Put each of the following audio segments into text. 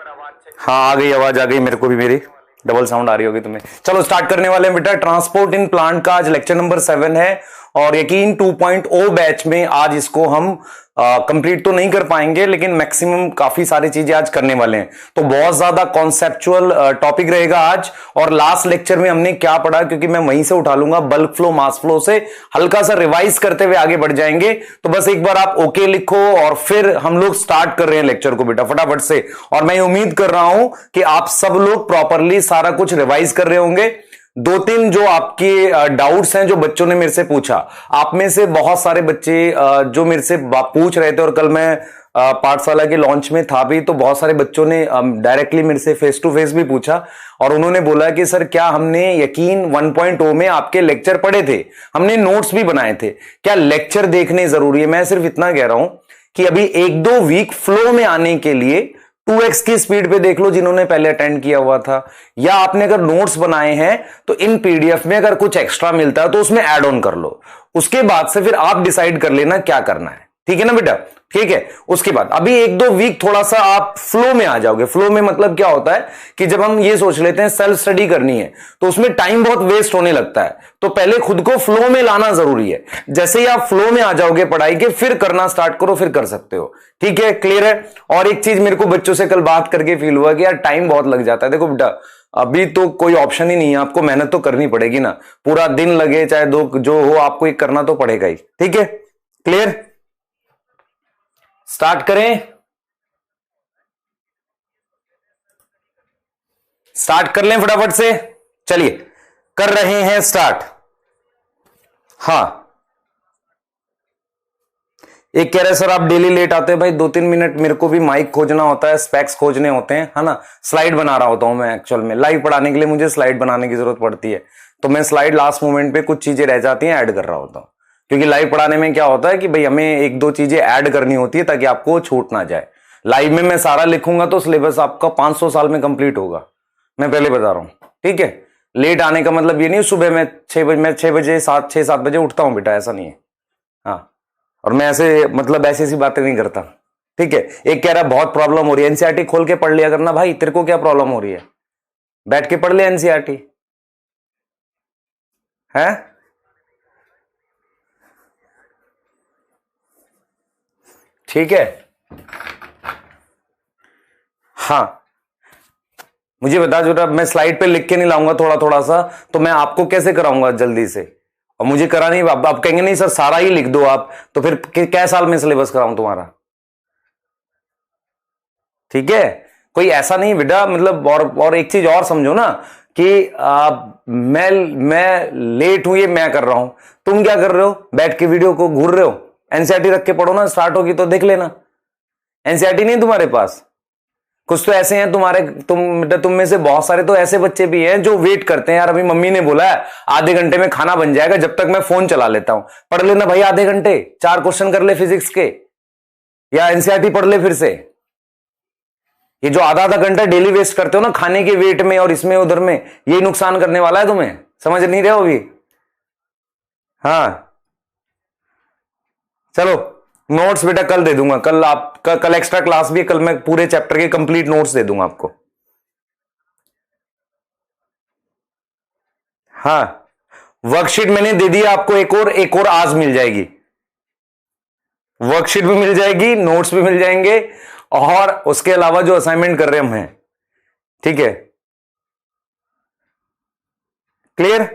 हाँ आ गई, आवाज आ गई मेरे को भी, मेरी डबल साउंड आ रही होगी तुम्हें। चलो स्टार्ट करने वाले हैं बेटा। ट्रांसपोर्ट इन प्लांट का आज लेक्चर नंबर 7 है और यकीन 2.0 बैच में आज इसको हम कंप्लीट तो नहीं कर पाएंगे, लेकिन मैक्सिमम काफी सारी चीजें आज करने वाले हैं। तो बहुत ज्यादा कॉन्सेप्चुअल टॉपिक रहेगा आज। और लास्ट लेक्चर में हमने क्या पढ़ा, क्योंकि मैं वहीं से उठा लूंगा, बल्क फ्लो मास फ्लो से हल्का सा रिवाइज करते हुए आगे बढ़ जाएंगे। तो बस एक बार आप ओके लिखो और फिर हम लोग स्टार्ट कर रहे हैं लेक्चर को बेटा फटाफट से। और मैं उम्मीद कर रहा हूं कि आप सब लोग प्रॉपरली सारा कुछ रिवाइज कर रहे होंगे। दो तीन जो आपके डाउट्स हैं जो बच्चों ने मेरे से पूछा, आप में से बहुत सारे बच्चे जो मेरे से पूछ रहे थे, और कल मैं पाठशाला के लॉन्च में था भी, तो बहुत सारे बच्चों ने डायरेक्टली मेरे से फेस टू फेस भी पूछा और उन्होंने बोला कि सर क्या हमने यकीन 1.0 में आपके लेक्चर पढ़े थे, हमने नोट्स भी बनाए थे, क्या लेक्चर देखने जरूरी है? मैं सिर्फ इतना कह रहा हूं कि अभी 1-2 वीक फ्लो में आने के लिए 2x की स्पीड पे देख लो जिन्होंने पहले अटेंड किया हुआ था, या आपने अगर नोट्स बनाए हैं तो इन पीडीएफ में अगर कुछ एक्स्ट्रा मिलता है तो उसमें ऐड ऑन कर लो। उसके बाद से फिर आप डिसाइड कर लेना क्या करना है, ठीक है ना बेटा? ठीक है। उसके बाद अभी 1-2 वीक थोड़ा सा आप फ्लो में आ जाओगे। फ्लो में मतलब क्या होता है कि जब हम ये सोच लेते हैं सेल्फ स्टडी करनी है तो उसमें टाइम बहुत वेस्ट होने लगता है, तो पहले खुद को फ्लो में लाना जरूरी है। जैसे ही आप फ्लो में आ जाओगे पढ़ाई के, फिर करना स्टार्ट करो, फिर कर सकते हो। ठीक है, क्लियर है? और एक चीज मेरे को बच्चों से कल बात करके फील हुआ कि यार टाइम बहुत लग जाता है। देखो बेटा अभी तो कोई ऑप्शन ही नहीं है, आपको मेहनत तो करनी पड़ेगी ना, पूरा दिन लगे चाहे दो जो हो, आपको एक करना तो पड़ेगा ही। ठीक है, क्लियर? स्टार्ट करें, स्टार्ट कर लें फटाफट से। चलिए कर रहे हैं स्टार्ट। हाँ, एक कह रहे सर आप डेली लेट आते हैं। भाई 2-3 मिनट मेरे को भी माइक खोजना होता है, स्पेक्स खोजने होते हैं, है ना। स्लाइड बना रहा होता हूं मैं, एक्चुअल में लाइव पढ़ाने के लिए मुझे स्लाइड बनाने की जरूरत पड़ती है, तो मैं स्लाइड लास्ट मोमेंट पे कुछ चीजें रह जाती हैं ऐड कर रहा होता हूं। क्योंकि लाइव पढ़ाने में क्या होता है कि भाई हमें 1-2 चीजें ऐड करनी होती है ताकि आपको छूट ना जाए। लाइव में मैं सारा लिखूंगा तो सिलेबस आपका 500 साल में कंप्लीट होगा, मैं पहले बता रहा हूं। ठीक है, लेट आने का मतलब ये नहीं सुबह में 6 बजे 6-7 बजे उठता हूं बेटा, ऐसा नहीं है। हाँ, और मैं ऐसे मतलब ऐसी बातें नहीं करता। ठीक है, एक कह रहा बहुत प्रॉब्लम हो रही है, एनसीईआरटी खोल के पढ़ लिया करना। भाई तेरे को क्या प्रॉब्लम हो रही है, बैठ के पढ़ ले एनसीईआरटी है। ठीक है, हाँ मुझे बता जो मैं स्लाइड पे लिख के नहीं लाऊंगा थोड़ा थोड़ा सा, तो मैं आपको कैसे कराऊंगा जल्दी से? और मुझे करा नहीं, आप कहेंगे नहीं सर सारा ही लिख दो आप, तो फिर क्या साल में सिलेबस कराऊं तुम्हारा? ठीक है, कोई ऐसा नहीं बेटा, मतलब और एक चीज और समझो ना कि मैं लेट हूं ये मैं कर रहा हूं, तुम क्या कर रहे हो? बैठ के वीडियो को घूर रहे हो। एनसीईआरटी रख के पढ़ो ना, स्टार्ट होगी तो देख लेना। एनसीईआरटी नहीं तुम्हारे पास? कुछ तो ऐसे हैं तुम्हारे, तुम में से बहुत सारे तो ऐसे बच्चे भी हैं जो वेट करते हैं, यार अभी मम्मी ने बोला है आधे घंटे में खाना बन जाएगा, जब तक मैं फोन चला लेता हूं। पढ़ लेना भाई आधे घंटे, 4 क्वेश्चन कर ले फिजिक्स के, या एनसीईआरटी पढ़ ले फिर से। ये जो आधा आधा घंटा डेली वेस्ट करते हो ना खाने के वेट में और इसमें उधर में, यही नुकसान करने वाला है तुम्हें, समझ नहीं रहे हो अभी? हाँ चलो, नोट्स बेटा कल दे दूंगा, कल एक्स्ट्रा क्लास भी है, कल मैं पूरे चैप्टर के कंप्लीट नोट्स दे दूंगा आपको। हाँ, वर्कशीट मैंने दे दिया आपको, एक और आज मिल जाएगी। वर्कशीट भी मिल जाएगी, नोट्स भी मिल जाएंगे, और उसके अलावा जो असाइनमेंट कर रहे हम हैं। ठीक है, क्लियर?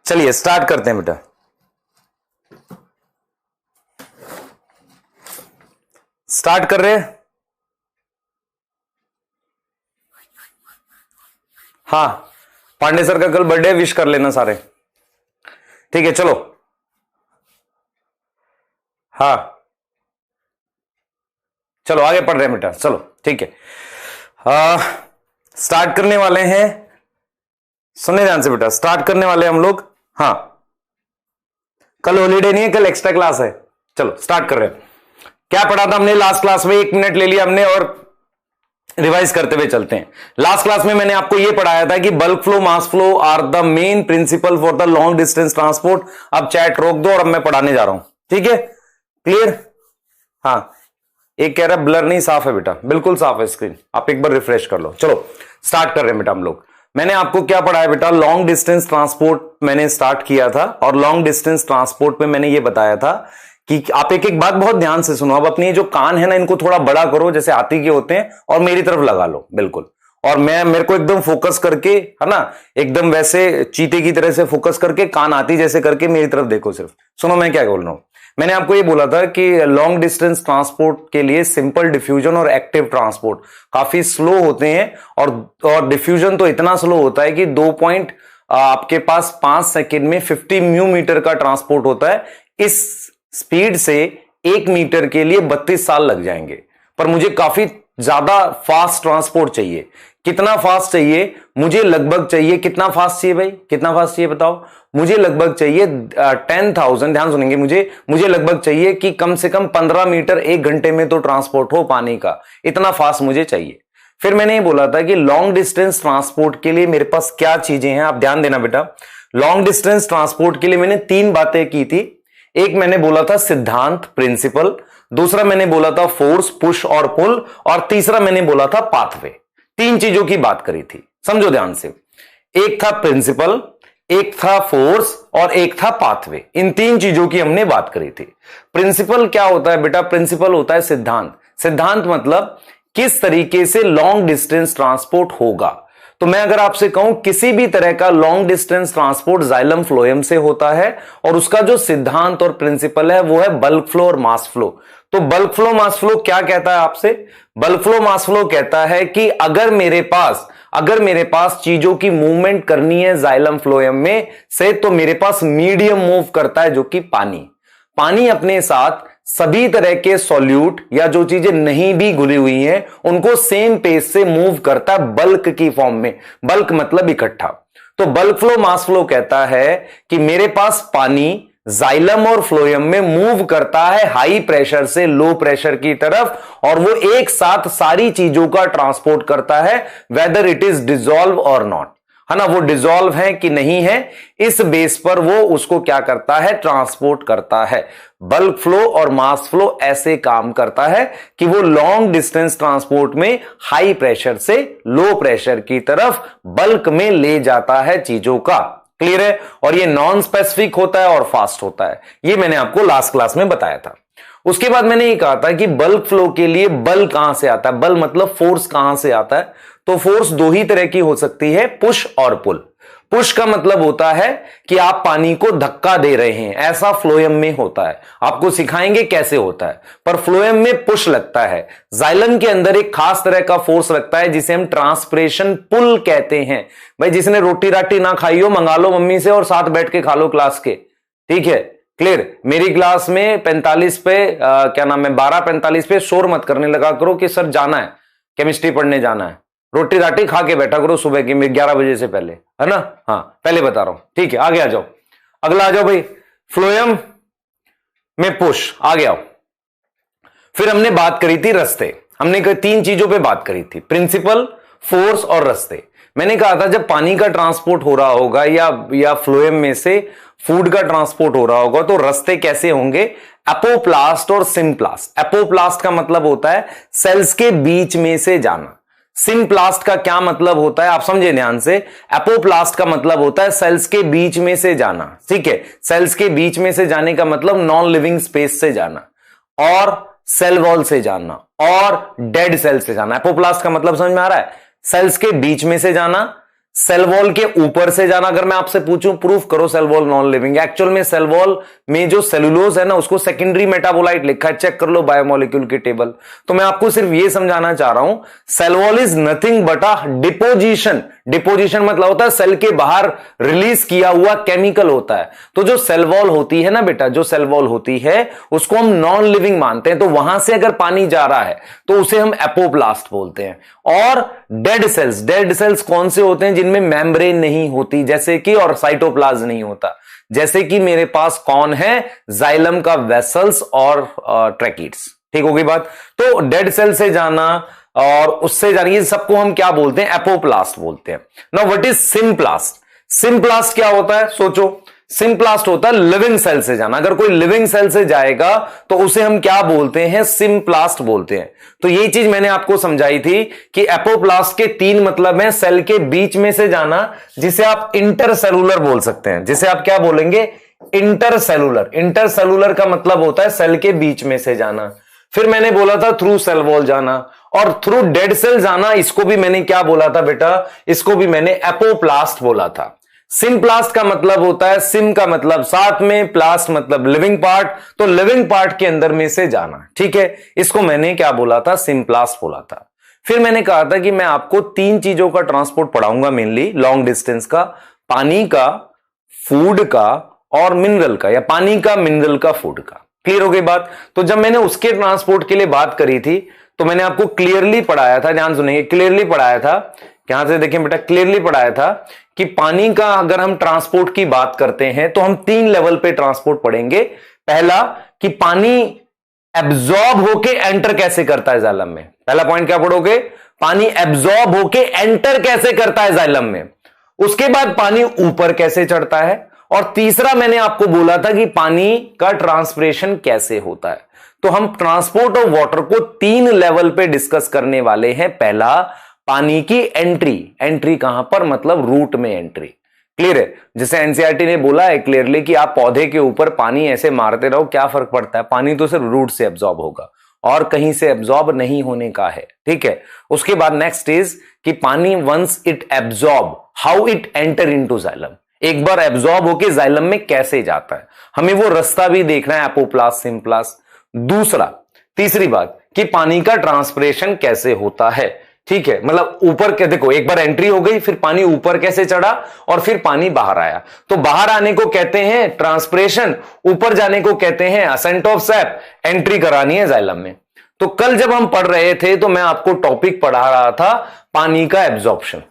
चलिए स्टार्ट करते हैं बेटा। स्टार्ट कर रहे हैं। हाँ, पांडे सर का कल बर्थडे, विश कर लेना सारे। ठीक है चलो। हाँ चलो आगे पढ़ रहे हैं बेटा, चलो ठीक है। स्टार्ट करने वाले हैं, सुनने ध्यान से बेटा, स्टार्ट करने वाले हम लोग। हाँ, कल हॉलीडे नहीं है, कल एक्स्ट्रा क्लास है। चलो स्टार्ट कर रहे हैं। क्या पढ़ा था हमने लास्ट क्लास में? 1 मिनट ले लिया हमने और रिवाइज करते हुए चलते हैं। लास्ट क्लास में मैंने आपको यह पढ़ाया था कि bulk flow mass flow are the main principle for the long distance transport. अब चैट रोक दो और अब मैं पढ़ाने जा रहा हूं, ठीक है? क्लियर? हाँ, एक कह रहा है ब्लर नहीं, साफ है बेटा, बिल्कुल साफ है स्क्रीन, आप एक बार रिफ्रेश कर लो। चलो स्टार्ट कर रहे हैं बेटा हम लोग। मैंने आपको क्या पढ़ाया बेटा, लॉन्ग डिस्टेंस ट्रांसपोर्ट मैंने स्टार्ट किया था, और लॉन्ग डिस्टेंस ट्रांसपोर्ट में मैंने ये बताया था कि आप एक एक बात बहुत ध्यान से सुनो। अब अपनी जो कान है ना, इनको थोड़ा बड़ा करो जैसे हाथी के होते हैं, और मेरी तरफ लगा लो बिल्कुल, और मेरे को एकदम फोकस करके, है ना, एकदम वैसे चीते की तरह से फोकस करके, कान हाथी जैसे करके मेरी तरफ देखो, सिर्फ सुनो मैं क्या बोल रहा हूं। मैंने आपको ये बोला था कि लॉन्ग डिस्टेंस ट्रांसपोर्ट के लिए सिंपल डिफ्यूजन और एक्टिव ट्रांसपोर्ट काफी स्लो होते हैं, और डिफ्यूजन तो इतना स्लो होता है कि 2 आपके पास 5 सेकेंड में 50 म्यू मीटर का ट्रांसपोर्ट होता है। इस स्पीड से 1 मीटर के लिए 32 साल लग जाएंगे, पर मुझे काफी ज्यादा फास्ट ट्रांसपोर्ट चाहिए। कितना फास्ट चाहिए? मुझे लगभग चाहिए, कितना फास्ट चाहिए भाई, कितना फास्ट चाहिए बताओ? मुझे लगभग चाहिए 10,000, ध्यान सुनेंगे, मुझे लगभग चाहिए कि कम से कम 15 मीटर 1 घंटे में तो ट्रांसपोर्ट हो पानी का, इतना फास्ट मुझे चाहिए। फिर मैंने ये बोला था कि लॉन्ग डिस्टेंस ट्रांसपोर्ट के लिए मेरे पास क्या चीजें हैं, आप ध्यान देना बेटा। लॉन्ग डिस्टेंस ट्रांसपोर्ट के लिए मैंने 3 बातें की थी। एक मैंने बोला था सिद्धांत, प्रिंसिपल, दूसरा मैंने बोला था फोर्स, पुश और पुल, और तीसरा मैंने बोला था पाथवे। 3 चीजों की बात करी थी, समझो ध्यान से। एक था प्रिंसिपल, एक था फोर्स, और एक था पाथवे। इन 3 चीजों की हमने बात करी थी। प्रिंसिपल क्या होता है बेटा? प्रिंसिपल होता है सिद्धांत। सिद्धांत मतलब किस तरीके से लॉन्ग डिस्टेंस ट्रांसपोर्ट होगा। तो मैं अगर आपसे कहूं किसी भी तरह का long distance transport xylem phloem से होता है, और उसका जो सिद्धांत और प्रिंसिपल है वो है बल्क फ्लो और मास फ्लो। तो बल्क फ्लो मास फ्लो क्या कहता है आपसे? बल्क फ्लो मास फ्लो कहता है कि अगर मेरे पास चीजों की मूवमेंट करनी है जाइलम फ्लोएम में से, तो मेरे पास मीडियम मूव करता है जो कि पानी अपने साथ सभी तरह के सॉल्यूट या जो चीजें नहीं भी घुली हुई हैं उनको सेम पेस से मूव करता है बल्क की फॉर्म में। बल्क मतलब इकट्ठा। तो बल्क फ्लो मास फ्लो कहता है कि मेरे पास पानी जाइलम और फ्लोएम में मूव करता है हाई प्रेशर से लो प्रेशर की तरफ, और वो एक साथ सारी चीजों का ट्रांसपोर्ट करता है, वेदर इट इज डिसॉल्व और नॉट, है ना, वो डिसॉल्व है कि नहीं है, इस बेस पर वो उसको क्या करता है, ट्रांसपोर्ट करता है। बल्क फ्लो और मास फ्लो ऐसे काम करता है कि वो लॉन्ग डिस्टेंस ट्रांसपोर्ट में हाई प्रेशर से लो प्रेशर की तरफ बल्क में ले जाता है चीजों का। क्लियर है? और ये नॉन स्पेसिफिक होता है और फास्ट होता है, ये मैंने आपको लास्ट क्लास में बताया था। उसके बाद मैंने ये कहा था कि बल्क फ्लो के लिए बल कहां से आता है, बल मतलब फोर्स कहां से आता है। तो फोर्स 2 ही तरह की हो सकती है, पुश और पुल। पुश का मतलब होता है कि आप पानी को धक्का दे रहे हैं, ऐसा फ्लोएम में होता है, आपको सिखाएंगे कैसे होता है। पर फ्लोएम में पुश लगता है, जाइलम के अंदर एक खास तरह का फोर्स लगता है जिसे हम ट्रांसपिरेशन पुल कहते हैं। भाई जिसने रोटी राटी ना खाई हो मंगा लो मम्मी से और साथ बैठ के खा लो क्लास के, ठीक है, क्लियर। मेरी क्लास में 45 पे क्या नाम है 12:45 पे शोर मत करने लगा करो कि सर जाना है, केमिस्ट्री पढ़ने जाना है। रोटी राटी खा के बैठा करो सुबह की 11 बजे से पहले, है ना। हाँ पहले बता रहा हूं, ठीक है। आगे आ जाओ, अगला आ जाओ भाई, फ्लोएम में पुश, आगे आओ। फिर हमने बात करी थी रास्ते, हमने 3 चीजों पे बात करी थी, प्रिंसिपल, फोर्स और रास्ते। मैंने कहा था जब पानी का ट्रांसपोर्ट हो रहा होगा या फ्लोएम में से फूड का ट्रांसपोर्ट हो रहा होगा, तो रास्ते कैसे होंगे, एपोप्लास्ट और सिम्प्लास्ट। एपोप्लास्ट का मतलब होता है सेल्स के बीच में से जाना। सिम्प्लास्ट का क्या मतलब होता है आप समझे ध्यान से। एपोप्लास्ट का मतलब होता है सेल्स के बीच में से जाना, ठीक है। सेल्स के बीच में से जाने का मतलब नॉन लिविंग स्पेस से जाना, और सेल वॉल से जाना, और डेड सेल से जाना। एपोप्लास्ट का मतलब समझ में आ रहा है, सेल्स के बीच में से जाना, सेल वॉल के ऊपर से जाना। अगर मैं आपसे पूछूं प्रूफ करो cell wall non living, actual में सेल वॉल में जो सेलुलोज है ना उसको सेकेंडरी मेटाबोलाइट लिखा है, चेक कर लो बायोमोलिक्यूल की टेबल। तो मैं आपको सिर्फ ये समझाना चाह रहा हूं, cell wall is nothing but a deposition. Deposition मतलब होता है सेल के बाहर रिलीज किया हुआ केमिकल होता है। तो जो सेल वॉल होती है ना बेटा, जो सेल वॉल होती है उसको हम नॉन लिविंग मानते हैं। तो वहां से अगर पानी जा रहा है तो उसे हम एपोप्लास्ट बोलते हैं। और डेड सेल्स कौन से होते हैं, जिनमें मेम्ब्रेन नहीं होती, जैसे कि, और साइटोप्लाज्म नहीं होता, जैसे कि मेरे पास कौन है, जाइलम का वेसल्स और ट्रैकिड्स। ठीक होगी बात। तो डेड सेल से जाना और उससे जाना, ये सबको हम क्या बोलते हैं, एपोप्लास्ट बोलते हैं। Now what is symplast. Symplast क्या होता है सोचो, सिम्प्लास्ट होता है लिविंग सेल से जाना। अगर कोई लिविंग सेल से जाएगा तो उसे हम क्या बोलते हैं, सिम्प्लास्ट बोलते हैं। तो ये चीज मैंने आपको समझाई थी कि एपोप्लास्ट के 3 मतलब हैं, सेल के बीच में से जाना, जिसे आप इंटरसेलुलर बोल सकते हैं। जिसे आप क्या बोलेंगे, इंटरसेलुलर। इंटरसेलुलर का मतलब होता है सेल के बीच में से जाना। फिर मैंने बोला था थ्रू सेल वॉल जाना, और थ्रू डेड सेल जाना, इसको भी मैंने क्या बोला था बेटा, इसको भी मैंने एपोप्लास्ट बोला था। सिम्प्लास्ट का मतलब होता है, सिम का मतलब साथ में, प्लास्ट मतलब लिविंग पार्ट, तो लिविंग पार्ट के अंदर में से जाना, ठीक है। इसको मैंने क्या बोला था, सिम्प्लास्ट बोला था। फिर मैंने कहा था कि मैं आपको 3 चीजों का ट्रांसपोर्ट पढ़ाऊंगा, मेनली लॉन्ग डिस्टेंस का, पानी का, फूड का और मिनरल का, या पानी का, मिनरल का, फूड का। क्लियर हो गई बात। तो जब मैंने उसके ट्रांसपोर्ट के लिए बात करी थी तो मैंने आपको क्लियरली पढ़ाया था, ध्यान सुनेंगे, क्लियरली पढ़ाया था, यहां से देखें बेटा, क्लियरली पढ़ाया था कि पानी का अगर हम ट्रांसपोर्ट की बात करते हैं तो हम 3 लेवल पे ट्रांसपोर्ट पढ़ेंगे। पहला कि पानी एब्जॉर्ब होके एंटर कैसे करता है जाइलम में। पहला पॉइंट क्या पढ़ोगे, पानी एब्जॉर्ब होके एंटर कैसे करता है जाइलम में। उसके बाद पानी ऊपर कैसे चढ़ता है, और तीसरा मैंने आपको बोला था कि पानी का ट्रांसपिरेशन कैसे होता है। तो हम ट्रांसपोर्ट ऑफ वाटर को 3 लेवल पे डिस्कस करने वाले हैं। पहला, पानी की एंट्री। एंट्री कहां पर, मतलब रूट में एंट्री। क्लियर है। जैसे एनसीईआरटी ने बोला है क्लियरली कि आप पौधे के ऊपर पानी ऐसे मारते रहो, क्या फर्क पड़ता है, पानी तो सिर्फ रूट से एब्जॉर्ब होगा और कहीं से एब्जॉर्ब नहीं होने का है, ठीक है। उसके बाद नेक्स्ट इज कि पानी once it absorb, how it enter into xylem. एक बार एब्जॉर्ब होके जाइलम में कैसे जाता है, हमें वो रास्ता भी देखना है, एपोप्लास्ट, सिम्प्लास्ट। दूसरा, तीसरी बात कि पानी का ट्रांसपिरेशन कैसे होता है, ठीक है। मतलब ऊपर के देखो, एक बार एंट्री हो गई, फिर पानी ऊपर कैसे चढ़ा और फिर पानी बाहर आया। तो बाहर आने को कहते हैं ट्रांसपिरेशन, ऊपर जाने को कहते हैं असेंट ऑफ सैप। एंट्री करानी है जाइलम में। तो कल जब हम पढ़ रहे थे तो मैं आपको टॉपिक पढ़ा रहा था पानी का एब्जॉर्प्शन,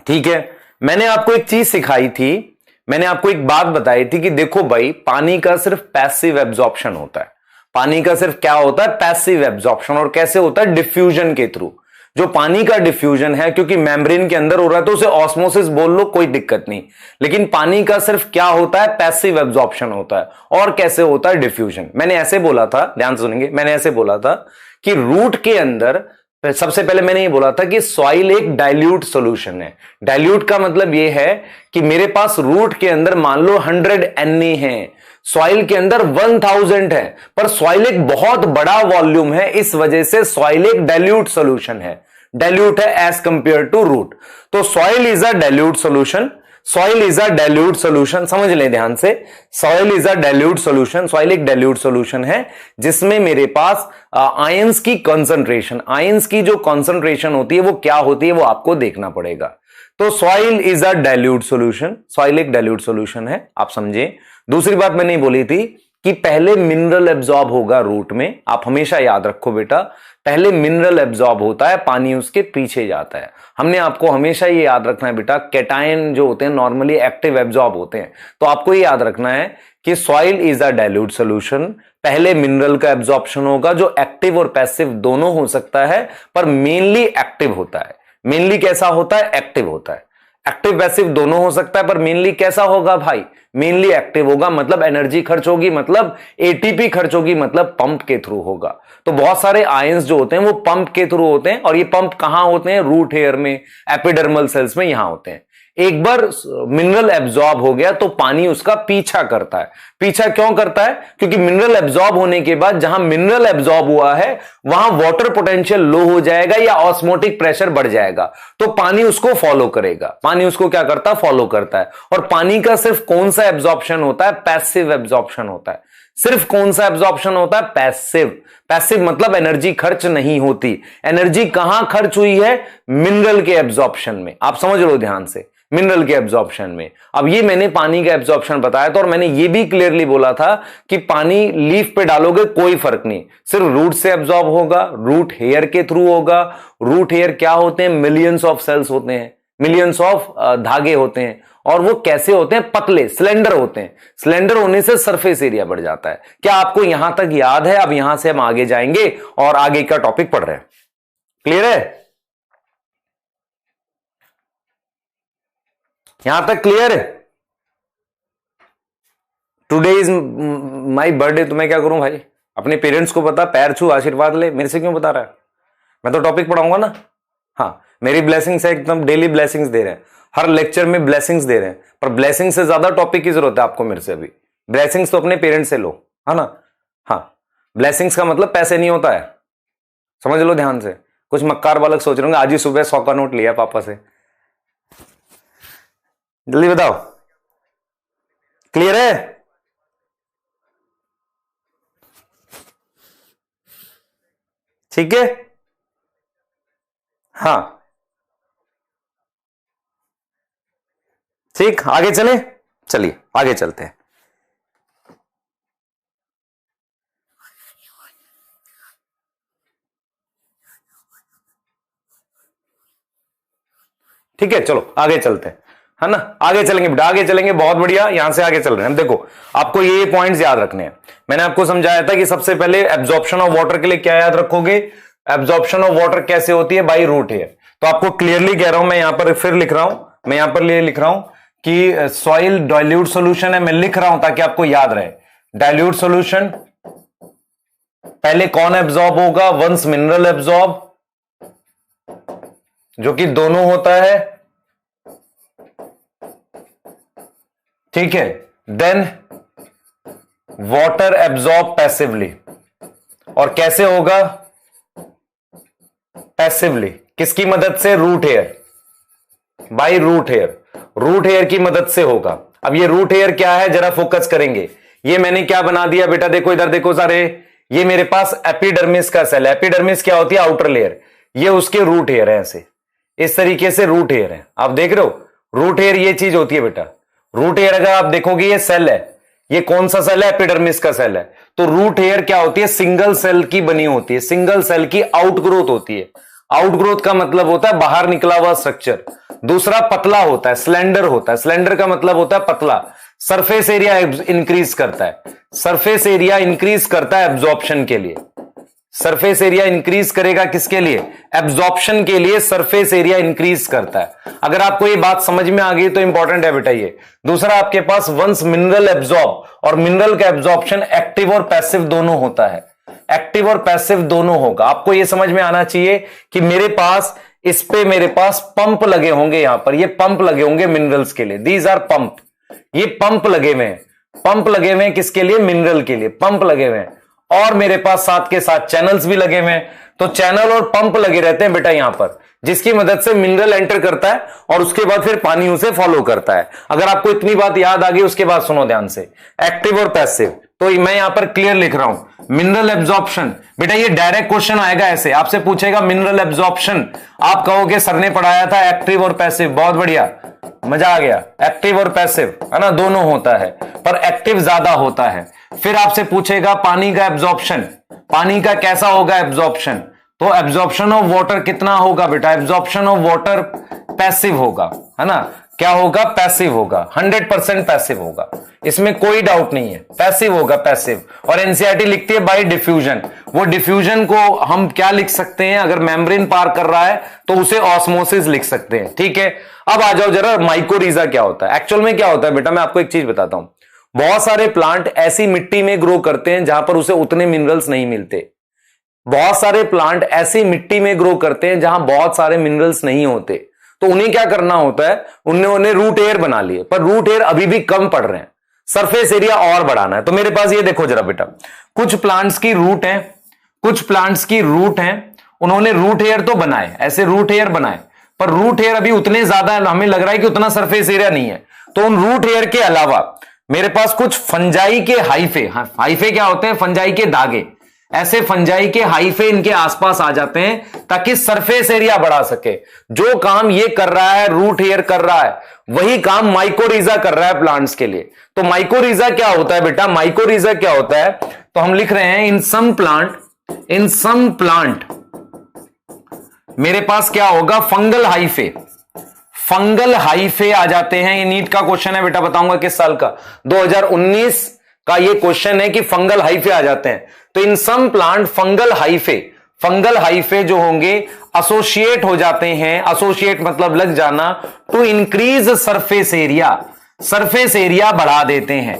ठीक है। मैंने आपको एक चीज सिखाई थी, मैंने आपको एक बात बताई थी कि देखो भाई, पानी का सिर्फ पैसिव एब्जॉर्प्शन होता है। पानी का सिर्फ क्या होता है, पैसिव एब्जॉर्प्शन। और कैसे होता है, डिफ्यूजन के थ्रू। जो पानी का डिफ्यूजन है, क्योंकि मेम्ब्रेन के अंदर हो रहा है तो उसे ऑस्मोसिस बोल लो, कोई दिक्कत नहीं। लेकिन पानी का सिर्फ क्या होता है, पैसिव एब्जॉर्प्शन होता है। और कैसे होता है, डिफ्यूजन। मैंने ऐसे बोला था, ध्यान सुनेंगे, मैंने ऐसे बोला था कि रूट के अंदर, सबसे पहले मैंने ये बोला था कि सॉइल एक डाइल्यूट सॉल्यूशन है। डाइल्यूट का मतलब ये है कि मेरे पास रूट के अंदर मान लो 100 Na है, सॉइल के अंदर 1000 है, पर सॉइल एक बहुत बड़ा वॉल्यूम है, इस वजह से सॉइल एक डाइल्यूट सॉल्यूशन है। डाइल्यूट है एज कंपेयर टू रूट। तो soil is a dilute solution. Soil is a dilute solution, समझ लें ध्यान से। Soil is a dilute solution. Soil एक डाइल्यूट सॉल्यूशन है जिसमें मेरे पास आयंस की कंसंट्रेशन, आयंस की जो कंसंट्रेशन होती है वो क्या होती है, वो आपको देखना पड़ेगा। तो soil is a dilute solution, soil एक डाइल्यूट सॉल्यूशन है, आप समझे। दूसरी बात मैंने बोली थी कि पहले मिनरल एब्जॉर्ब होगा रूट में। आप हमेशा याद रखो बेटा, पहले मिनरल एब्जॉर्ब होता है, पानी उसके पीछे जाता है। हमने आपको हमेशा ये याद रखना है बेटा, कैटायन जो होते हैं नॉर्मली एक्टिव एब्जॉर्ब होते हैं। तो आपको ये याद रखना है कि soil is a dilute solution. पहले मिनरल का एब्जॉर्प्शन होगा जो एक्टिव और पैसिव दोनों हो सकता है, पर मेनली एक्टिव होता है। मेनली कैसा होता है, एक्टिव होता है। एक्टिव पैसिव दोनों हो सकता है, पर मेनली कैसा होगा भाई, मेनली एक्टिव होगा। मतलब एनर्जी खर्च होगी, मतलब एटीपी खर्च होगी, मतलब पंप के थ्रू होगा। तो बहुत सारे आयंस जो होते हैं वो पंप के थ्रू होते हैं, और ये पंप कहां होते हैं, रूट हेयर में, एपिडर्मल सेल्स में, यहां होते हैं। एक बार मिनरल एब्जॉर्ब हो गया तो पानी उसका पीछा करता है। पीछा क्यों करता है, क्योंकि मिनरल एब्जॉर्ब होने के बाद जहां मिनरल एब्जॉर्ब हुआ है वहां वाटर पोटेंशियल लो हो जाएगा या ऑस्मोटिक प्रेशर बढ़ जाएगा, तो पानी उसको फॉलो करेगा। पानी उसको क्या करता है, फॉलो करता है। और पानी का सिर्फ कौन सा एब्जॉर्प्शन होता है, पैसिव एब्जॉर्प्शन होता है। सिर्फ कौन सा एब्जॉर्प्शन होता है, पैसिव। पैसिव मतलब एनर्जी खर्च नहीं होती। एनर्जी कहां खर्च हुई है, मिनरल के एब्जॉर्प्शन में। आप समझ लो ध्यान से, मिनरल के एब्जॉर्प्शन में। अब ये मैंने पानी का एब्जॉर्प्शन बताया था, और मैंने ये भी क्लियरली बोला था कि पानी लीफ पे डालोगे कोई फर्क नहीं, सिर्फ रूट से एब्जॉर्ब होगा, रूट हेयर के थ्रू होगा। रूट हेयर क्या होते हैं, मिलियंस ऑफ सेल्स होते हैं, मिलियंस ऑफ धागे होते हैं। और वो कैसे होते हैं, पतले, सिलेंडर होते हैं। सिलेंडर होने से सरफेस एरिया बढ़ जाता है। क्या आपको यहां तक याद है? अब यहां से हम आगे जाएंगे और आगे का टॉपिक पढ़ रहे हैं। क्लियर है? यहां तक क्लियर है? टुडे इज माई बर्थडे, तो मैं क्या करूं भाई? अपने पेरेंट्स को बता, पैर छू, आशीर्वाद ले, मेरे से क्यों बता रहा है? मैं तो टॉपिक पढ़ाऊंगा ना। हाँ, मेरी ब्लेसिंग्स है, एकदम डेली ब्लेसिंग्स दे रहे हैं, हर लेक्चर में ब्लेसिंग्स दे रहे हैं, पर ब्लेसिंग से ज्यादा टॉपिक की जरूरत है आपको मेरे से अभी। ब्लेसिंग्स तो अपने पेरेंट्स से लो, है ना। हाँ, ब्लेसिंग्स का मतलब पैसे नहीं होता है, समझ लो ध्यान से। कुछ मक्कार बालक सोच रहे होंगे आज ही सुबह 100 का नोट लिया पापा से। जल्दी बताओ, क्लियर है? ठीक है, हाँ ठीक, आगे चले, चलिए आगे चलते हैं। ठीक है, चलो आगे चलते हैं, है ना। आगे चलेंगे बेटा, आगे चलेंगे, बहुत बढ़िया। यहां से आगे चल रहे हैं, देखो आपको ये पॉइंट्स याद रखने हैं। मैंने आपको समझाया था कि सबसे पहले एब्जॉर्प्शन ऑफ वाटर के लिए क्या याद रखोगे? एब्जॉर्प्शन ऑफ वाटर कैसे होती है? By root hair. तो आपको क्लियरली कह रहा हूं, मैं यहां पर फिर लिख रहा हूं, मैं यहां पर लिख रहा हूं कि सॉइल डाइल्यूट सोल्यूशन है, मैं लिख रहा हूं ताकि आपको याद रहे। डाइल्यूट सोल्यूशन पहले कौन एब्जॉर्ब होगा? वंस मिनरल एब्जॉर्ब, जो कि दोनों होता है, ठीक है। देन वाटर एब्जॉर्ब पैसिवली, और कैसे होगा? पैसिवली, किसकी मदद से? Root hair, by root hair, root hair की मदद से होगा। अब ये रूट हेयर क्या है, जरा फोकस करेंगे। ये मैंने क्या बना दिया बेटा, देखो इधर देखो सारे, ये मेरे पास एपिडर्मिस का सेल है। एपिडर्मिस क्या होती है? Outer layer. ये उसके रूट हेयर है, ऐसे इस तरीके से रूट हेयर है। आप देख रहे हो, रूट हेयर ये चीज होती है बेटा। रूट हेयर अगर आप देखोगे, ये सेल है, ये कौन सा सेल है? एपिडर्मिस का सेल है। तो रूट हेयर क्या होती है? सिंगल सेल की बनी होती है, सिंगल सेल की आउटग्रोथ होती है। आउटग्रोथ का मतलब होता है बाहर निकला हुआ स्ट्रक्चर। दूसरा पतला होता है, स्लेंडर होता है। स्लेंडर का मतलब होता है पतला। सरफेस एरिया इंक्रीज करता है, सरफेस एरिया इंक्रीज करता है एब्जॉर्प्शन के लिए। सरफेस एरिया इंक्रीज करेगा किसके लिए? एब्जॉर्प्शन के लिए सरफेस एरिया इंक्रीज करता है। अगर आपको ये बात समझ में आ गई तो इंपॉर्टेंट है बेटा ये। दूसरा, आपके पास वंस मिनरल एब्जॉर्ब, और मिनरल का एब्जॉर्प्शन एक्टिव और पैसिव दोनों होता है। एक्टिव और पैसिव दोनों होगा। आपको ये समझ में आना चाहिए कि मेरे पास इस पे मेरे पास पंप लगे होंगे, यहां पर ये पंप लगे होंगे मिनरल्स के लिए। दीज आर पंप, ये पंप लगे हुए हैं। पंप लगे हुए हैं किसके लिए? मिनरल के लिए पंप लगे हुए हैं। और मेरे पास साथ के साथ चैनल्स भी लगे हुए हैं। तो चैनल और पंप लगे रहते हैं बेटा यहां पर, जिसकी मदद से मिनरल एंटर करता है और उसके बाद फिर पानी उसे फॉलो करता है। अगर आपको इतनी बात याद आ गई, उसके बाद सुनो ध्यान से, एक्टिव और पैसिव। तो मैं यहां पर क्लियर लिख रहा हूं, मिनरल एब्जॉर्प्शन। बेटा ये डायरेक्ट क्वेश्चन आएगा, ऐसे आपसे पूछेगा मिनरल एब्जॉर्प्शन, आप कहोगे सर ने पढ़ाया था एक्टिव और पैसिव। बहुत बढ़िया, मजा आ गया। एक्टिव और पैसिव है ना, दोनों होता है, पर एक्टिव ज्यादा होता है। फिर आपसे पूछेगा पानी का एब्जॉर्प्शन, पानी का कैसा होगा एब्जॉर्प्शन? तो एब्जॉर्प्शन ऑफ वाटर कितना होगा बेटा? एब्जॉर्प्शन ऑफ वाटर पैसिव होगा, है ना। क्या होगा? पैसिव होगा, 100% पैसिव होगा, इसमें कोई डाउट नहीं है, पैसिव होगा, पैसिव। और एनसीईआरटी लिखती है बाय डिफ्यूजन। वो डिफ्यूजन को हम क्या लिख सकते हैं? अगर मेम्ब्रेन पार कर रहा है तो उसे ऑस्मोसिस लिख सकते हैं, ठीक है। अब आ जाओ जरा, माइकोरिजा क्या होता है? एक्चुअल में क्या होता है बेटा, मैं आपको एक चीज बताता हूं। बहुत सारे प्लांट ऐसी मिट्टी में ग्रो करते हैं जहां पर उसे उतने मिनरल्स नहीं मिलते। बहुत सारे प्लांट ऐसी मिट्टी में ग्रो करते हैं जहां बहुत सारे मिनरल्स नहीं होते। तो उन्हें क्या करना होता है? उन्हें रूट एयर बना लिए, पर रूट एयर अभी भी कम पड़ रहे हैं, सरफेस एरिया और बढ़ाना है। तो मेरे पास ये देखो जरा बेटा, कुछ प्लांट्स की रूट है, कुछ प्लांट्स की रूट है, उन्होंने रूट एयर तो बनाए, ऐसे रूट एयर बनाए, पर रूट एयर अभी उतने ज्यादा हमें लग रहा है कि उतना सरफेस एरिया नहीं है। तो उन रूट एयर के अलावा मेरे पास कुछ फंजाई के हाइफे, हाइफे क्या होते हैं? फंजाई के धागे। ऐसे फंजाई के हाइफे इनके आसपास आ जाते हैं ताकि सरफेस एरिया बढ़ा सके। जो काम ये कर रहा है, रूट हेयर कर रहा है, वही काम माइकोरिजा कर रहा है प्लांट्स के लिए। तो माइकोरिजा क्या होता है बेटा? माइकोरिजा क्या होता है? तो हम लिख रहे हैं इन सम प्लांट मेरे पास क्या होगा? Fungal hyphae. फंगल हाइफे आ जाते हैं। ये नीट का क्वेश्चन है बेटा, बताऊंगा किस साल का, 2019 का ये क्वेश्चन है कि फंगल हाइफे आ जाते हैं। तो इन सम प्लांट फंगल हाइफे जो होंगे एसोसिएट हो जाते हैं। एसोसिएट मतलब लग जाना, to increase surface area, surface area बढ़ा देते हैं,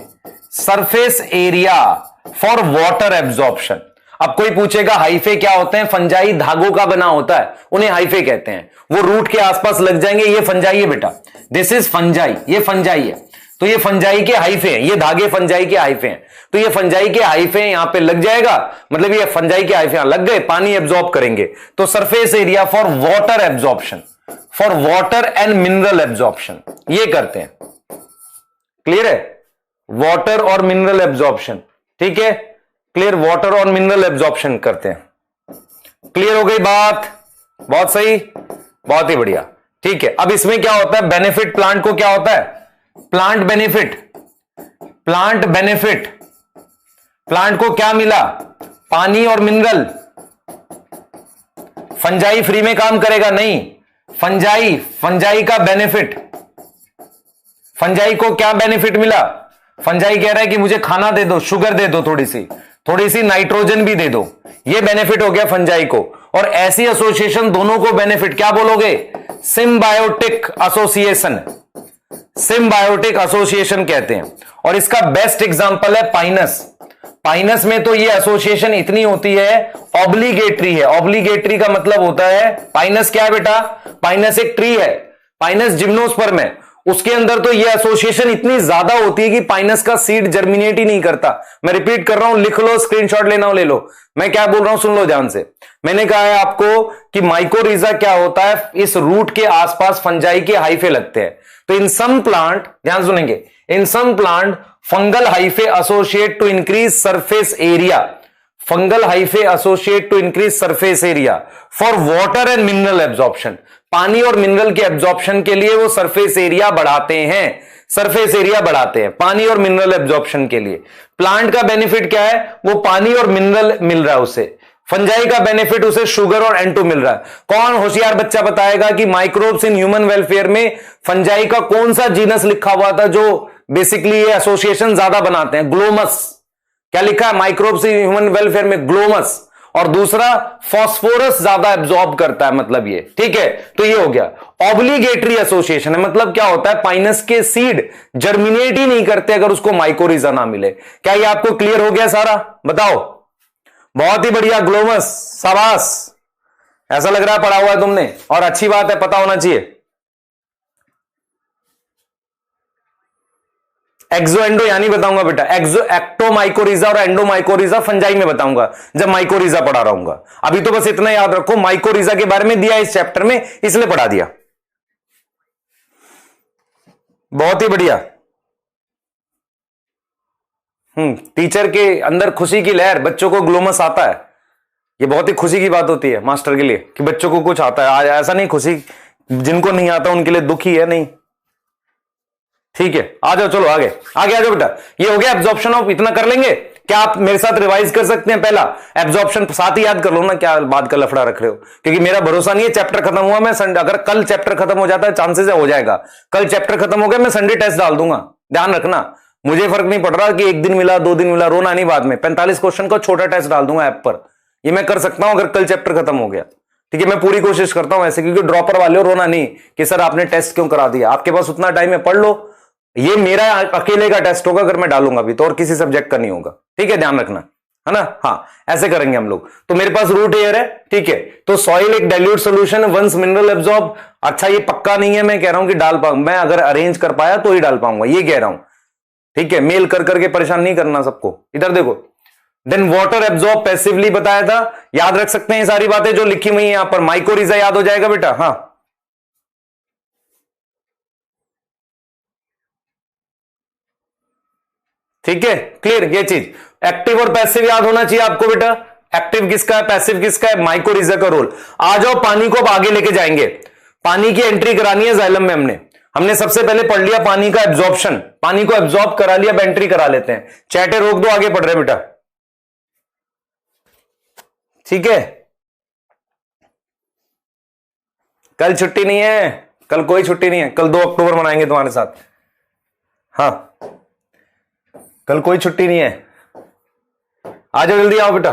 surface area for water absorption. अब कोई पूछेगा हाइफे क्या होते हैं? फंजाई धागों का बना होता है, उन्हें हाइफे कहते हैं। वो रूट के आसपास लग जाएंगे। ये फंजाई है बेटा, दिस इज फंजाई, ये फंजाई है। तो ये फंजाई के हाइफे हैं, ये धागे फंजाई के हाइफे हैं। तो ये फंजाई के हाइफे यहां पे लग जाएगा, मतलब ये फंजाई के हाइफे यहां लग गए, पानी एब्जॉर्ब करेंगे। तो surface area for water absorption, for water and mineral absorption, ये करते हैं। क्लियर है? वाटर और मिनरल एब्जॉर्प्शन, ठीक है, क्लियर, वाटर और मिनरल एब्जॉर्प्शन करते हैं। क्लियर हो गई बात? बहुत सही, बहुत ही बढ़िया। ठीक है, अब इसमें क्या होता है? बेनिफिट प्लांट को क्या होता है? Plant benefit, plant benefit, plant को क्या मिला? पानी और मिनरल। फंजाई फ्री में काम करेगा नहीं, फंजाई का बेनिफिट, फंजाई को क्या बेनिफिट मिला? फंजाई कह रहा है कि मुझे खाना दे दो, शुगर दे दो, थोड़ी सी नाइट्रोजन भी दे दो। ये बेनिफिट हो गया फंजाई को। और ऐसी एसोसिएशन दोनों को बेनिफिट क्या बोलोगे? सिम्बायोटिक एसोसिएशन, सिम्बायोटिक एसोसिएशन कहते हैं। और इसका बेस्ट एग्जांपल है पाइनस। पाइनस में तो ये एसोसिएशन इतनी होती है, ऑब्लिगेटरी है। ऑब्लिगेटरी का मतलब होता है, पाइनस क्या है बेटा? पाइनस एक ट्री है, पाइनस जिम्नोस्पर्म है। उसके अंदर तो ये एसोसिएशन इतनी ज्यादा होती है कि पाइनस का सीड जर्मिनेट ही नहीं करता। मैं रिपीट कर रहा हूं, लिख लो, स्क्रीनशॉट लेना हो ले लो। मैं क्या बोल रहा हूं सुन लो ध्यान से। मैंने कहा है आपको कि माइकोरिजा क्या होता है? इस रूट के आसपास फंजाई के हाइफे लगते हैं। तो इन सम प्लांट, ध्यान सुनेंगे, in some plant fungal hyphae associate to increase surface area, fungal hyphae associate to increase surface area for water and mineral absorption. पानी और मिनरल के एब्जॉर्प्शन के लिए वो सरफेस एरिया बढ़ाते हैं, सरफेस एरिया बढ़ाते हैं पानी और मिनरल एब्जॉर्प्शन के लिए। प्लांट का बेनिफिट क्या है? वो पानी और मिनरल मिल रहा है उसे। फंजाई का बेनिफिट उसे शुगर और N2 मिल रहा है। कौन होशियार बच्चा बताएगा कि माइक्रोब्स इन ह्यूमन वेलफेयर में फंजाई का कौन सा जीनस लिखा हुआ था जो बेसिकली ये एसोसिएशन ज्यादा बनाते हैं? ग्लोमस। क्या लिखा है? माइक्रोब्स इन ह्यूमन वेलफेयर में ग्लोमस। और दूसरा फॉस्फोरस ज्यादा एब्जॉर्ब करता है, मतलब ये, ठीक है। तो ये हो गया ऑब्लिगेटरी एसोसिएशन है। मतलब क्या होता है? पाइनस के सीड जर्मिनेट ही नहीं करते अगर उसको माइकोरिजा ना मिले। क्या ये आपको क्लियर हो गया सारा? बताओ। बहुत ही बढ़िया, ग्लोमस, शाबाश। ऐसा लग रहा है पढ़ा हुआ है तुमने, और अच्छी बात है, पता होना चाहिए। एक्सो एंडो यानी बताऊंगा बेटा, एक्सो एक्टोमाइकोरिजा और एंडोमाइकोरिजा फंजाई में बताऊंगा जब माइकोरिजा पढ़ा रहूंगा। अभी तो बस इतना याद रखो, माइकोरिजा के बारे में दिया इस चैप्टर में, इसलिए पढ़ा दिया। बहुत ही बढ़िया। टीचर के अंदर खुशी की लहर, बच्चों को ग्लोमस आता है। ये बहुत ही खुशी की बात होती है मास्टर के लिए कि बच्चों को कुछ आता है। आज ऐसा नहीं, खुशी जिनको नहीं आता उनके लिए दुखी है नहीं। ठीक है, आ जाओ, चलो आगे आगे आ जाओ बेटा। ये हो गया एब्जॉर्प्शन ऑफ, इतना कर लेंगे। क्या आप मेरे साथ रिवाइज कर सकते हैं? पहला एब्जॉर्प्शन साथ ही याद कर लो ना, क्या बात का लफड़ा रख रहे हो? क्योंकि मेरा भरोसा नहीं है, चैप्टर खत्म हुआ, मैं संडे, अगर कल चैप्टर खत्म हो जाता है, चांसेस है हो जाएगा, कल चैप्टर खत्म हो गया, मैं संडे टेस्ट डाल दूंगा। ध्यान रखना, मुझे फर्क नहीं पड़ रहा कि एक दिन मिला 2 दिन मिला, रोना नहीं बाद में। 45 क्वेश्चन का छोटा टेस्ट डाल दूंगा ऐप पर, ये मैं कर सकता हूं अगर कल चैप्टर खत्म हो गया। ठीक है, मैं पूरी कोशिश करता हूं ऐसे, क्योंकि ड्रॉपर वाले हो, रोना नहीं कि सर आपने टेस्ट क्यों करा दिया। आपके पास उतना टाइम है, पढ़ लो। ये मेरा अकेले का टेस्ट होगा अगर मैं डालूंगा भी तो, और किसी सब्जेक्ट का नहीं होगा। ठीक है, ध्यान रखना, है ना? हाँ, ऐसे करेंगे हम लोग। तो मेरे पास रूट एयर है, ठीक है। तो सॉइल एक डाइल्यूट सोल्यूशन है, वंस मिनरल एब्जॉर्ब। अच्छा, ये पक्का नहीं है, मैं कह रहा हूं कि डाल पाऊंगा, मैं अगर अरेंज कर पाया तो ही डाल पाऊंगा, ये कह रहा हूं। ठीक है, मेल कर करके परेशान नहीं करना सबको। इधर देखो, देन वाटर एब्जॉर्ब पैसिवली बताया था, याद रख सकते हैं सारी बातें जो लिखी हुई है यहां पर। माइकोरिजा याद हो जाएगा बेटा। हाँ, ठीक है, क्लियर। ये चीज एक्टिव और पैसिव याद होना चाहिए आपको बेटा। एक्टिव किसका है, पैसिव किसका है? माइकोरिजा का रोल। आ जाओ, पानी को अब आगे लेके जाएंगे। पानी की एंट्री करानी है जाइलम में। हमने सबसे पहले पढ़ लिया पानी का एब्जॉर्प्शन, पानी को एब्जॉर्ब करा लिया, अब एंट्री करा लेते हैं। चैटे रोक दो, आगे पढ़ रहे बेटा। ठीक है, कल छुट्टी नहीं है, कल कोई छुट्टी नहीं है। कल 2 अक्टूबर मनाएंगे तुम्हारे साथ। हाँ, कल कोई छुट्टी नहीं है, आ जाओ जल्दी आओ बेटा।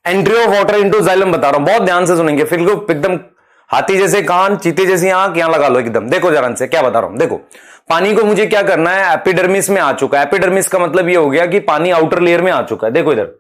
Entry of water into xylem बता रहा हूं, बहुत ध्यान से सुनेंगे। फिर एकदम हाथी जैसे कान, चीते जैसी आंख, यहां लगा लो एकदम। देखो जरा से क्या बता रहा हूं, देखो। पानी को मुझे क्या करना है, एपिडर्मिस में आ चुका है। एपिडर्मिस का मतलब ये हो गया कि पानी आउटर लेयर में आ चुका है। देखो इधर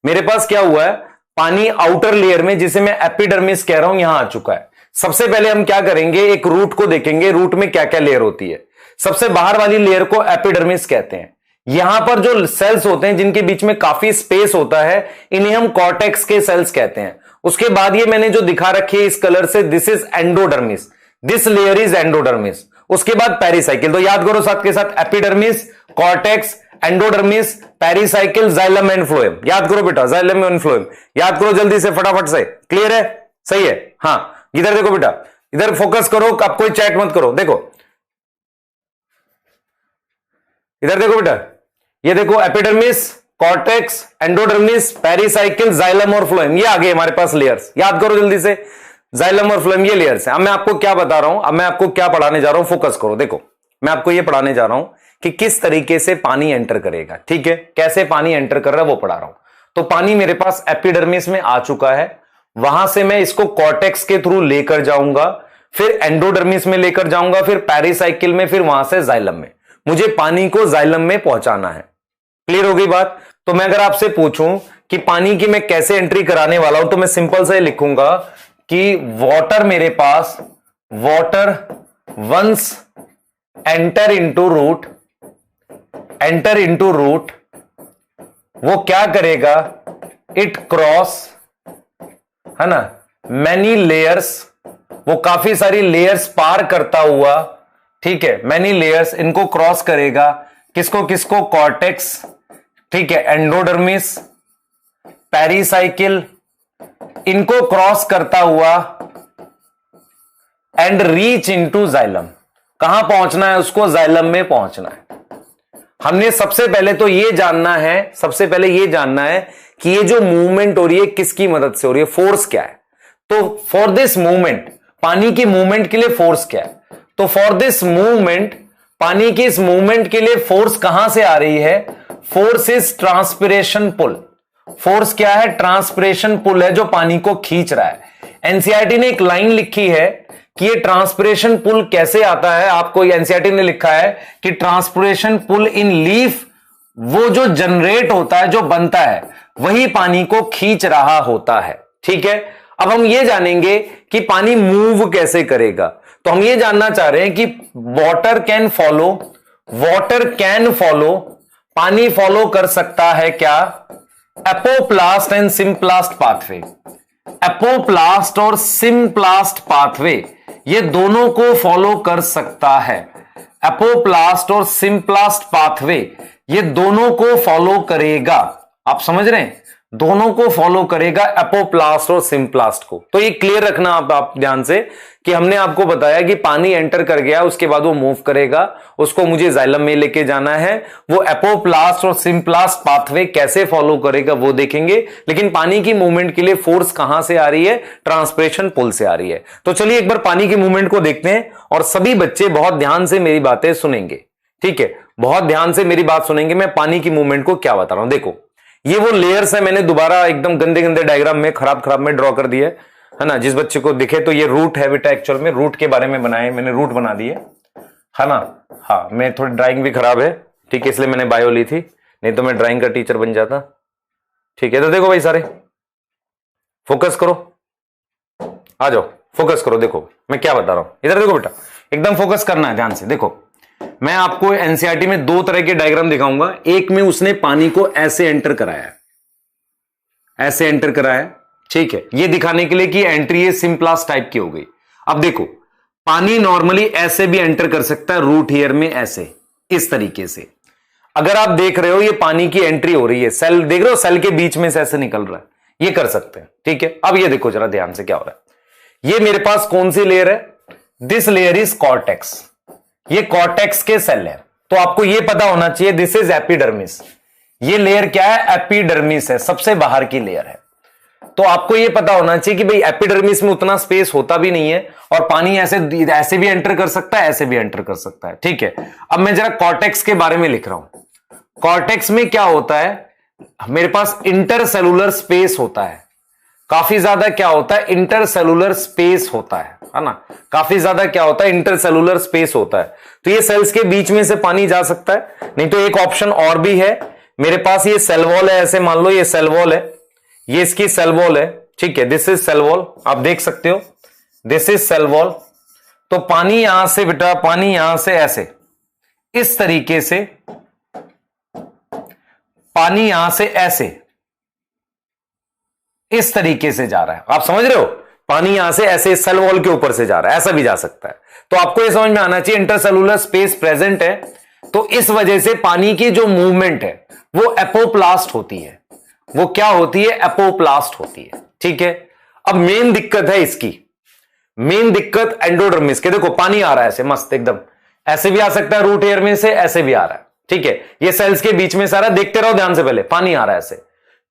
मेरे पास क्या हुआ है, पानी आउटर लेयर में, जिसे मैं एपिडर्मिस कह रहा हूं, यहां आ चुका है। सबसे पहले हम क्या करेंगे, एक रूट को देखेंगे, रूट में क्या क्या लेयर होती है। सबसे बाहर वाली लेयर को एपिडर्मिस कहते हैं। यहां पर जो सेल्स होते हैं जिनके बीच में काफी स्पेस होता है, इन्हें हम कॉर्टेक्स के सेल्स कहते हैं। उसके बाद ये मैंने जो दिखा रखी है इस कलर से, this is endodermis, this layer is endodermis. उसके बाद पेरिसाइकिल। तो याद करो साथ के साथ, epidermis, cortex, endodermis, pericycle, xylem and phloem. याद करो बेटा, जाइलम एंड फ्लोएम याद करो जल्दी से, फटाफट से। क्लियर है? सही है? हाँ, इधर देखो बेटा, इधर फोकस करो, अब कोई चैट मत करो। देखो इधर देखो बेटा, ये देखो epidermis, cortex, endodermis, pericycle, xylem और फ्लोएम, ये आगे हमारे पास लेयर्स। याद करो जल्दी से, जाइलम और फ्लोएम ये लेयर्स है। अब मैं आपको क्या बता रहा हूं, अब मैं आपको क्या पढ़ाने जा रहा हूं, फोकस करो। देखो मैं आपको ये पढ़ाने जा रहा हूं कि किस तरीके से पानी एंटर करेगा। ठीक है, कैसे पानी एंटर कर रहा है वो पढ़ा रहा हूं। तो पानी मेरे पास एपिडर्मिस में आ चुका है, वहां से मैं इसको कॉर्टेक्स के थ्रू लेकर जाऊंगा, फिर एंडोडर्मिस में लेकर जाऊंगा, फिर पेरिसाइकिल में, फिर वहां से जाइलम में। मुझे पानी को जाइलम में पहुंचाना है। क्लियर हो गई बात? तो मैं अगर आपसे पूछूं कि पानी की मैं कैसे एंट्री कराने वाला हूं, तो मैं सिंपल से लिखूंगा कि वाटर मेरे पास, water once enter into root, वो क्या करेगा, इट क्रॉस, है ना, मैनी लेयर्स, वो काफी सारी लेयर्स पार करता हुआ, ठीक है, मैनी लेयर्स, इनको क्रॉस करेगा। किसको किसको? कॉर्टेक्स, ठीक है, एंडोडर्मिस, पेरिसाइकिल, इनको क्रॉस करता हुआ एंड रीच इनटू जाइलम। कहां पहुंचना है उसको? जाइलम में पहुंचना है। हमने सबसे पहले तो ये जानना है, सबसे पहले ये जानना है कि ये जो मूवमेंट हो रही है किसकी मदद से हो रही है, फोर्स क्या है। तो फॉर दिस मूवमेंट, पानी की मूवमेंट के लिए फोर्स क्या है, तो फॉर दिस मूवमेंट, पानी की इस मूवमेंट के लिए फोर्स कहां से आ रही है? Force is transpiration pull. Force क्या है? ट्रांसपिरेशन पुल है जो पानी को खींच रहा है। एनसीईआरटी ने एक लाइन लिखी है कि ये ट्रांसपिरेशन पुल कैसे आता है। आपको एनसीईआरटी ने लिखा है कि ट्रांसपिरेशन पुल इन लीफ, वो जो जनरेट होता है, जो बनता है, वही पानी को खींच रहा होता है। ठीक है, अब हम ये जानेंगे कि पानी मूव कैसे करेगा। तो हम ये जानना चाह रहे हैं कि वाटर कैन फॉलो, पानी फॉलो कर सकता है क्या? Apoplast and symplast pathway. Apoplast और सिम्प्लास्ट पाथवे, ये दोनों को फॉलो कर सकता है। एपोप्लास्ट और सिम्प्लास्ट पाथवे, ये दोनों को फॉलो करेगा। आप समझ रहे हैं? दोनों को फॉलो करेगा, एपोप्लास्ट और सिम्प्लास्ट को। तो ये क्लियर रखना आप ध्यान से कि हमने आपको बताया कि पानी एंटर कर गया, उसके बाद वो मूव करेगा, उसको मुझे जाइलम में लेके जाना है। वो एपोप्लास्ट और सिम्प्लास्ट पाथवे कैसे फॉलो करेगा वो देखेंगे, लेकिन पानी की मूवमेंट के लिए फोर्स कहां से आ रही है? ट्रांसपिरेशन पुल से आ रही है। तो चलिए एक बार पानी की मूवमेंट को देखते हैं, और सभी बच्चे बहुत ध्यान से मेरी बातें सुनेंगे। ठीक है, बहुत ध्यान से मेरी बात सुनेंगे। मैं पानी की मूवमेंट को क्या बता रहा हूं, देखो ये वो लेयर्स है, मैंने दोबारा एकदम गंदे गंदे डायग्राम में, खराब में ड्रॉ कर दिए, है ना, जिस बच्चे को दिखे तो ये रूट है बेटा, एक्चुअल में रूट के बारे में बनाए मैंने, रूट बना दिए, है ना। हाँ, मैं थोड़ी ड्राइंग भी खराब है, ठीक है, इसलिए मैंने बायो ली थी, नहीं तो मैं ड्राइंग का टीचर बन जाता। ठीक है, तो देखो भाई सारे फोकस करो, आ जाओ फोकस करो। देखो मैं क्या बता रहा हूं, इधर देखो बेटा, एकदम फोकस करना है ध्यान से। देखो मैं आपको एनसीईआरटी में दो तरह के डायग्राम दिखाऊंगा। एक में उसने पानी को ऐसे एंटर कराया है, ऐसे एंटर कराया, ठीक है, ये दिखाने के लिए कि एंट्री ये सिम्प्लास्ट टाइप की हो गई। अब देखो पानी नॉर्मली ऐसे भी एंटर कर सकता है, रूट हियर में ऐसे, इस तरीके से। अगर आप देख रहे हो ये पानी की एंट्री हो रही है, सेल देख रहे हो, सेल के बीच में से ऐसे निकल रहा है, ये कर सकते हैं। ठीक है, अब ये देखो जरा ध्यान से क्या हो रहा है। ये मेरे पास कौन सी लेयर है? दिस लेयर इज कॉर्टेक्स, ये कॉर्टेक्स के सेल है। तो आपको ये पता होना चाहिए, दिस इज एपिडर्मिस। ये लेयर क्या है? एपिडर्मिस है, सबसे बाहर की लेयर है। तो आपको ये पता होना चाहिए कि भाई एपिडर्मिस में उतना स्पेस होता भी नहीं है, और पानी ऐसे भी एंटर कर सकता है, ऐसे भी एंटर कर सकता है। ठीक है, अब मैं जरा कॉर्टेक्स के बारे में लिख रहा हूं। कॉर्टेक्स में क्या होता है? मेरे पास इंटरसेलुलर स्पेस होता है, काफी ज्यादा क्या होता है? इंटरसेलुलर स्पेस होता है। है ना, काफी ज्यादा क्या होता है, इंटरसेलुलर स्पेस होता है, तो ये सेल्स के बीच में से पानी जा सकता है। नहीं तो एक ऑप्शन और भी है, मेरे पास ये सेल वॉल है, ऐसे मान लो ये सेल वॉल है, ये इसकी सेल वॉल है, ठीक है, दिस इज सेल वॉल, आप देख सकते हो, दिस इज सेल वॉल। तो पानी यहां से बेटा, पानी यहां से ऐसे इस तरीके से, पानी यहां से ऐसे इस तरीके से जा रहा है, आप समझ रहे हो, पानी यहां से ऐसे सेल वॉल के ऊपर से जा रहा है, ऐसा भी जा सकता है। तो आपको यह समझ में आना चाहिए इंटरसेलुलर स्पेस प्रेजेंट है, तो इस वजह से पानी की जो मूवमेंट है वो एपोप्लास्ट होती है, वो क्या होती है, एपोप्लास्ट होती है, ठीक है। अब मेन दिक्कत है इसकी, मेन दिक्कत एंडोडर्मिस के, देखो पानी आ रहा है ऐसे मस्त एकदम, ऐसे भी आ सकता है रूट एयर में से, ऐसे भी आ रहा है, ठीक है, ये सेल्स के बीच में सारा, देखते रहो ध्यान से, पहले पानी आ रहा है ऐसे,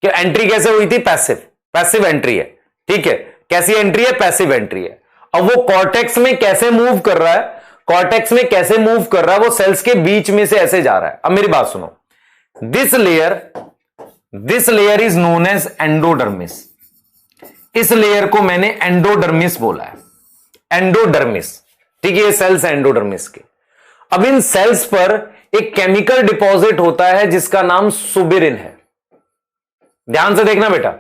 कि एंट्री कैसे हुई थी, पैसिव, पैसिव एंट्री है, ठीक है, कैसी एंट्री है, पैसिव एंट्री है। अब वो कॉर्टेक्स में कैसे मूव कर रहा है, कॉर्टेक्स में कैसे मूव कर रहा है, वो सेल्स के बीच में से ऐसे जा रहा है। अब मेरी बात सुनो, this layer is known as endodermis, इस लेयर को मैंने एंडोडर्मिस बोला है, एंडोडर्मिस, ठीक है, ये सेल्स एंडोडर्मिस के। अब इन सेल्स पर एक केमिकल डिपॉजिट होता है जिसका नाम सुबिरिन है, ध्यान से देखना बेटा,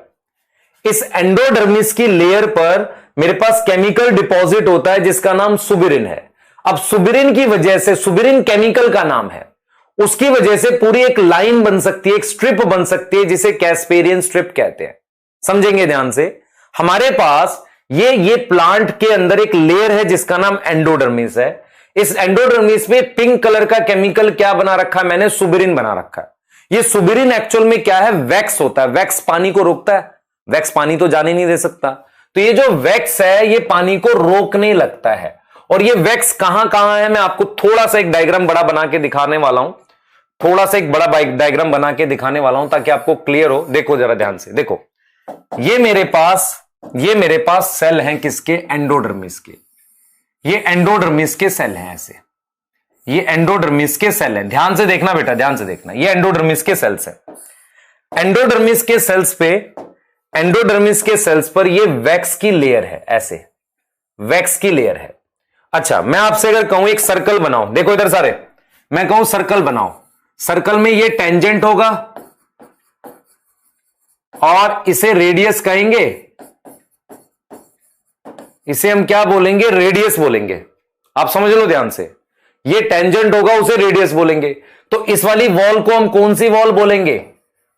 इस एंडोडर्मिस की लेयर पर मेरे पास केमिकल डिपॉजिट होता है जिसका नाम सुबिरिन है। अब सुबिरिन की वजह से, सुबिरिन केमिकल का नाम है, उसकी वजह से पूरी एक लाइन बन सकती है, एक स्ट्रिप बन सकती है जिसे कैस्पेरियन स्ट्रिप कहते हैं। समझेंगे ध्यान से, हमारे पास ये प्लांट के अंदर एक लेयर है जिसका नाम एंडोडर्मिस है। इस एंडोडर्मिस में पिंक कलर का केमिकल क्या बना रखा है मैंने, सुबिरिन बना रखा है। ये सुबिरिन एक्चुअल में क्या है, वैक्स होता है, वैक्स पानी को रोकता है, वैक्स पानी तो जाने नहीं दे सकता, तो ये जो वैक्स है ये पानी को रोकने लगता है। और ये वैक्स कहां कहां है, मैं आपको थोड़ा सा एक डायग्राम बड़ा बना के दिखाने वाला हूं, थोड़ा सा एक बड़ा डायग्राम बना के दिखाने वाला हूं ताकि आपको क्लियर हो। देखो जरा ध्यान से, देखो ये मेरे पास सेल हैं किसके, एंडोडर्मिस के, ये एंडोडर्मिस के सेल हैं ऐसे, ये एंडोडर्मिस के सेल हैं, ध्यान से देखना बेटा, ध्यान से देखना, ये एंडोडर्मिस के सेल्स हैं। एंडोडर्मिस के सेल्स पे, एंडोडर्मिस के सेल्स पर ये वैक्स की लेयर है, ऐसे वैक्स की लेयर है। अच्छा, मैं आपसे अगर कहूं एक सर्कल बनाओ, देखो इधर सारे, मैं कहूं सर्कल बनाओ, सर्कल में ये टेंजेंट होगा और इसे रेडियस कहेंगे, इसे हम क्या बोलेंगे, रेडियस बोलेंगे, आप समझ लो ध्यान से, ये टेंजेंट होगा उसे रेडियस बोलेंगे। तो इस वाली वॉल को हम कौन सी वॉल बोलेंगे,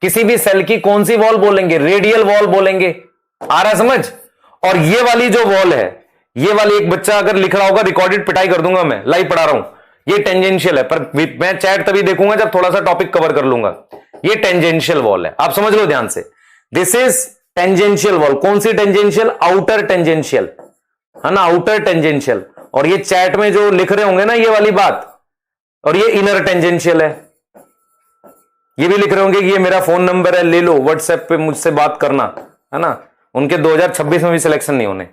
किसी भी सेल की कौन सी वॉल बोलेंगे, रेडियल वॉल बोलेंगे, आ रहा है समझ। और ये वाली जो वॉल है, ये वाली, एक बच्चा अगर लिख रहा होगा, रिकॉर्डेड पिटाई कर दूंगा, मैं लाइव पढ़ा रहा हूं, ये टेंजेंशियल है, पर मैं चैट तभी देखूंगा जब थोड़ा सा टॉपिक कवर कर लूंगा। ये टेंजेंशियल वॉल है, आप समझ लो ध्यान से, दिस इज टेंजेंशियल वॉल। कौन सी टेंजेंशियल, आउटर टेंजेंशियल, है ना, आउटर टेंजेंशियल। और ये चैट में जो लिख रहे होंगे ना ये वाली बात, और ये इनर टेंजेंशियल है, ये भी लिख रहे होंगे कि ये मेरा फोन नंबर है, ले लो व्हाट्सएप पे मुझसे बात करना, है ना। उनके 2026 में भी सिलेक्शन नहीं होने।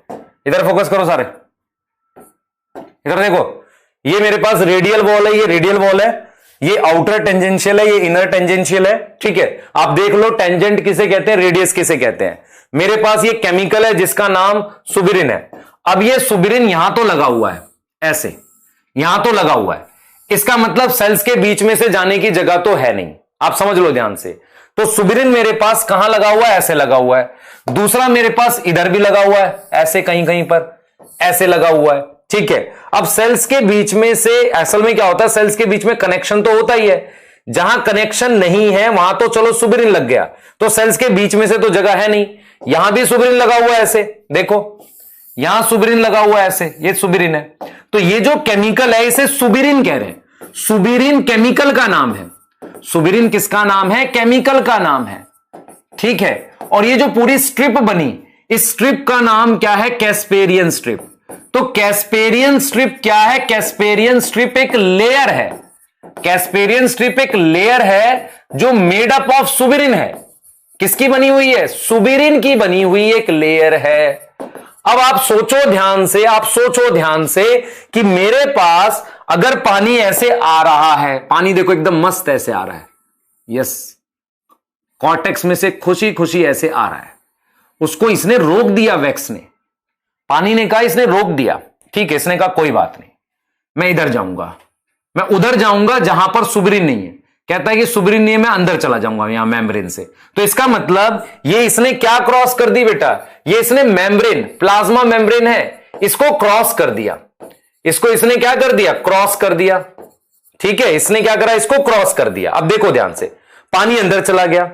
इधर फोकस करो सारे, इधर देखो, ये मेरे पास रेडियल वॉल है, ये रेडियल वॉल है, ये आउटर टेंजेंशियल है, ये इनर टेंजेंशियल है, ठीक है। आप देख लो टेंजेंट किसे कहते हैं, रेडियस किसे कहते हैं। मेरे पास ये केमिकल है जिसका नाम सुबिरिन है। अब ये सुबिरिन यहां तो लगा हुआ है, ऐसे यहां तो लगा हुआ है, इसका मतलब सेल्स के बीच में से जाने की जगह तो है नहीं, आप समझ लो ध्यान से। तो सुबिरिन मेरे पास कहां लगा हुआ है, ऐसे लगा हुआ है। दूसरा मेरे पास इधर भी लगा हुआ है, ऐसे कहीं कहीं पर ऐसे लगा हुआ है, ठीक है। अब सेल्स के बीच में से असल में क्या होता है, सेल्स के बीच में कनेक्शन तो होता ही है, जहां कनेक्शन नहीं है वहां तो चलो सुबिरिन लग गया, तो सेल्स के बीच में से तो जगह है नहीं, यहां भी सुबिरिन लगा हुआ है ऐसे, देखो यहां सुबिरिन लगा हुआ है ऐसे, ये सुबिरिन है। तो ये जो केमिकल है इसे सुबिरिन कह रहे हैं, सुबिरिन केमिकल का नाम है। सुबिरिन किसका नाम है, केमिकल का नाम है, ठीक है। और ये जो पूरी स्ट्रिप बनी, इस स्ट्रिप का नाम क्या है, कैस्पेरियन स्ट्रिप। तो कैस्पेरियन स्ट्रिप क्या है, कैस्पेरियन स्ट्रिप एक लेयर है, कैस्पेरियन स्ट्रिप एक लेयर है जो मेड अप ऑफ सुबिरिन है। किसकी बनी हुई है, सुबिरिन की बनी हुई एक लेयर है। अब आप सोचो ध्यान से, आप सोचो ध्यान से कि मेरे पास अगर पानी ऐसे आ रहा है, पानी देखो एकदम मस्त ऐसे आ रहा है, यस, कॉर्टेक्स में से खुशी खुशी ऐसे आ रहा है, उसको इसने रोक दिया वैक्स ने, पानी ने कहा, इसने रोक दिया, ठीक है, इसने कहा कोई बात नहीं, मैं इधर जाऊंगा, मैं उधर जाऊंगा जहां पर सुबरिन नहीं है। कहता है कि सुबरिन नहीं है, मैं अंदर चला जाऊंगा यहां मेम्ब्रेन से। तो इसका मतलब ये इसने क्या क्रॉस कर दी बेटा, ये इसने मेम्ब्रेन, प्लाज्मा मेम्ब्रेन है, इसको क्रॉस कर दिया। इसको इसने क्या कर दिया, क्रॉस कर दिया। ठीक है, इसने क्या करा, इसको क्रॉस कर दिया। अब देखो ध्यान से, पानी अंदर चला गया।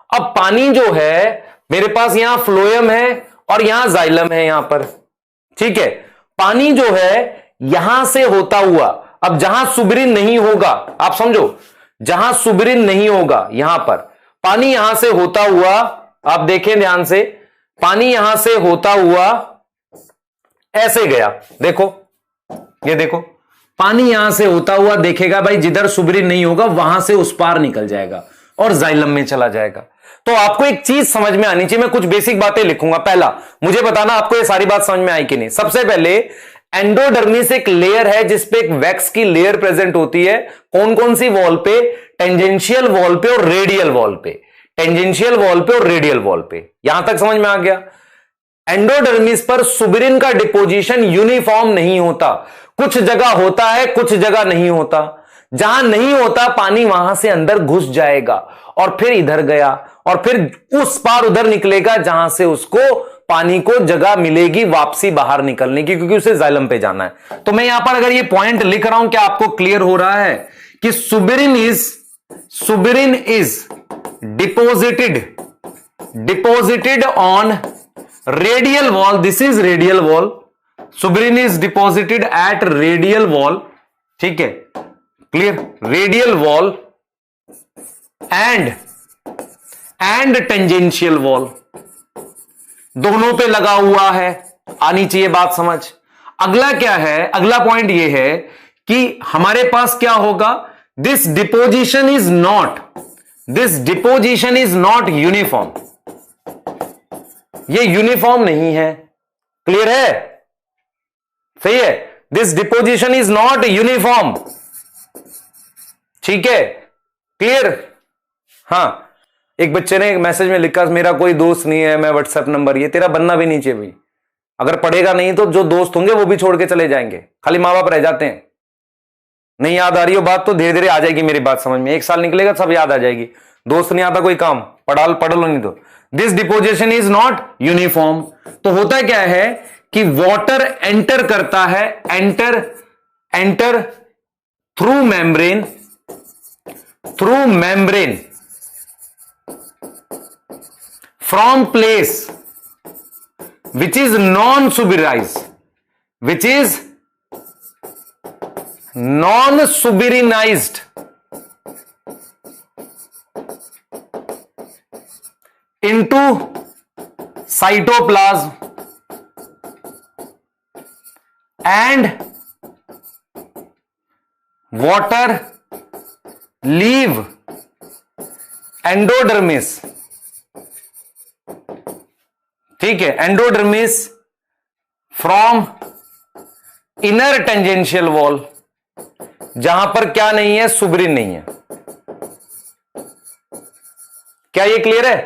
अब पानी जो है मेरे पास यहां फ्लोएम है और यहां जाइलम है यहां पर। ठीक है, पानी जो है यहां से होता हुआ, अब जहां सुबरिन नहीं होगा, आप समझो, जहां सुबरिन नहीं होगा यहां पर पानी यहां से होता हुआ, आप देखें ध्यान से, पानी यहां से होता हुआ ऐसे गया। देखो, ये देखो, पानी यहां से होता हुआ देखेगा भाई, जिधर सुबरिन नहीं होगा वहां से उस पार निकल जाएगा और जाइलम में चला जाएगा। तो आपको एक चीज समझ में आनी चाहिए, मैं कुछ बेसिक बातें लिखूंगा। पहला, मुझे बताना आपको ये सारी बात समझ में आई कि नहीं। सबसे पहले, एंडोडर्मिस एक लेयर है जिसपे एक वैक्स की लेयर प्रेजेंट होती है। कौन कौन सी वॉल पे, टेंजेंशियल वॉल पे और रेडियल वॉल पे, टेंजेंशियल वॉल पे और रेडियल वॉल पे। यहां तक समझ में आ गया। एंडोडर्मिस पर सुबरिन का डिपोजिशन यूनिफॉर्म नहीं होता, कुछ जगह होता है, कुछ जगह नहीं होता। जहां नहीं होता पानी वहां से अंदर घुस जाएगा और फिर इधर गया और फिर उस पार उधर निकलेगा जहां से उसको पानी को जगह मिलेगी वापसी बाहर निकलने की, क्योंकि उसे जाइलम पे जाना है। तो मैं यहां पर अगर ये पॉइंट लिख रहा हूं, क्या आपको क्लियर हो रहा है कि suberin is deposited on radial wall. This is radial wall. Suberin is deposited at radial wall. ठीक है, clear, radial wall and tangential wall, दोनों पे लगा हुआ है। आनी चाहिए बात समझ। अगला क्या है, अगला पॉइंट ये है कि हमारे पास क्या होगा, this deposition is not uniform. ये यूनिफॉर्म नहीं है। क्लियर है, सही है, this deposition is not uniform. ठीक है, क्लियर। हां, एक बच्चे ने एक मैसेज में लिखा, मेरा कोई दोस्त नहीं है, मैं व्हाट्सएप नंबर, ये तेरा बनना भी नहीं चाहिए भाई। अगर पढ़ेगा नहीं तो जो दोस्त होंगे वो भी छोड़ के चले जाएंगे, खाली मां बाप रह जाते हैं। नहीं याद आ रही हो बात तो धीरे धीरे आ जाएगी मेरी बात समझ में, 1 साल निकलेगा सब याद आ जाएगी। दोस्त नहीं आता कोई काम, पढ़ लो नहीं तो। This deposition is not uniform. तो होता क्या है कि वाटर एंटर करता है, enter through membrane from place which is non-suberized into cytoplasm and water leave endodermis. ठीक है, endodermis from inner tangential wall, जहां पर क्या नहीं है, सुबरिन नहीं है। क्या ये क्लियर है?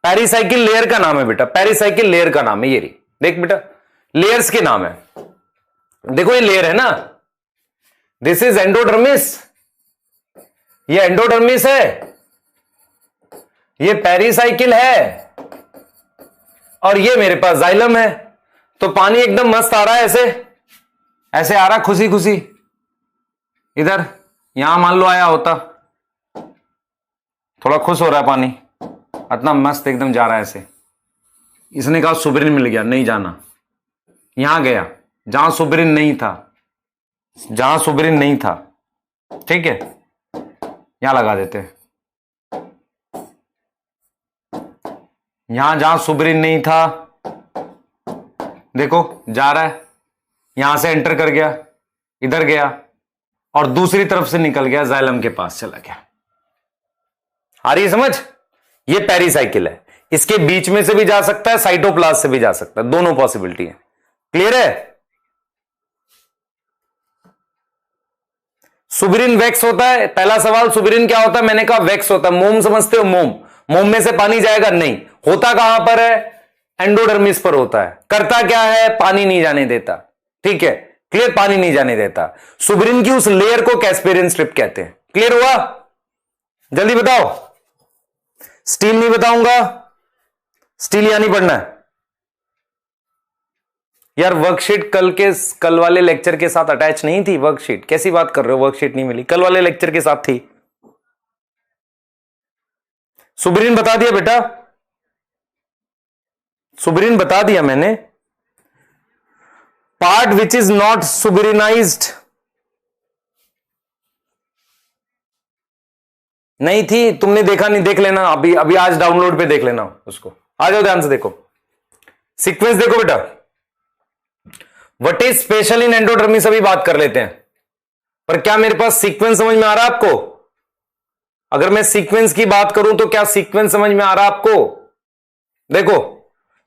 पेरिसाइकिल लेयर का नाम है बेटा, पेरिसाइकिल लेयर का नाम है ये रही। देख बेटा, लेयर्स के नाम है। देखो ये लेयर है ना, दिस इज एंडोडर्मिस, ये एंडोडर्मिस है, ये पेरिसाइकिल है और ये मेरे पास जाइलम है। तो पानी एकदम मस्त आ रहा है, ऐसे आ रहा खुशी खुशी। इधर यहां मान लो आया होता, थोड़ा खुश हो रहा है पानी, इतना मस्त एकदम जा रहा है ऐसे। इसने कहा सुबरिन मिल गया, नहीं जाना, यहां गया जहां सुबरिन नहीं था, ठीक है, यहां लगा देते हैं, यहां जहां सुबरिन नहीं था, देखो जा रहा है, यहां से एंटर कर गया, इधर गया और दूसरी तरफ से निकल गया, जाइलम के पास चला गया। आ रही है समझ? ये पेरिसाइकिल है, इसके बीच में से भी जा सकता है, साइटोप्लाज्म से भी जा सकता है, दोनों पॉसिबिलिटी है। क्लियर है? सुबरिन वैक्स होता है, पहला सवाल सुबरिन क्या होता है, मैंने कहा वैक्स होता है। मोम समझते हो? मोम में से पानी जाएगा नहीं, होता कहां पर है, एंडोडर्मिस पर होता है। करता क्या है? पानी नहीं जाने देता। ठीक है, क्लियर, पानी नहीं जाने देता। सुबरिन की उस लेयर को कैस्पेरियन स्ट्रिप कहते हैं। क्लियर हुआ? जल्दी बताओ। स्टील नहीं बताऊंगा, स्टील यहां नहीं पढ़ना है यार। वर्कशीट कल वाले लेक्चर के साथ अटैच नहीं थी वर्कशीट। कैसी बात कर रहे हो, वर्कशीट नहीं मिली? कल वाले लेक्चर के साथ थी। सुबरिन बता दिया बेटा, सुबरिन बता दिया मैंने। पार्ट विच इज नॉट सुबरिनाइज्ड नहीं थी, तुमने देखा नहीं, देख लेना अभी अभी आज डाउनलोड पे देख लेना उसको। आ जाओ ध्यान से देखो, सीक्वेंस देखो बेटा। What is special in endodermis अभी बात कर लेते हैं, पर क्या मेरे पास सीक्वेंस समझ में आ रहा है आपको? अगर मैं सीक्वेंस की बात करूं तो क्या सीक्वेंस समझ में आ रहा है आपको? देखो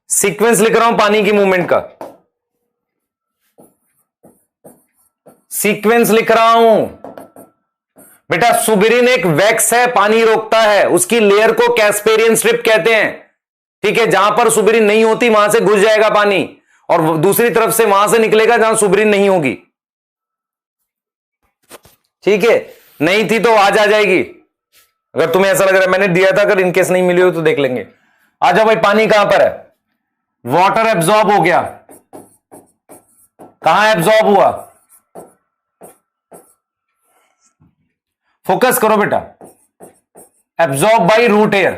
सीक्वेंस लिख रहा हूं पानी की मूवमेंट का, सीक्वेंस लिख रहा हूं बेटा। सुबरिन एक वैक्स है, पानी रोकता है, उसकी लेयर को कैस्पेरियन स्ट्रिप कहते हैं। ठीक है, जहां पर सुबरिन नहीं होती वहां से घुस जाएगा पानी, और दूसरी तरफ से वहां से निकलेगा जहां सुबरिन नहीं होगी। ठीक है, नहीं थी तो आज आ जाएगी। अगर तुम्हें ऐसा लग रहा है मैंने दिया था, अगर इनकेस नहीं मिली हो तो देख लेंगे। आ जाओ भाई, पानी कहां पर है? वाटर एब्जॉर्ब हो गया, कहां एब्जॉर्ब हुआ? फोकस करो बेटा। Absorb by root hair,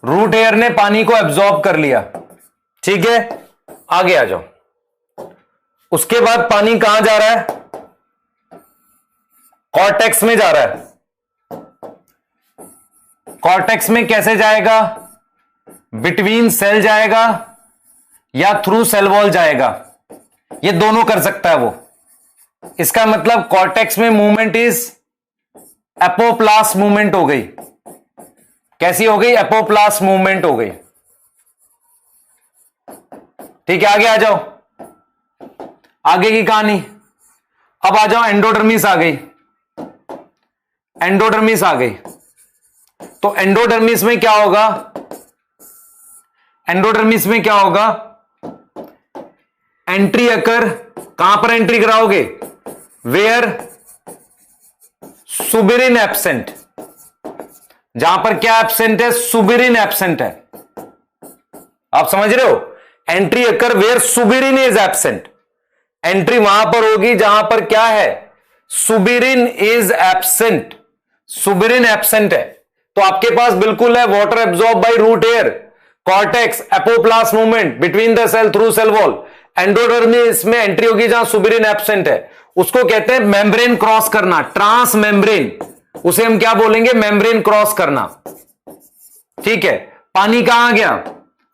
root hair ने पानी को एब्जॉर्ब कर लिया। ठीक है, आगे आ जाओ। उसके बाद पानी कहां जा रहा है? कॉर्टेक्स में जा रहा है। कॉर्टेक्स में कैसे जाएगा? बिटवीन सेल जाएगा या थ्रू सेल वॉल जाएगा, ये दोनों कर सकता है वो। इसका मतलब कॉर्टेक्स में मूवमेंट इज एपोप्लास्ट मूवमेंट हो गई। कैसी हो गई? एपोप्लास्ट मूवमेंट हो गई। ठीक है, आगे आ जाओ, आगे की कहानी। अब आ जाओ, एंडोडर्मिस आ गई, एंडोडर्मिस आ गई। तो एंडोडर्मिस में क्या होगा? एंडोडर्मिस में क्या होगा? एंट्री अकर, कहां पर एंट्री कराओगे? वेयर सुबरिन एब्सेंट, जहां पर क्या एब्सेंट है? सुबरिन एब्सेंट है। आप समझ रहे हो? Entry occur where suberin is absent. Entry वहां पर होगी जहां पर क्या है? Suberin is absent. Suberin absent है तो आपके पास बिल्कुल है water absorb by root hair, cortex, apoplast movement between the cell through cell wall. Endodermis में एंट्री होगी जहां सुबरिन एब्सेंट है, उसको कहते हैं मेम्ब्रेन क्रॉस करना, ट्रांस मेम्ब्रेन। उसे हम क्या बोलेंगे? मेम्ब्रेन क्रॉस करना। ठीक है, पानी कहां गया?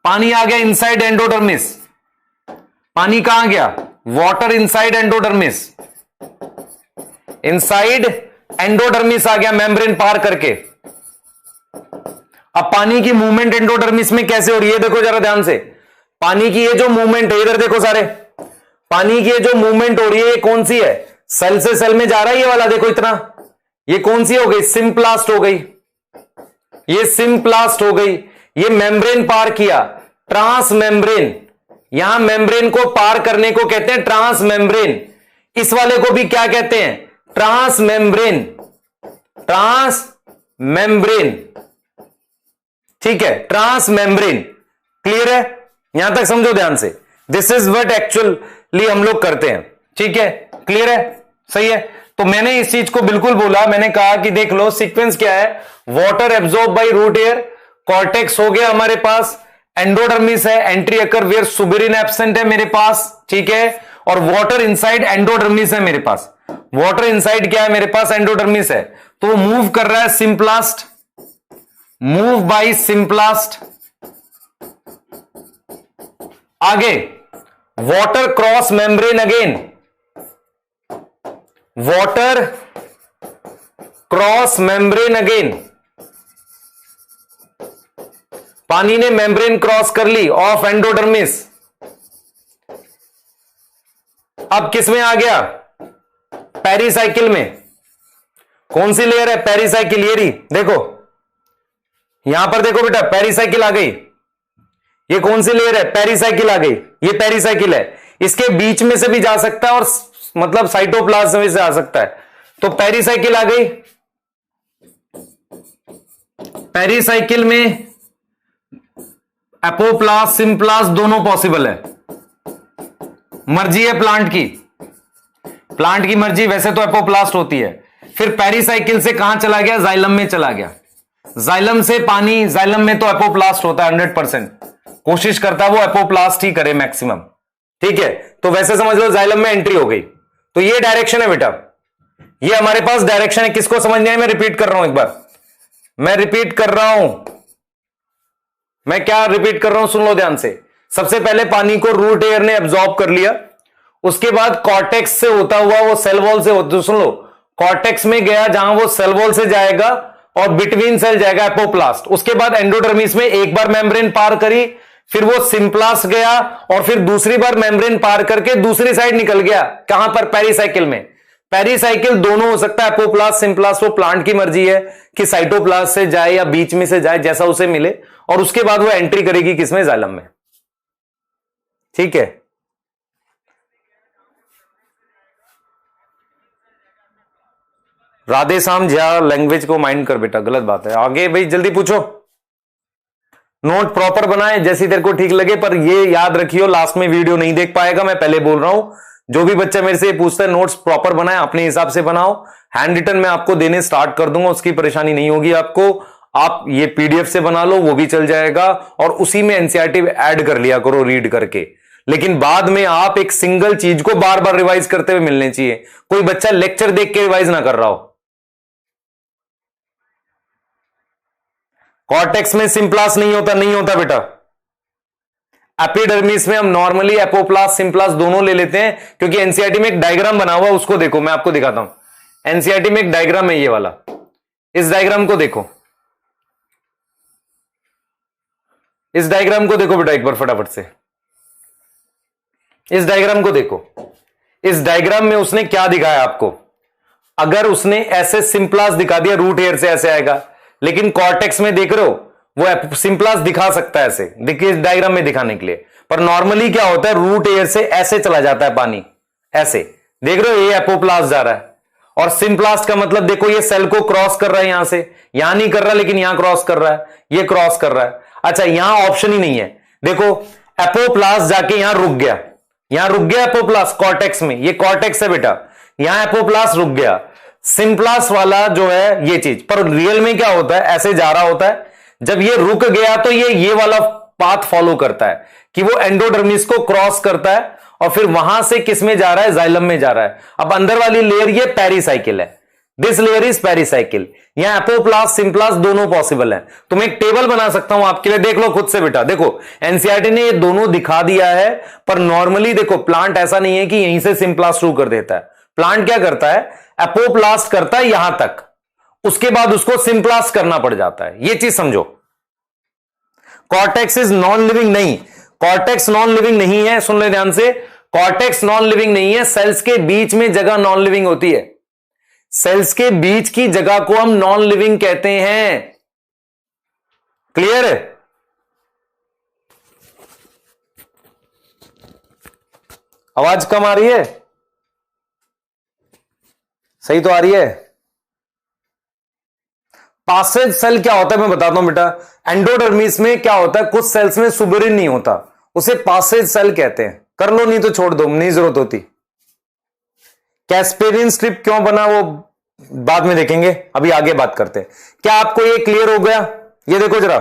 पानी आ गया इनसाइड एंडोडर्मिस। पानी कहां गया? Water inside endodermis, inside endodermis आ गया मेम्ब्रेन पार करके। अब पानी की मूवमेंट एंडोडर्मिस में कैसे हो रही है? देखो जरा ध्यान से, पानी की ये जो मूवमेंट है, इधर देखो सारे, पानी की ये जो मूवमेंट हो रही है ये कौन सी है? सेल से सेल में जा रहा है ये वाला, देखो इतना। ये कौन सी हो गई? सिम्प्लास्ट हो गई, ये सिम्प्लास्ट हो गई। ये मेम्ब्रेन पार किया, ट्रांस मेम्ब्रेन। यहां मेम्ब्रेन को पार करने को कहते हैं ट्रांस मेम्ब्रेन। इस वाले को भी क्या कहते हैं? Trans membrane, trans membrane. ठीक है, ट्रांस मेम्ब्रेन। क्लियर है? यहां तक समझो ध्यान से। दिस इज व्हाट एक्चुअली हम लोग करते हैं। ठीक है, क्लियर है? सही है। तो मैंने इस चीज को बिल्कुल बोला, मैंने कहा कि देख लो सीक्वेंस क्या है। Water absorb by root hair, cortex हो गया हमारे पास, एंडोडर्मिस है, entry occur where suberin absent है मेरे पास। ठीक है, और वाटर इनसाइड एंडोडर्मिस है मेरे पास। वाटर इनसाइड क्या है मेरे पास? एंडोडर्मिस है। तो मूव कर रहा है सिंप्लास्ट, मूव बाय सिंप्लास्ट। आगे water cross membrane again, water cross membrane again. पानी ने मेम्ब्रेन क्रॉस कर ली ऑफ एंडोडर्मिस। अब किस में आ गया? पेरिसाइकिल में। कौन सी लेयर है? पेरिसाइकिल। ये रही, देखो यहां पर देखो बेटा, पेरिसाइकिल आ गई। ये कौन सी लेयर है? पेरिसाइकिल आ गई, ये पेरिसाइकिल है। इसके बीच में से भी जा सकता है और मतलब साइटोप्लाज्म में से आ सकता है। तो पेरिसाइकिल आ गई। पेरिसाइकिल में एपोप्लास्ट सिम्प्लास्ट दोनों पॉसिबल है। मर्जी है प्लांट की, प्लांट की मर्जी, वैसे तो एपोप्लास्ट होती है। फिर पेरिसाइकिल से कहां चला गया? जाइलम में चला गया। जाइलम से पानी, जाइलम में तो एपोप्लास्ट होता है 100%, कोशिश करता है वो एपोप्लास्ट ही करे मैक्सिमम। ठीक है, तो वैसे समझ लो जाइलम में एंट्री हो गई। तो ये डायरेक्शन है बेटा, ये हमारे पास डायरेक्शन है। किसको समझना है? मैं रिपीट कर रहा हूं एक बार, मैं रिपीट कर रहा हूं। मैं क्या रिपीट कर रहा हूं, सुन लो ध्यान से। सबसे पहले पानी को रूट एयर ने एब्जॉर्ब कर लिया, उसके बाद कॉर्टेक्स से होता हुआ वो सेल वॉल से होता, सुन लो, कॉर्टेक्स में गया जहां वो सेल वॉल से जाएगा और बिटवीन सेल जाएगा एपोप्लास्ट। उसके बाद एंडोडर्मिस में एक बार मेम्ब्रेन पार करी, फिर वो सिंप्लास्ट गया और फिर दूसरी बार मेम्ब्रेन पार करके दूसरी साइड निकल गया। कहां पर? पेरिसाइकिल में। पेरिसाइकिल दोनों हो सकता है, एपोप्लास्ट सिंप्लास्ट, वो प्लांट की मर्जी है कि साइटोप्लास्ट से जाए या बीच में से जाए, जैसा उसे मिले। और उसके बाद वो एंट्री करेगी किसमें? जाइलम में। ठीक है, राधे श्याम झा, लैंग्वेज को माइंड कर बेटा, गलत बात है। आगे भाई जल्दी पूछो, नोट प्रॉपर बनाए जैसी तेरे को ठीक लगे, पर ये याद रखियो लास्ट में वीडियो नहीं देख पाएगा, मैं पहले बोल रहा हूं। जो भी बच्चा मेरे से पूछता है नोट्स प्रॉपर बनाए, अपने हिसाब से बनाओ। हैंड रिटन मैं आपको देने स्टार्ट कर दूंगा, उसकी परेशानी नहीं होगी आपको। आप ये पीडीएफ से बना लो, वो भी चल जाएगा, और उसी में एनसीईआरटी ऐड कर लिया करो रीड करके। लेकिन बाद में आप एक सिंगल चीज को बार बार रिवाइज करते हुए मिलने चाहिए। कोई बच्चा लेक्चर देख के रिवाइज ना कर रहा हो। कॉर्टेक्स में सिंप्लास्ट नहीं होता, नहीं होता बेटा। एपिडर्मिस में हम नॉर्मली एपोप्लास्ट सिंप्लास्ट दोनों ले लेते हैं, क्योंकि एनसीईआरटी में एक डायग्राम बना हुआ है, उसको देखो, मैं आपको दिखाता हूं। एनसीईआरटी में एक डायग्राम है ये वाला, इस डायग्राम को देखो, इस डायग्राम को देखो बेटा एक बार फटाफट से। इस डायग्राम को देखो, इस डायग्राम में उसने क्या दिखाया आपको। अगर उसने ऐसे सिंप्लास्ट दिखा दिया, रूट हेयर से ऐसे आएगा, लेकिन कॉर्टेक्स में देख रहे हो वो सिंप्लास्ट दिखा सकता है ऐसे, देखिए इस डायग्राम में दिखाने के लिए। पर नॉर्मली क्या होता है, रूट एयर से ऐसे चला जाता है पानी, ऐसे देख रहे हो, ये एपोप्लास्ट जा रहा है। और सिंप्लास्ट का मतलब देखो, ये सेल को क्रॉस कर रहा है, यहां से यहां नहीं कर रहा, लेकिन यहां क्रॉस कर रहा है, ये क्रॉस कर रहा है। अच्छा, यहां ऑप्शन ही नहीं है, देखो एपोप्लास्ट जाके यहां रुक गया, यहां रुक गया एपोप्लास्ट कॉर्टेक्स में, ये कॉर्टेक्स है बेटा, यहां एपोप्लास्ट रुक गया। सिंप्लास्ट वाला जो है ये चीज, पर रियल में क्या होता है, ऐसे जा रहा होता है। जब ये रुक गया तो ये वाला पाथ फॉलो करता है कि वो एंडोडर्मिस को क्रॉस करता है और फिर वहां से किस में जा रहा है, जाइलम में जा रहा है। अब अंदर वाली लेयर ये पेरिसाइकिल है, दिस लेयर इज पेरिसाइकिल। यहां एपोप्लास्ट सिंप्लास्ट दोनों पॉसिबल है। तो मैं एक टेबल बना सकता हूं आपके लिए, देख लो खुद से बेटा। देखो एनसीईआरटी ने ये दोनों दिखा दिया है, पर नॉर्मली देखो प्लांट ऐसा नहीं है कि यहीं से सिंप्लास्ट शुरू कर देता है। प्लांट क्या करता है, एपोप्लास्ट करता है यहां तक, उसके बाद उसको सिंप्लास्ट करना पड़ जाता है। ये चीज समझो। कॉर्टेक्स इज नॉन लिविंग नहीं, कॉर्टेक्स नॉन लिविंग नहीं है, सुन ले ध्यान से। कॉर्टेक्स नॉन लिविंग नहीं है, सेल्स के बीच में जगह नॉन लिविंग होती है। सेल्स के बीच की जगह को हम नॉन लिविंग कहते हैं। क्लियर है? आवाज कम आ रही है? सही तो आ रही है? पासेज सेल क्या होता है मैं बताता हूं बेटा। एंडोडर्मिस में क्या होता है, कुछ सेल्स में सुबेरिन नहीं होता, उसे पासेज सेल कहते हैं। कर लो, नहीं तो छोड़ दो, नहीं जरूरत होती। कैस्पेरियन स्ट्रिप क्यों बना वो बाद में देखेंगे, अभी आगे बात करते हैं। क्या आपको ये क्लियर हो गया? ये देखो जरा,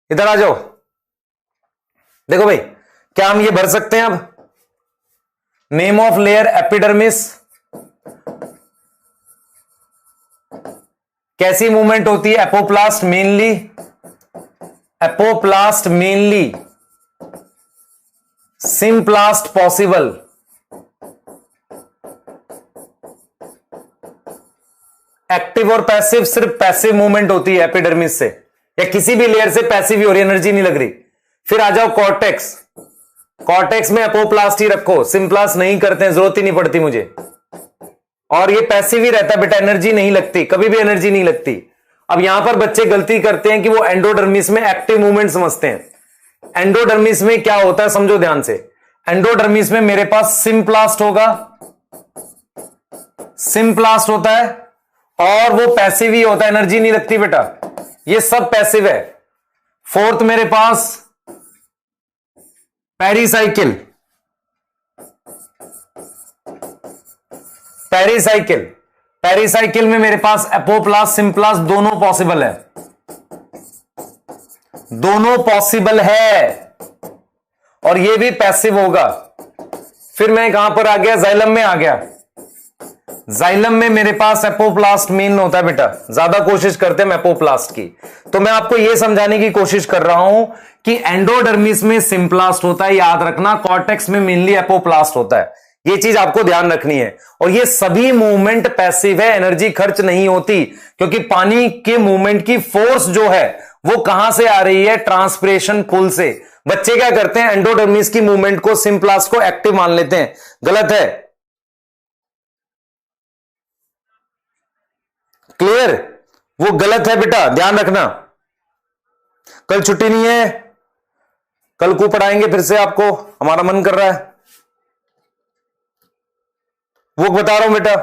इधर आ जाओ। देखो भाई, क्या हम ये भर सकते हैं अब? Name of layer epidermis. कैसी मूवमेंट होती है? Apoplast mainly, apoplast mainly, symplast possible. Active और पैसिव, सिर्फ पैसिव मूवमेंट होती है एपिडर्मिस से, या किसी भी लेयर से पैसिव ही हो रही, एनर्जी नहीं लग रही। फिर आ जाओ कॉर्टेक्स, कॉर्टेक्स में एपोप्लास्ट ही रखो, सिंप्लास्ट नहीं करते हैं, जरूरत ही नहीं पड़ती मुझे। और ये पैसिव ही रहता है बेटा, एनर्जी नहीं लगती, कभी भी एनर्जी नहीं लगती। अब यहां पर बच्चे गलती करते हैं कि वो एंडोडर्मिस में एक्टिव मूवमेंट समझते हैं। एंडोडर्मिस में क्या होता है समझो ध्यान से। एंडोडर्मिस में मेरे पास सिम्प्लास्ट होगा, सिम्प्लास्ट होता है, और वो पैसिव ही होता है, एनर्जी नहीं लगती बेटा, ये सब पैसिव है। फोर्थ मेरे पास पेरिसाइकिल, पेरिसाइकिल, पेरिसाइकिल में मेरे पास एपोप्लास्ट सिम्प्लास्ट दोनों पॉसिबल है, दोनों पॉसिबल है, और ये भी पैसिव होगा। फिर मैं कहां पर आ गया, जाइलम में आ गया। जाइलम में मेरे पास एपोप्लास्ट मेन होता है बेटा, ज्यादा कोशिश करते हैं एपोप्लास्ट की। तो मैं आपको यह समझाने की कोशिश कर रहा हूं कि एंडोडर्मिस में सिम्प्लास्ट होता है, याद रखना, कॉर्टेक्स में मेनली एपोप्लास्ट होता है, ये चीज आपको ध्यान रखनी है। और ये सभी मूवमेंट पैसिव है, एनर्जी खर्च नहीं होती, क्योंकि पानी के मूवमेंट की फोर्स जो है वो कहां से आ रही है, ट्रांसपिरेशन पुल से। बच्चे क्या करते हैं, एंडोडर्मिस की मूवमेंट को, सिम्प्लास्ट को एक्टिव मान लेते हैं, गलत है। क्लियर, वो गलत है बेटा, ध्यान रखना। कल छुट्टी नहीं है, कल को पढ़ाएंगे फिर से आपको, हमारा मन कर रहा है, वो बता रहा हूं बेटा।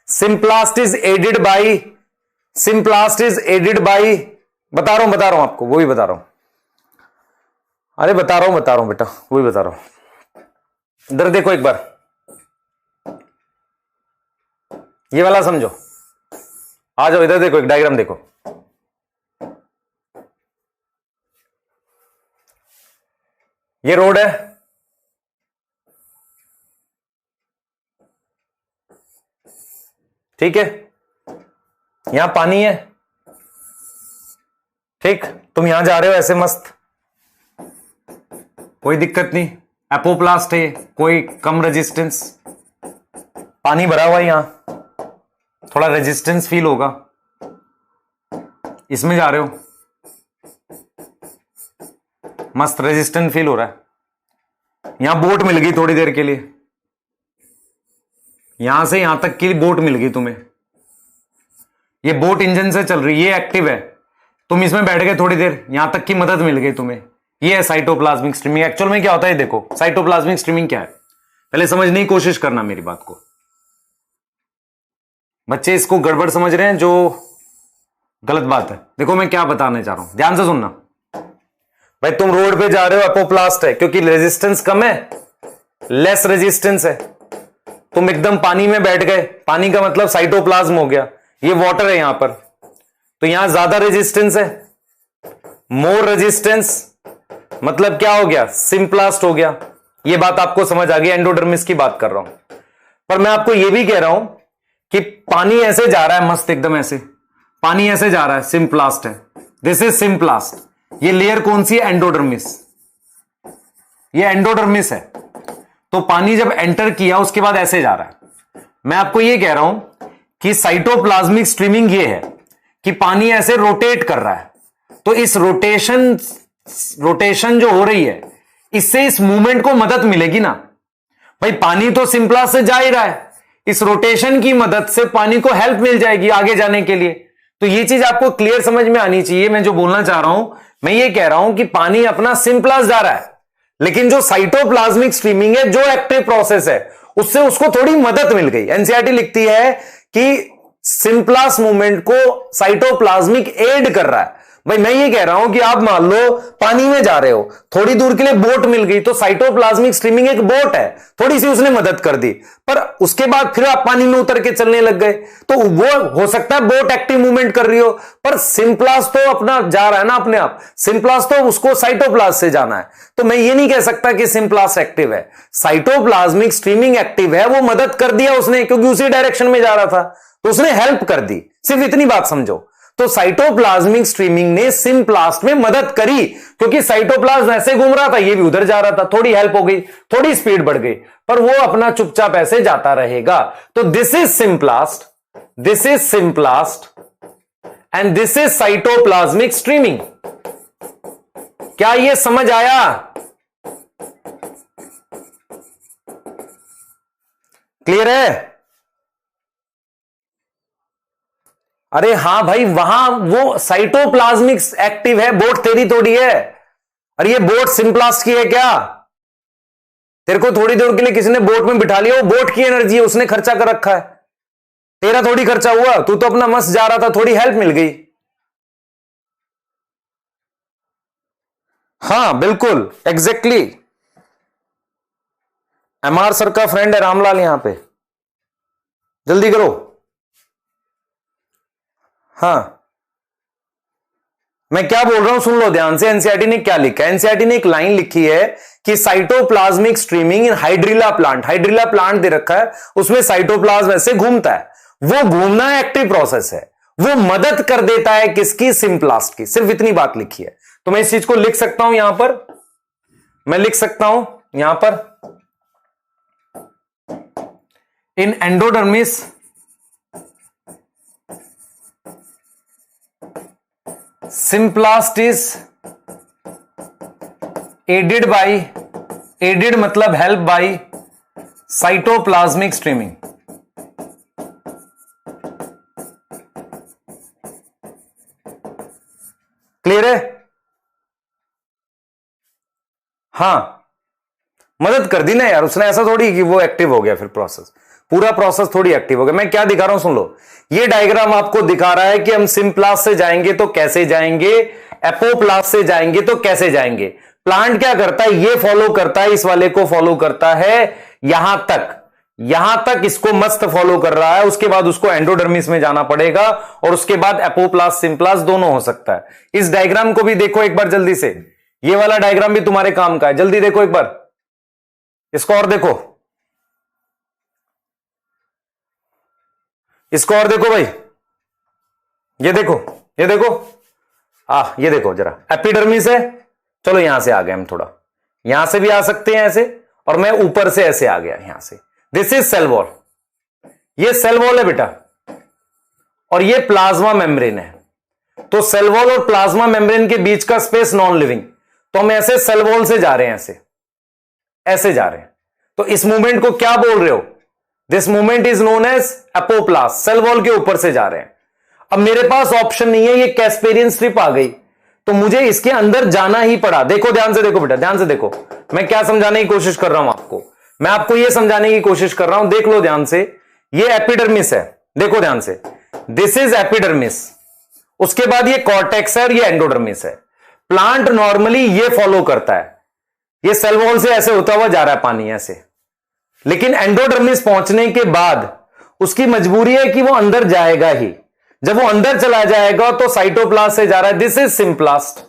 Symplast is aided by, symplast is aided by, बता रहा हूं आपको, वो भी बता रहा हूं, अरे बता रहा हूं बेटा, वो भी बता रहा हूं। इधर देखो एक बार, ये वाला समझो, आ जाओ इधर देखो, एक डायग्राम देखो। ये रोड है, ठीक है, यहां पानी है, ठीक, तुम यहां जा रहे हो ऐसे मस्त, कोई दिक्कत नहीं, एपोप्लास्ट है, कोई कम रेजिस्टेंस, पानी भरा हुआ है, यहां थोड़ा रेजिस्टेंस फील होगा, इसमें जा रहे हो, मस्त रेजिस्टेंस फील हो रहा है। यहां बोट मिल गई थोड़ी देर के लिए, यहां से यहां तक की बोट मिल गई तुम्हें, ये बोट इंजन से चल रही है, ये एक्टिव है, तुम इसमें बैठ गए थोड़ी देर, यहां तक की मदद मिल गई तुम्हें, ये है साइटोप्लाज्मिक स्ट्रीमिंग। एक्चुअल में क्या होता है देखो, साइटोप्लाज्मिक स्ट्रीमिंग क्या है, पहले समझने की कोशिश करना मेरी बात को। बच्चे इसको गड़बड़ समझ रहे हैं, जो गलत बात है। देखो मैं क्या बताने चाह रहा हूं, ध्यान से सुनना भाई। तुम रोड पे जा रहे हो, एपोप्लास्ट है, क्योंकि रेजिस्टेंस कम है, लेस रेजिस्टेंस है, तुम एकदम पानी में बैठ गए, पानी का मतलब साइटोप्लाज्म हो गया, ये वाटर है यहां पर, तो यहां ज्यादा रेजिस्टेंस है, मोर रेजिस्टेंस, मतलब क्या हो गया, सिम्प्लास्ट हो गया। ये बात आपको समझ आ गई, एंडोडर्मिस की बात कर रहा हूं। पर मैं आपको यह भी कह रहा हूं कि पानी ऐसे जा रहा है मस्त एकदम, ऐसे पानी ऐसे जा रहा है, सिम्प्लास्ट है, दिस इज सिम्प्लास्ट। ये लेयर कौन सी है, एंडोडर्मिस, ये एंडोडर्मिस है। तो पानी जब एंटर किया उसके बाद ऐसे जा रहा है। मैं आपको यह कह रहा हूं कि साइटोप्लाज्मिक स्ट्रीमिंग ये है कि पानी ऐसे रोटेट कर रहा है, तो इस रोटेशन जो हो रही है, इससे इस मूवमेंट को मदद मिलेगी ना भाई। पानी तो सिम्प्लास्ट से जा ही रहा है, इस रोटेशन की मदद से पानी को हेल्प मिल जाएगी आगे जाने के लिए। तो ये चीज आपको क्लियर समझ में आनी चाहिए। मैं जो बोलना चाह रहा हूं, मैं ये कह रहा हूं कि पानी अपना सिम्प्लास्ट जा रहा है, लेकिन जो साइटोप्लाज्मिक स्ट्रीमिंग है, जो एक्टिव प्रोसेस है, उससे उसको थोड़ी मदद मिल गई। एनसीईआरटी लिखती है कि सिम्प्लास्ट मूवमेंट को साइटोप्लाज्मिक एड कर रहा है। भाई मैं ये कह रहा हूं कि आप मान लो पानी में जा रहे हो, थोड़ी दूर के लिए बोट मिल गई, तो साइटोप्लाज्मिक स्ट्रीमिंग एक बोट है, थोड़ी सी उसने मदद कर दी, पर उसके बाद फिर आप पानी में उतर के चलने लग गए, तो वो हो सकता है बोट एक्टिव मूवमेंट कर रही हो, पर सिम्प्लास्ट तो अपना जा रहा है ना अपने आप, सिम्प्लास्ट तो उसको साइटोप्लाज्म से जाना है। तो मैं ये नहीं कह सकता कि सिम्प्लास्ट एक्टिव है, साइटोप्लाज्मिक स्ट्रीमिंग एक्टिव है, वो मदद कर दिया उसने, क्योंकि उसी डायरेक्शन में जा रहा था, तो उसने हेल्प कर दी, सिर्फ इतनी बात समझो। तो साइटोप्लाज्मिक स्ट्रीमिंग ने सिम्प्लास्ट में मदद करी, क्योंकि साइटोप्लाज्म ऐसे घूम रहा था, ये भी उधर जा रहा था, थोड़ी हेल्प हो गई, थोड़ी स्पीड बढ़ गई, पर वो अपना चुपचाप ऐसे जाता रहेगा। तो this is symplast, this is symplast and this is cytoplasmic streaming. क्या ये समझ आया? क्लियर है? अरे हाँ भाई, वहां वो साइटोप्लाज्मिक एक्टिव है, बोट तेरी थोड़ी है। अरे ये बोट सिंप्लास्ट की है क्या? तेरे को थोड़ी देर के लिए किसी ने बोट में बिठा लिया, वो बोट की एनर्जी है, उसने खर्चा कर रखा है, तेरा थोड़ी खर्चा हुआ। तू तो अपना मस्त जा रहा था, थोड़ी हेल्प मिल गई। हाँ बिल्कुल एग्जैक्टली। एमआर सर का फ्रेंड है रामलाल यहां पे, जल्दी करो। हाँ मैं क्या बोल रहा हूं सुन लो ध्यान से। एनसीईआरटी ने क्या लिखा है? एनसीईआरटी ने एक लाइन लिखी है कि साइटोप्लाज्मिक स्ट्रीमिंग इन हाइड्रिला प्लांट, हाइड्रिला प्लांट दे रखा है, उसमें साइटोप्लाज्म ऐसे घूमता है, वो घूमना एक्टिव प्रोसेस है, वो मदद कर देता है किसकी? सिंप्लास्ट की। सिर्फ इतनी बात लिखी है, तो मैं इस चीज को लिख सकता हूं यहां पर, मैं लिख सकता हूं यहां पर, in endodermis symplast is aided by, aided मतलब help by cytoplasmic streaming. Clear है? हां मदद कर दी ना यार उसने, ऐसा थोड़ी कि वो एक्टिव हो गया फिर प्रोसेस, पूरा प्रोसेस थोड़ी एक्टिव हो गया। मैं क्या दिखा रहा हूं सुन लो, ये डायग्राम आपको दिखा रहा है कि हम सिंप्लास्ट से जाएंगे तो कैसे जाएंगे, एपोप्लास्ट से जाएंगे तो कैसे जाएंगे। प्लांट क्या करता है? ये फॉलो करता है, इस वाले को फॉलो करता है यहां तक, यहां तक इसको मस्त फॉलो कर रहा है, उसके बाद उसको एंडोडर्मिस में जाना पड़ेगा और उसके बाद एपोप्लास्ट सिंप्लास्ट दोनों हो सकता है। इस डायग्राम को भी देखो एक बार जल्दी से, ये वाला डायग्राम भी तुम्हारे काम का है, जल्दी देखो एक बार इसको, और देखो इसको, और देखो भाई, ये देखो, ये देखो, ये देखो जरा, एपिडर्मिस है। चलो यहां से आ गए हम, थोड़ा यहां से भी आ सकते हैं ऐसे, और मैं ऊपर से ऐसे आ गया यहां से। दिस इज सेल वॉल, ये सेल वॉल है बेटा, और ये प्लाज्मा मेम्ब्रेन है। तो सेल वॉल और प्लाज्मा मेम्ब्रेन के बीच का स्पेस नॉन लिविंग, तो हम ऐसे सेल वॉल से जा रहे हैं, ऐसे ऐसे जा रहे हैं। तो इस मूवमेंट को क्या बोल रहे हो? This movement is known as apoplast, cell wall के ऊपर से जा रहे हैं। अब मेरे पास ऑप्शन नहीं है, ये कैस्पेरियन स्ट्रिप आ गई, तो मुझे इसके अंदर जाना ही पड़ा। देखो ध्यान से देखो बेटा, ध्यान से देखो, मैं क्या समझाने की कोशिश कर रहा हूं आपको, मैं आपको यह समझाने की कोशिश कर रहा हूं, देख लो ध्यान से। ये एपिडर्मिस है, देखो ध्यान से, दिस इज एपिडर्मिस, उसके बाद ये कॉर्टेक्स है और ये एंडोडर्मिस है। प्लांट नॉर्मली ये फॉलो करता है, ये सेल वॉल से ऐसे होता हुआ जा रहा है पानी ऐसे, लेकिन एंडोडर्मिस पहुंचने के बाद उसकी मजबूरी है कि वो अंदर जाएगा ही। जब वो अंदर चला जाएगा तो साइटोप्लास्ट से जा रहा है, दिस इज सिंप्लास्ट।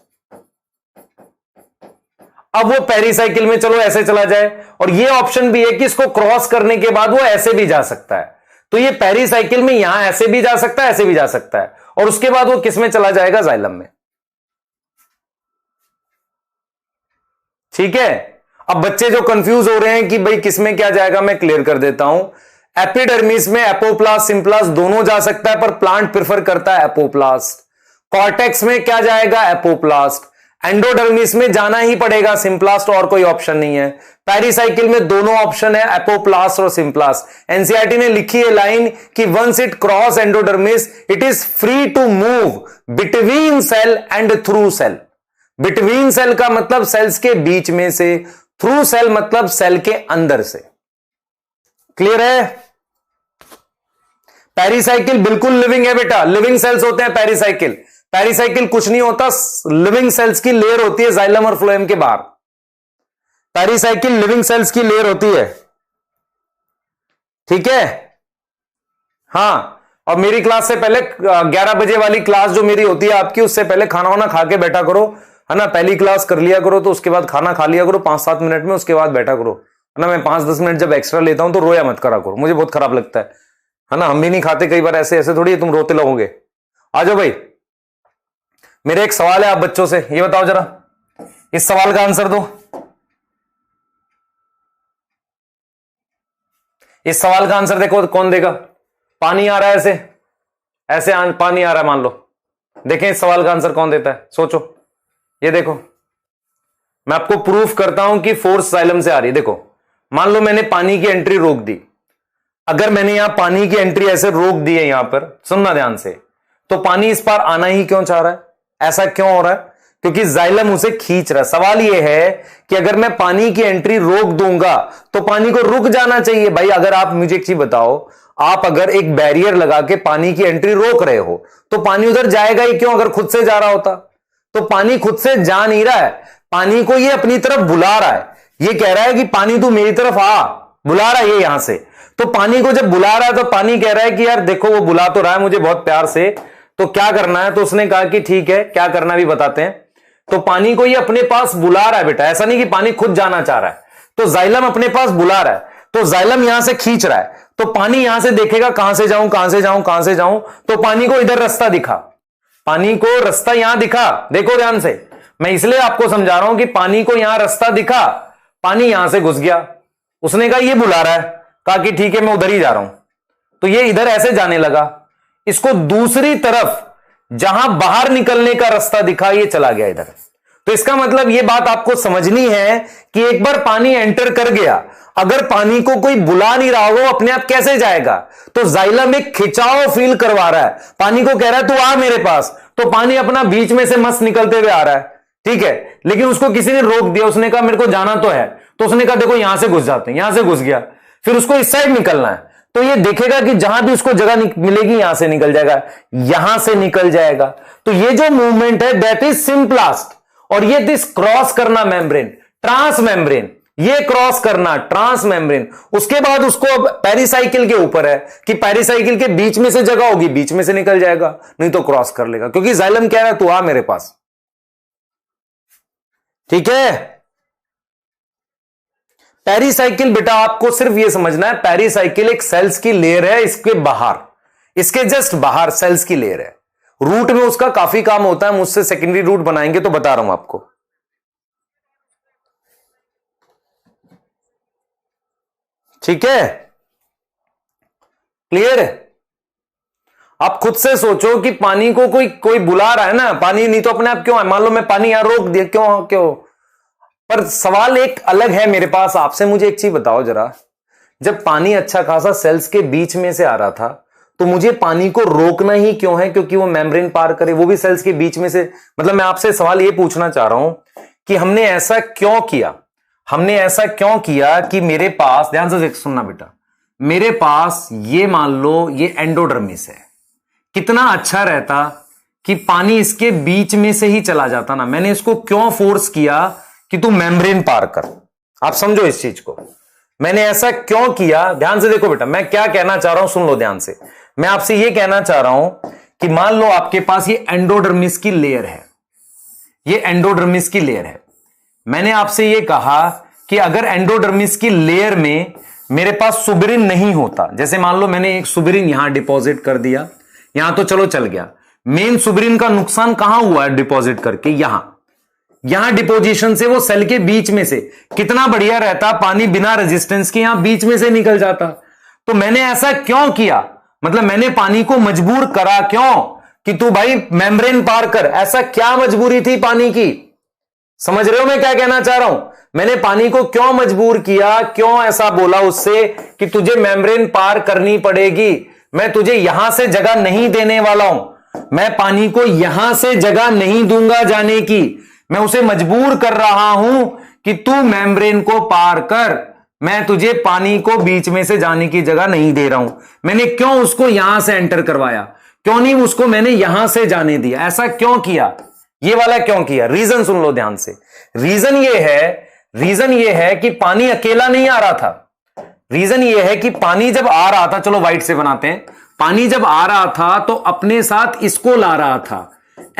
अब वो पेरिसाइकिल में चलो ऐसे चला जाए, और ये ऑप्शन भी है कि इसको क्रॉस करने के बाद वो ऐसे भी जा सकता है। तो ये पेरिसाइकिल में यहां ऐसे भी जा सकता है, ऐसे भी जा सकता है, और उसके बाद वो किस में चला जाएगा? जाइलम में। ठीक है, अब बच्चे जो कंफ्यूज हो रहे हैं कि भाई किसमें क्या जाएगा, मैं क्लियर कर देता हूं। एपिडर्मिस में एपोप्लास्ट सिंप्लास्ट दोनों जा सकता है, पर प्लांट प्रेफर करता है एपोप्लास्ट। कॉर्टेक्स में क्या जाएगा? एपोप्लास्ट। एंडोडर्मिस में जाना ही पड़ेगा सिंप्लास्ट, और कोई ऑप्शन नहीं है। पेरिसाइकिल में दोनों ऑप्शन है, एपोप्लास्ट और सिंप्लास्ट। एनसीईआरटी ने लिखी है लाइन कि once it cross endodermis it is free to move between cell and through cell. Between cell का मतलब सेल्स के बीच में से, थ्रू सेल मतलब सेल के अंदर से। क्लियर है? पेरिसाइकिल बिल्कुल लिविंग है बेटा, लिविंग सेल्स होते हैं पेरिसाइकिल। पेरिसाइकिल कुछ नहीं होता, लिविंग सेल्स की लेयर होती है जाइलम और फ्लोएम के बाहर। पेरिसाइकिल लिविंग सेल्स की लेयर होती है, ठीक है? हां, और मेरी क्लास से पहले 11 बजे वाली क्लास जो मेरी होती है आपकी, उससे पहले खाना वाना खा के बैठा करो, है ना। पहली क्लास कर लिया करो, तो उसके बाद खाना खा लिया करो 5-7 मिनट में, उसके बाद बैठा करो, है ना। मैं 5-10 मिनट जब एक्स्ट्रा लेता हूं तो रोया मत करा करो, मुझे बहुत खराब लगता है ना। हम भी नहीं खाते कई बार ऐसे ऐसे, थोड़ी तुम रोते लगोगे। आ जाओ भाई, मेरे एक सवाल है आप बच्चों से, ये बताओ जरा, इस सवाल का आंसर दो। इस सवाल का आंसर देखो कौन देगा। पानी आ रहा है ऐसे ऐसे, पानी आ रहा है मान लो, देखें इस सवाल का आंसर कौन देता है, सोचो। ये देखो, मैं आपको प्रूफ करता हूं कि फोर्स जाइलम से आ रही है। देखो, मान लो मैंने पानी की एंट्री रोक दी, अगर मैंने यहां पानी की एंट्री ऐसे रोक दी है, यहां पर सुनना ध्यान से, तो पानी इस पार आना ही क्यों चाह रहा है? ऐसा क्यों हो रहा है? क्योंकि जाइलम उसे खींच रहा है। सवाल यह है कि अगर मैं पानी की एंट्री रोक दूंगा तो पानी को रुक जाना चाहिए। भाई अगर आप मुझे एक चीज बताओ, आप अगर एक बैरियर लगा के पानी की एंट्री रोक रहे हो तो पानी उधर जाएगा ही क्यों? अगर खुद से जा रहा होता तो। पानी खुद से जा नहीं रहा है, पानी को ये अपनी तरफ बुला रहा है। ये कह रहा है कि पानी तू मेरी तरफ आ, बुला रहा है ये यहां से। तो पानी को जब बुला रहा है तो पानी कह रहा है कि यार देखो वो बुला तो रहा है मुझे बहुत प्यार से, तो क्या करना है? तो उसने कहा कि ठीक है, क्या करना भी बताते हैं। तो पानी को ये अपने पास बुला रहा है बेटा, ऐसा नहीं कि पानी खुद जाना चाह रहा है। तो जाइलम अपने पास बुला रहा है, तो जाइलम यहां से खींच रहा है। तो पानी यहां से देखेगा कहां से जाऊं कहां से जाऊं कहां से जाऊं, तो पानी को इधर रास्ता दिखा, पानी को रास्ता यहां दिखा। देखो ध्यान से, मैं इसलिए आपको समझा रहा हूं कि पानी को यहां रास्ता दिखा, पानी यहां से घुस गया। उसने कहा ये बुला रहा है, कहा कि ठीक है मैं उधर ही जा रहा हूं, तो ये इधर ऐसे जाने लगा। इसको दूसरी तरफ जहां बाहर निकलने का रास्ता दिखा, ये चला गया इधर। तो इसका मतलब ये बात आपको समझनी है कि एक बार पानी एंटर कर गया, अगर पानी को कोई बुला नहीं रहा हो अपने आप कैसे जाएगा? तो जाइलम एक खिंचाव फील करवा रहा है, पानी को कह रहा है तू आ मेरे पास। तो पानी अपना बीच में से मस्त निकलते हुए आ रहा है, ठीक है, लेकिन उसको किसी ने रोक दिया। उसने कहा मेरे को जाना तो है, तो उसने कहा देखो यहां से घुस जाते हैं, यहां से घुस गया। फिर उसको इस साइड निकलना है, तो ये देखेगा कि जहां भी उसको जगह मिलेगी यहां से निकल जाएगा, यहां से निकल जाएगा। तो ये जो मूवमेंट है दैट इज सिंप्लास्ट, और ये दिस क्रॉस करना मेम्ब्रेन, ट्रांस मेम्ब्रेन, ये क्रॉस करना ट्रांस मेम्ब्रेन। उसके बाद उसको अब पेरिसाइकिल के ऊपर है कि पेरिसाइकिल के बीच में से जगह होगी, बीच में से निकल जाएगा, नहीं तो क्रॉस कर लेगा। क्योंकि जाइलम कह रहा है तू आ मेरे पास, ठीक है। पेरिसाइकिल बेटा आपको सिर्फ ये समझना है, पेरिसाइकिल एक सेल्स की लेयर है, इसके बाहर, इसके जस्ट बाहर सेल्स की लेयर है। रूट में उसका काफी काम होता है, मुझसे सेकेंडरी रूट बनाएंगे तो बता रहा हूं आपको, ठीक है, क्लियर है। आप खुद से सोचो कि पानी को कोई बुला रहा है ना, पानी नहीं तो अपने आप क्यों है? मान लो मैं पानी यहां रोक दिया, क्यों क्यों? पर सवाल एक अलग है मेरे पास आपसे, मुझे एक चीज बताओ जरा, जब पानी अच्छा खासा सेल्स के बीच में से आ रहा था तो मुझे पानी को रोकना ही क्यों है? क्योंकि वो मेम्ब्रेन पार करे, वो भी सेल्स के बीच में से। मतलब मैं आपसे सवाल ये पूछना चाह रहा हूं कि हमने ऐसा क्यों किया, हमने ऐसा क्यों किया कि मेरे पास, ध्यान से सुनना बेटा, मेरे पास ये मान लो ये एंडोडर्मिस है, कितना अच्छा रहता कि पानी इसके बीच में से ही चला जाता ना। मैंने इसको क्यों फोर्स किया कि तू मेम्ब्रेन पार कर? आप समझो इस चीज को, मैंने ऐसा क्यों किया? ध्यान से देखो बेटा, मैं क्या कहना चाह रहा हूं सुन लो ध्यान से। मैं आपसे यह कहना चाह रहा हूं कि मान लो आपके पास ये एंडोडर्मिस की लेयर है, ये एंडोडर्मिस की लेयर है। मैंने आपसे यह कहा कि अगर एंडोडर्मिस की लेयर में मेरे पास सुबेरिन नहीं होता, जैसे मान लो मैंने एक सुबेरिन यहां डिपॉजिट कर दिया, यहां तो चलो चल गया, मेन सुबेरिन का नुकसान कहां हुआ है डिपॉजिट करके? यहां डिपोजिशन से वो सेल के बीच में से कितना बढ़िया रहता, पानी बिना रेजिस्टेंस के यहां बीच में से निकल जाता। तो मैंने ऐसा क्यों किया? मतलब मैंने पानी को मजबूर करा क्यों कि तू भाई मेम्ब्रेन पार कर? ऐसा क्या मजबूरी थी पानी की? समझ रहे हो मैं क्या कहना चाह रहा हूं? मैंने पानी को क्यों मजबूर किया, क्यों ऐसा बोला उससे कि तुझे मेम्ब्रेन पार करनी पड़ेगी, मैं तुझे यहां से जगह नहीं देने वाला हूं, मैं पानी को यहां से जगह नहीं दूंगा जाने की, मैं उसे मजबूर कर रहा हूं कि तू मेम्ब्रेन को पार कर, मैं तुझे पानी को बीच में से जाने की जगह नहीं दे रहा हूं। मैंने क्यों उसको यहां से एंटर करवाया, क्यों नहीं उसको मैंने यहां से जाने दिया? ऐसा क्यों किया? ये वाला क्यों किया? रीजन सुन लो ध्यान से। रीजन ये है कि पानी अकेला नहीं आ रहा था। रीजन ये है कि पानी जब आ रहा था, चलो व्हाइट से बनाते हैं, पानी जब आ रहा था तो अपने साथ इसको ला रहा था,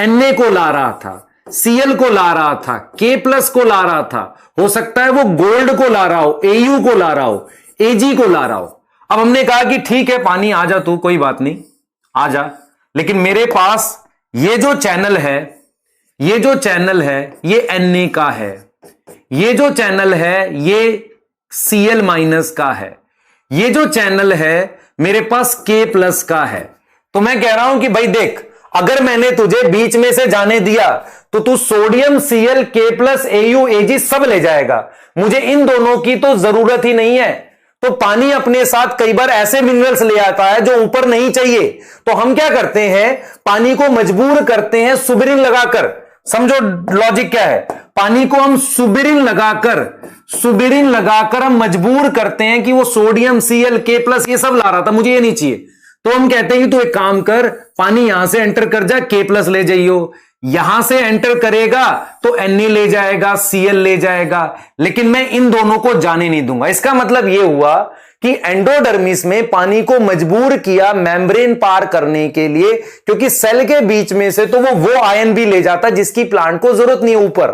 Na को ला रहा था, Cl को ला रहा था, K+ को ला रहा था, हो सकता है वो गोल्ड को ला रहा हो, Au को ला रहा हो, Ag को ला रहा हो। अब हमने कहा कि ठीक है पानी आ जा तू, कोई बात नहीं आ जा, लेकिन मेरे पास ये जो चैनल है, ये जो चैनल है ये Na का है, ये जो चैनल है ये Cl- का है, ये जो चैनल है मेरे पास K+ का है। तो मैं कह रहा हूं कि भाई देख, अगर मैंने तुझे बीच में से जाने दिया तो तू sodium Cl, K+, Au, Ag सब ले जाएगा, मुझे इन दोनों की तो जरूरत ही नहीं है। तो पानी अपने साथ कई बार ऐसे मिनरल्स ले आता है जो ऊपर नहीं चाहिए, तो हम क्या करते हैं, पानी को मजबूर करते हैं सुबेरिन लगाकर। समझो लॉजिक क्या है, पानी को हम सुबेरिन लगाकर हम मजबूर करते हैं कि वो सोडियम Cl, K+ ये सब ला रहा था, मुझे ये नहीं चाहिए, तो हम कहते हैं कि तू एक काम कर, पानी यहां से एंटर कर जा, K+ ले जाइयो, यहां से एंटर करेगा तो Na ले जाएगा, Cl ले जाएगा, लेकिन मैं इन दोनों को जाने नहीं दूंगा। इसका मतलब यह हुआ कि एंडोडर्मिस में पानी को मजबूर किया मेम्ब्रेन पार करने के लिए, क्योंकि सेल के बीच में से तो वो आयन भी ले जाता जिसकी प्लांट को जरूरत नहीं है ऊपर।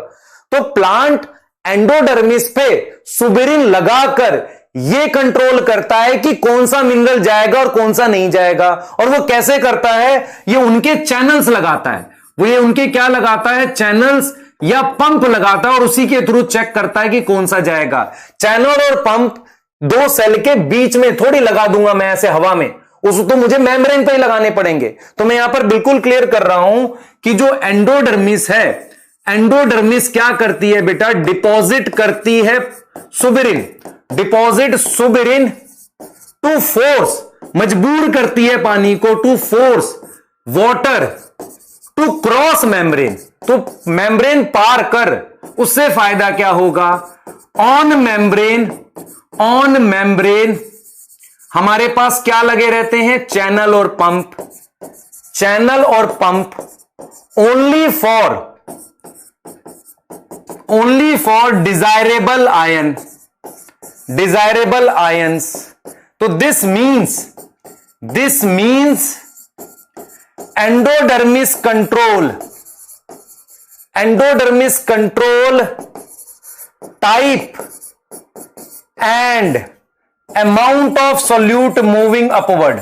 तो प्लांट एंडोडर्मिस पे सुबेरिन लगाकर ये कंट्रोल करता है कि कौन सा मिनरल जाएगा और कौन सा नहीं जाएगा। और वो कैसे करता है, ये उनके चैनल्स लगाता है, वो ये उनके क्या लगाता है, चैनल्स या पंप लगाता है, और उसी के थ्रू चेक करता है कि कौन सा जाएगा। चैनल और पंप दो सेल के बीच में थोड़ी लगा दूंगा मैं ऐसे हवा में, उस तो मुझे मेम्ब्रेन पे ही लगाने पड़ेंगे। तो मैं यहां पर बिल्कुल क्लियर कर रहा हूं कि जो एंडोडर्मिस है, एंडोडर्मिस क्या करती है बेटा, डिपॉजिट करती है suberin, deposit suberin to force, मजबूर करती है पानी को to force water to cross membrane, तो मेम्ब्रेन पार कर। उससे फायदा क्या होगा, ऑन मेम्ब्रेन हमारे पास क्या लगे रहते हैं, चैनल और pump only for desirable ions. तो this means endodermis control type and amount of solute moving upward.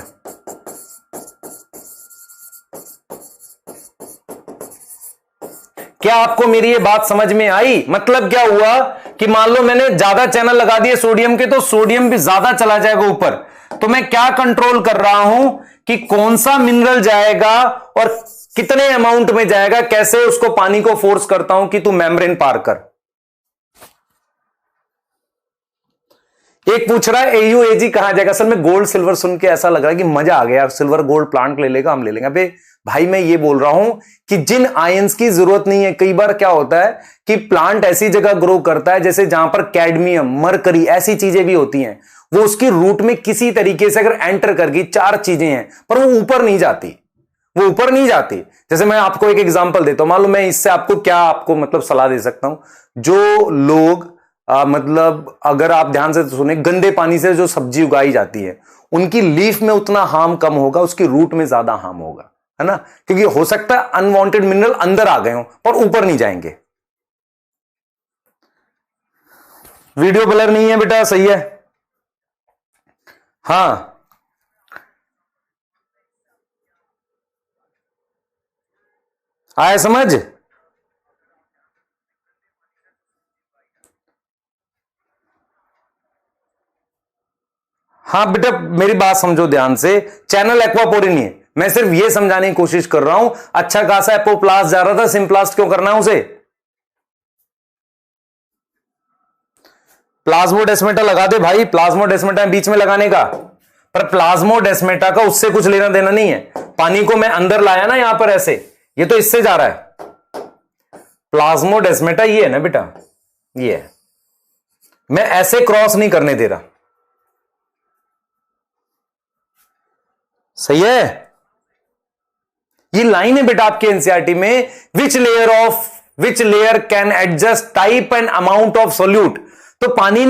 क्या आपको मेरी ये बात समझ में आई? मतलब क्या हुआ कि मान लो मैंने ज्यादा चैनल लगा दिए सोडियम के, तो सोडियम भी ज्यादा चला जाएगा ऊपर। तो मैं क्या कंट्रोल कर रहा हूं कि कौन सा मिनरल जाएगा और कितने अमाउंट में जाएगा, कैसे उसको पानी को फोर्स करता हूं कि तू मेम्ब्रेन पार कर। एक पूछ रहा है AUAG कहां जाएगा। असल में गोल्ड सिल्वर सुन के ऐसा लग रहा है कि मजा आ गया, सिल्वर गोल्ड प्लांट ले लेगा, हम ले लेंगे। अबे भाई मैं ये बोल रहा हूं कि जिन आयंस की जरूरत नहीं है, कई बार क्या होता है कि प्लांट ऐसी जगह ग्रो करता है जैसे जहां पर कैडमियम, मरकरी ऐसी चीजें भी होती हैं, वो उसकी रूट में किसी तरीके से अगर एंटर कर गई, चार चीजें हैं पर वो ऊपर नहीं जाती, जैसे मैं आपको एक एग्जांपल देता हूं। मान लो मैं इससे आपको मतलब सलाह दे सकता हूं, जो लोग मतलब अगर आप ध्यान से सुने, गंदे पानी से जो सब्जी उगाई जाती है उनकी लीफ में उतना हार्म कम होगा, उसकी रूट में ज्यादा हार्म होगा, है ना, क्योंकि हो सकता है अनवांटेड मिनरल अंदर आ गए हो पर ऊपर नहीं जाएंगे। वीडियो ब्लर नहीं है बेटा, सही है? हां आया समझ? हाँ बेटा मेरी बात समझो ध्यान से, चैनल एक्वापोरिन है, मैं सिर्फ ये समझाने की कोशिश कर रहा हूं। अच्छा खासा एपोप्लास्ट जा रहा था, सिम्प्लास्ट क्यों करना है उसे? प्लाज्मोडेस्माटा लगा दे भाई, प्लाज्मोडेस्माटा बीच में लगाने का, पर प्लाज्मोडेस्माटा का उससे कुछ लेना देना नहीं है। पानी को मैं अंदर लाया ना यहां पर ऐसे, ये तो इससे जा रहा है। प्लाज्मोडेस्माटा ये है ना बेटा, ये है, मैं ऐसे क्रॉस नहीं करने दे रहा, सही है? ये लाइन है बेटा आपके एनसीईआरटी में, which layer can adjust type and amount of solute. तो पानी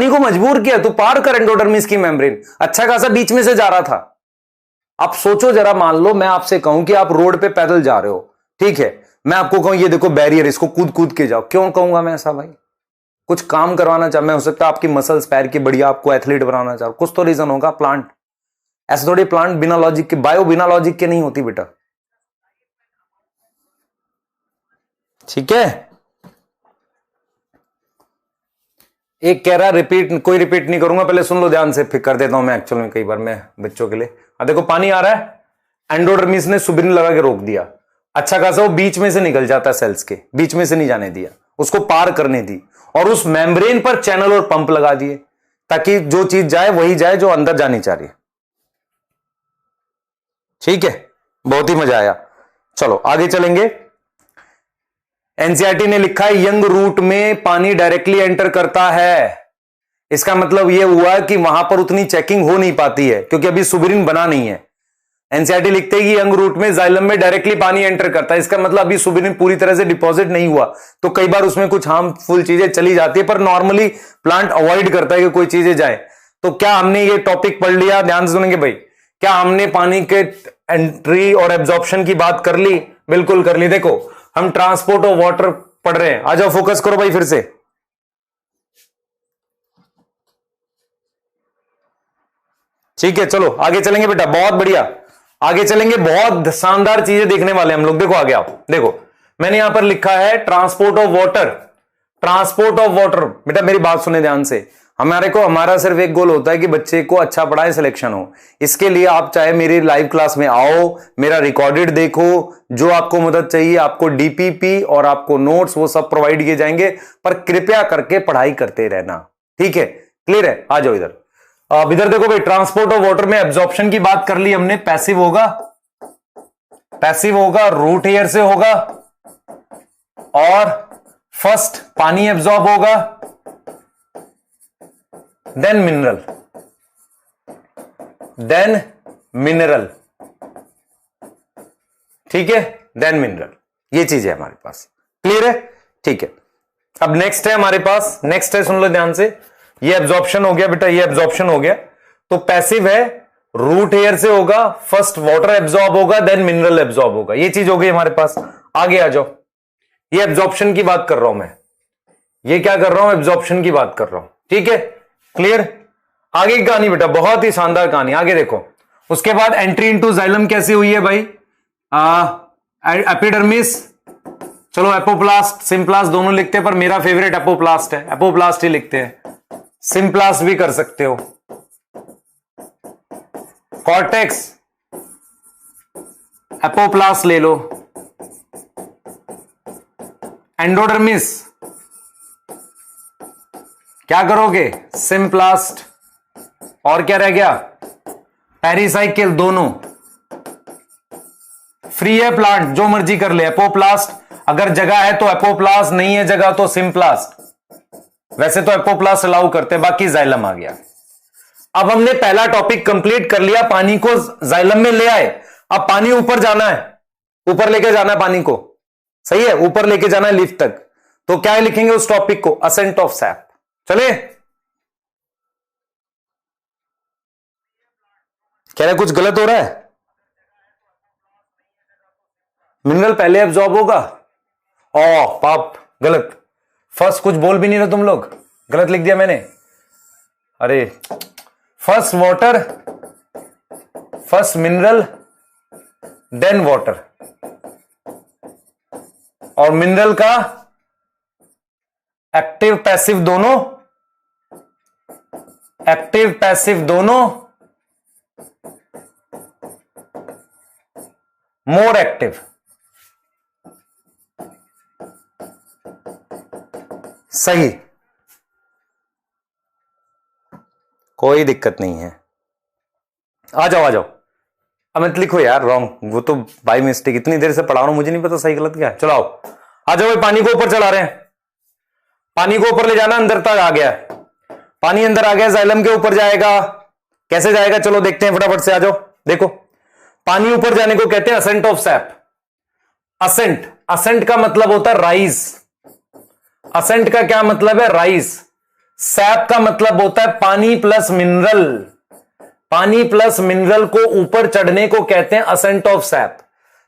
को मजबूर किया, तो पार कर एंडोडर्मिस की मेम्ब्रेन, अच्छा खासा बीच में से जा रहा था। आप सोचो जरा, मान लो मैं आपसे कहूं कि आप रोड पे पैदल जा रहे हो, ठीक है, मैं आपको कहूं ये देखो बैरियर, इसको कूद कूद के जाओ, क्यों कहूंगा मैं ऐसा? भाई कुछ काम करवाना चाह, मैं हो सकता है आपकी मसल्स पैर की बढ़िया, आपको एथलीट बनाना चाह, कुछ तो रीजन होगा। प्लांट ऐसे थोड़ी, प्लांट बिना लॉजिक के, बायो बिना लॉजिक के नहीं होती बेटा, ठीक है? एक कह रहा कोई रिपीट नहीं करूंगा, पहले सुन लो ध्यान से, फिर कर देता हूं मैं, एक्चुअल में कई बार मैं बच्चों के लिए। देखो पानी आ रहा है, एंडोडर्मिस ने सुबेरिन लगा के रोक दिया, अच्छा खासा वो बीच में से निकल जाता है, सेल्स के बीच में से नहीं जाने दिया, उसको पार करने दी, और उस मेम्ब्रेन पर चैनल और पंप लगा दिए। ताकि जो चीज जाए वही जाए जो अंदर जानी चाहिए। ठीक है, बहुत ही मजा आया। चलो आगे चलेंगे। एनसीईआरटी ने लिखा है यंग रूट में पानी डायरेक्टली एंटर करता है। इसका मतलब यह हुआ कि वहां पर उतनी चेकिंग हो नहीं पाती है क्योंकि अभी सुबरिन बना नहीं है। एनसीईआरटी लिखते हैं कि यंग रूट में जाइलम में डायरेक्टली पानी एंटर करता है। इसका मतलब अभी सुबरिन पूरी तरह से डिपॉजिट नहीं हुआ, तो कई बार उसमें कुछ हार्मफुल चीजें चली जाती है, पर नॉर्मली प्लांट अवॉइड करता है कि कोई चीजें जाए। तो क्या हमने ये टॉपिक पढ़ लिया? ध्यान से सुनेंगे भाई। क्या हमने पानी के एंट्री और एब्जॉर्प्शन की बात कर ली? बिल्कुल कर ली। देखो हम ट्रांसपोर्ट ऑफ वाटर पढ़ रहे हैं। आ जाओ, फोकस करो भाई फिर से। ठीक है, चलो आगे चलेंगे बेटा, बहुत बढ़िया। आगे चलेंगे, बहुत शानदार चीजें देखने वाले हम लोग। देखो आगे आओ, देखो मैंने यहां पर लिखा है transport of water. Transport of water, बेटा मेरी बात सुने ध्यान से। हमारा सिर्फ एक गोल होता है कि बच्चे को अच्छा पढ़ाए, सिलेक्शन हो। इसके लिए आप चाहे मेरी लाइव क्लास में आओ, मेरा रिकॉर्डेड देखो, जो आपको मदद चाहिए, आपको डीपीपी और आपको नोट्स वो सब प्रोवाइड किए जाएंगे, पर कृपया करके पढ़ाई करते रहना। ठीक है, क्लियर है? आ जाओ इधर। अब इधर देखो भाई, ट्रांसपोर्ट ऑफ वाटर में एब्जॉर्प्शन की बात कर ली हमने। पैसिव होगा, रूट हेयर से होगा, और फर्स्ट पानी एब्जॉर्ब होगा, देन मिनरल। ठीक है, देन मिनरल। ये चीज है हमारे पास, क्लियर है? ठीक है, अब नेक्स्ट है हमारे पास, नेक्स्ट है, सुन लो ध्यान से। ये एब्जॉर्प्शन हो गया बेटा, ये एब्जॉर्प्शन हो गया। तो पैसिव है, रूट हेयर से होगा, फर्स्ट वाटर एब्जॉर्ब होगा, देन मिनरल एब्जॉर्ब होगा। ये चीज हो गई हमारे पास। आगे आ जाओ, ये एब्जॉर्प्शन की बात कर रहा हूं मैं। ये क्या कर रहा हूं? एब्जॉर्प्शन की बात कर रहा हूं। ठीक है, क्लियर? आगे की कहानी बेटा, बहुत ही शानदार कहानी। आगे देखो, उसके बाद एंट्री इनटू जाइलम कैसे हुई है भाई? एपिडर्मिस, चलो एपोप्लास्ट, सिंप्लास्ट दोनों लिखते हैं, पर मेरा फेवरेट एपोप्लास्ट है, एपोप्लास्ट ही लिखते हैं। सिंप्लास्ट भी कर सकते हो। कॉर्टेक्स, एपोप्लास्ट ले लो। एंडोडर्मिस, क्या करोगे? सिंप्लास्ट। और क्या रह गया? पेरिसाइकिल, दोनों। फ्री है प्लांट, जो मर्जी कर ले। एपोप्लास्ट अगर जगह है तो एपोप्लास्ट, नहीं है जगह तो सिंप्लास्ट। वैसे तो एपोप्लास्ट अलाउ करते, बाकी जाइलम आ गया। अब हमने पहला टॉपिक कंप्लीट कर लिया, पानी को जाइलम में ले आए। अब पानी ऊपर जाना है, ऊपर लेके जाना है पानी को, सही है? ऊपर लेके जाना है लिफ्ट तक। तो क्या लिखेंगे उस टॉपिक को? Ascent of sap. चले, कह रहे कुछ गलत हो रहा है? मिनरल पहले एब्जॉर्ब होगा। ओ पाप, गलत। फर्स्ट कुछ बोल भी नहीं रहे तुम लोग, गलत लिख दिया मैंने। अरे, first water, first mineral, then water. और मिनरल का एक्टिव पैसिव दोनों, एक्टिव पैसिव दोनों, मोर एक्टिव। सही, कोई दिक्कत नहीं है। आ जाओ आ जाओ। अब मत लिखो यार रॉन्ग, वो तो बाय मिस्टेक, इतनी देर से पढ़ा रहा हूं, मुझे नहीं पता सही गलत क्या है। चलो आओ, आ जाओ भाई। पानी को ऊपर चला रहे हैं, पानी को ऊपर ले जाना, अंदर तक आ गया। पानी अंदर आ गया, जाइलम के ऊपर जाएगा। कैसे जाएगा चलो देखते हैं, फटाफट से आ जाओ। देखो, पानी ऊपर जाने को कहते हैं ascent of sap. Ascent, ascent का मतलब होता है राइज। असेंट का क्या मतलब है? राइज। सैप का मतलब होता है पानी प्लस मिनरल। पानी प्लस मिनरल को ऊपर चढ़ने को कहते हैं असेंट ऑफ सैप।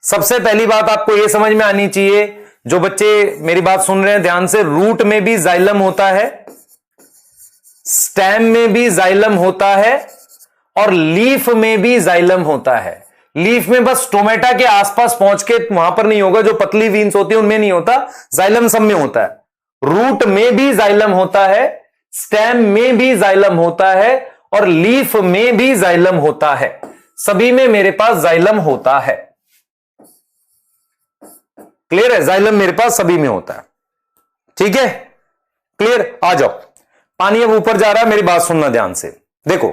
सबसे पहली बात आपको यह समझ में आनी चाहिए, जो बच्चे मेरी बात सुन रहे हैं ध्यान से, रूट में भी जाइलम होता है, स्टेम में भी जाइलम होता है, और लीफ में भी जाइलम होता है। लीफ में बस टोमेटा के आसपास पहुंच के वहां पर नहीं होगा, जो पतली वीन्स होती है उनमें नहीं होता, जाइलम सब में होता है। रूट में भी जाइलम होता है, स्टेम में भी जाइलम होता है, और लीफ में भी जाइलम होता है। सभी में मेरे पास जाइलम होता है। क्लियर है? जाइलम मेरे पास सभी में होता है। ठीक है, क्लियर? आ जाओ। पानी अब ऊपर जा रहा है, मेरी बात सुनना ध्यान से। देखो,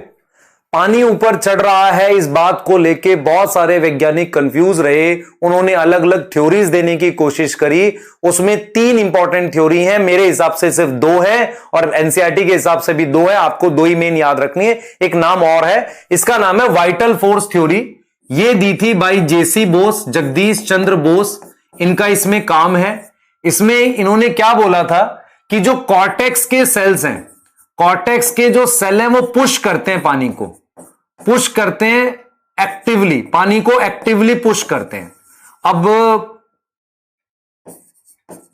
पानी ऊपर चढ़ रहा है, इस बात को लेके बहुत सारे वैज्ञानिक कंफ्यूज रहे, उन्होंने अलग अलग थ्योरीज देने की कोशिश करी। उसमें 3 इंपॉर्टेंट थ्योरी हैं, मेरे हिसाब से सिर्फ 2 है और एनसीईआरटी के हिसाब से भी 2 है। आपको 2 ही मेन याद रखनी है, एक नाम और है, इसका नाम है वाइटल फोर्स थ्योरी। ये दी थी बाई जेसी बोस, जगदीश चंद्र बोस, इनका इसमें काम है। इसमें इन्होंने क्या बोला था कि जो कॉर्टेक्स के सेल्स हैं, कॉर्टेक्स के जो सेल हैं वो पुश करते हैं पानी को, पुश करते हैं एक्टिवली, पानी को एक्टिवली पुश करते हैं। अब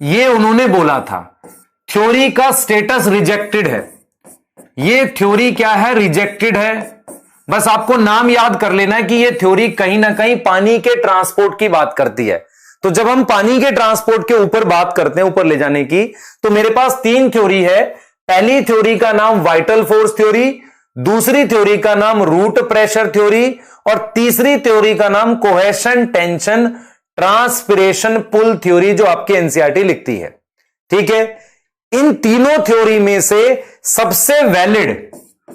ये उन्होंने बोला था थ्योरी का स्टेटस रिजेक्टेड है, ये थ्योरी क्या है, रिजेक्टेड है। बस आपको नाम याद कर लेना है कि ये थ्योरी कहीं ना कहीं पानी के ट्रांसपोर्ट की बात करती है। तो जब हम पानी के ट्रांसपोर्ट के ऊपर बात करते हैं, ऊपर ले जाने की, तो मेरे पास 3 थ्योरी है। पहली थ्योरी का नाम वाइटल फोर्स थ्योरी, दूसरी थ्योरी का नाम रूट प्रेशर थ्योरी और तीसरी थ्योरी का नाम cohesion tension transpiration pull theory, जो आपके एनसीईआरटी लिखती है। ठीक है, इन तीनों थ्योरी में से सबसे वैलिड,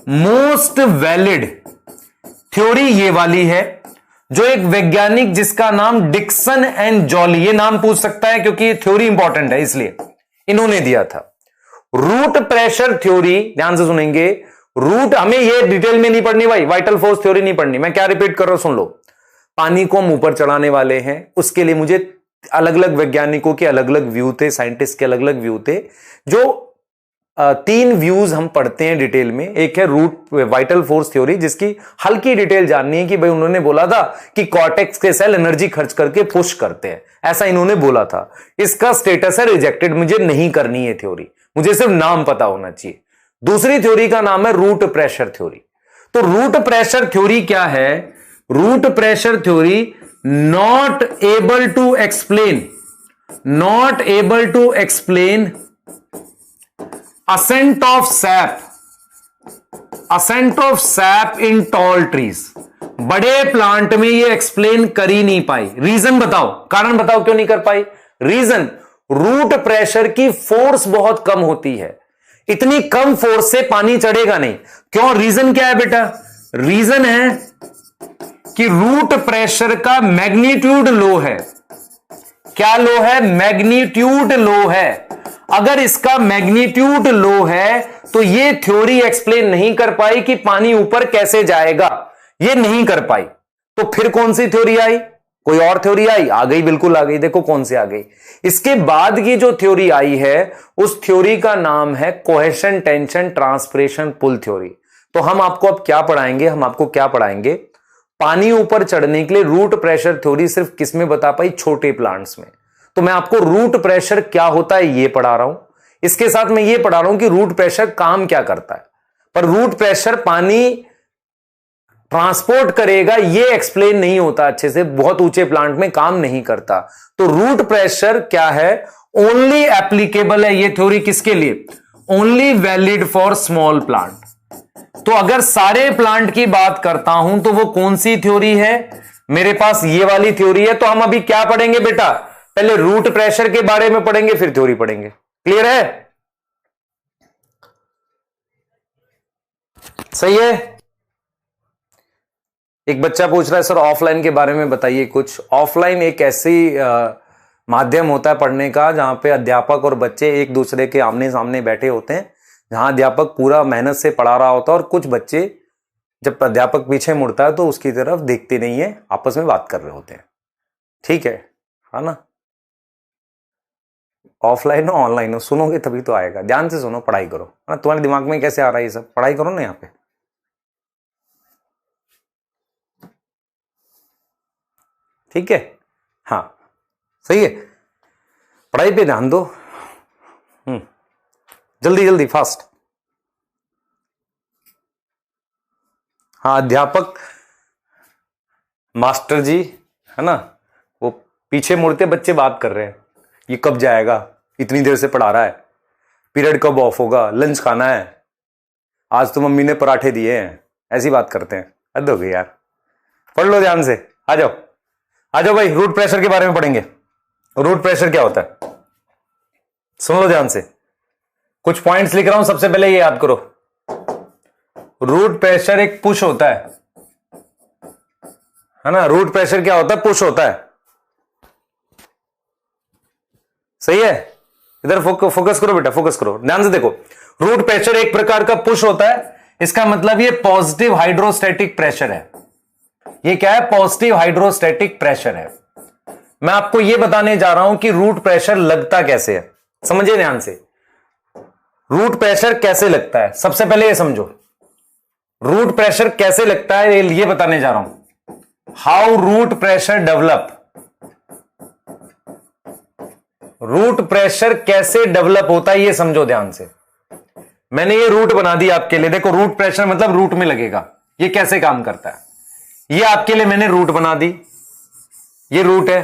मोस्ट वैलिड थ्योरी ये वाली है, जो एक वैज्ञानिक जिसका नाम डिक्सन एंड जॉली, ये नाम पूछ सकता है क्योंकि ये थ्योरी इंपॉर्टेंट है इसलिए, इन्होंने दिया था। रूट प्रेशर थ्योरी, ध्यान से सुनेंगे, रूट, हमें ये डिटेल में नहीं पढ़नी भाई, वाइटल फोर्स थ्योरी नहीं पढ़नी, मैं क्या रिपीट कर रहा हूं सुन लो। पानी को हम ऊपर चढ़ाने वाले हैं, उसके लिए मुझे अलग अलग वैज्ञानिकों के अलग अलग व्यू थे, साइंटिस्ट के अलग अलग व्यू थे। जो 3 व्यूज हम पढ़ते हैं डिटेल में, एक है रूट वाइटल फोर्स थ्योरी, जिसकी हल्की डिटेल जाननी है कि भाई उन्होंने बोला था कि कॉर्टेक्स के सेल एनर्जी खर्च करके पुश करते हैं, ऐसा इन्होंने बोला था। इसका स्टेटस है रिजेक्टेड, मुझे नहीं करनी है थ्योरी, मुझे सिर्फ नाम पता होना चाहिए। दूसरी थ्योरी का नाम है रूट प्रेशर थ्योरी। तो रूट प्रेशर थ्योरी क्या है? Root pressure theory not able to explain, not able to explain ascent of sap in tall trees। बड़े प्लांट में ये एक्सप्लेन कर ही नहीं पाई। रीजन बताओ, कारण बताओ क्यों नहीं कर पाई? रीजन, रूट प्रेशर की फोर्स बहुत कम होती है, इतनी कम फोर्स से पानी चढ़ेगा नहीं। क्यों? रीजन क्या है बेटा? रीजन है कि रूट प्रेशर का मैग्नीट्यूड लो है। क्या लो है? मैग्नीट्यूड लो है। अगर इसका मैग्नीट्यूड लो है तो ये थ्योरी एक्सप्लेन नहीं कर पाई कि पानी ऊपर कैसे जाएगा, ये नहीं कर पाई। तो फिर कौन सी थ्योरी आई? कोई और थ्योरी आई? आ गई, बिल्कुल आ गई। देखो कौन सी आ गई। इसके बाद की जो थ्योरी आई है उस थ्योरी का नाम है cohesion tension transpiration pull theory. तो हम आपको अब क्या पढ़ाएंगे? हम आपको क्या पढ़ाएंगे? पानी ऊपर चढ़ने के लिए रूट प्रेशर थ्योरी सिर्फ किसमें बता पाई? छोटे प्लांट्स में। तो मैं आपको रूट प्रेशर क्या होता है ये पढ़ा रहा हूं, इसके साथ मैं ये पढ़ा रहा हूं कि रूट प्रेशर काम क्या करता है। पर रूट प्रेशर पानी ट्रांसपोर्ट करेगा ये एक्सप्लेन नहीं होता अच्छे से, बहुत ऊंचे प्लांट में काम नहीं करता। तो रूट प्रेशर क्या है? ओनली एप्लीकेबल है ये थ्योरी किसके लिए? Only valid for small plant. तो अगर सारे प्लांट की बात करता हूं तो वो कौन सी थ्योरी है? मेरे पास ये वाली थ्योरी है। तो हम अभी क्या पढ़ेंगे बेटा? पहले रूट प्रेशर के बारे में पढ़ेंगे, फिर थ्योरी पढ़ेंगे। क्लियर है? सही है? एक बच्चा पूछ रहा है सर ऑफलाइन के बारे में बताइए कुछ। ऑफलाइन एक ऐसी माध्यम होता है पढ़ने का जहां पे अध्यापक और बच्चे एक दूसरे के आमने सामने बैठे होते हैं, जहां अध्यापक पूरा मेहनत से पढ़ा रहा होता है और कुछ बच्चे जब अध्यापक पीछे मुड़ता है तो उसकी तरफ देखते नहीं है, आपस में बात कर रहे होते हैं। ठीक है ना? ऑफलाइन हो ऑनलाइन हो, सुनोगे तभी तो आएगा। ध्यान से सुनो, पढ़ाई करो। तुम्हारे दिमाग में कैसे आ रहा है ये सब? पढ़ाई करो ना यहाँ पे। ठीक है? हाँ सही है, पढ़ाई पे ध्यान दो। जल्दी जल्दी फास्ट। हाँ, अध्यापक मास्टर जी है ना, वो पीछे मुड़ते बच्चे बात कर रहे हैं, ये कब जाएगा, इतनी देर से पढ़ा रहा है, पीरियड कब ऑफ होगा, लंच खाना है, आज तो मम्मी ने पराठे दिए हैं, ऐसी बात करते हैं। हद हो गई यार। पढ़ लो ध्यान से। आ जाओ आ जाओ भाई, रूट प्रेशर के बारे में पढ़ेंगे। रूट प्रेशर क्या होता है सुन लो ध्यान से। कुछ पॉइंट्स लिख रहा हूं, सबसे पहले ये याद करो, रूट प्रेशर एक पुश होता है ना। रूट प्रेशर क्या होता है? पुश होता है, सही है। इधर फोकस करो बेटा, फोकस करो, ध्यान से देखो। रूट प्रेशर एक प्रकार का पुश होता है, इसका मतलब ये पॉजिटिव हाइड्रोस्टैटिक प्रेशर है। ये क्या है? पॉजिटिव हाइड्रोस्टैटिक प्रेशर है। मैं आपको ये बताने जा रहा हूं कि रूट प्रेशर लगता कैसे है, समझिए ध्यान से। रूट प्रेशर कैसे लगता है, सबसे पहले ये समझो। रूट प्रेशर कैसे लगता है ये बताने जा रहा हूं। How root pressure develop. Root pressure कैसे डेवलप होता है ये समझो ध्यान से। मैंने ये रूट बना दी आपके लिए, देखो रूट प्रेशर मतलब रूट में लगेगा। ये कैसे काम करता है, ये आपके लिए मैंने रूट बना दी। ये रूट है,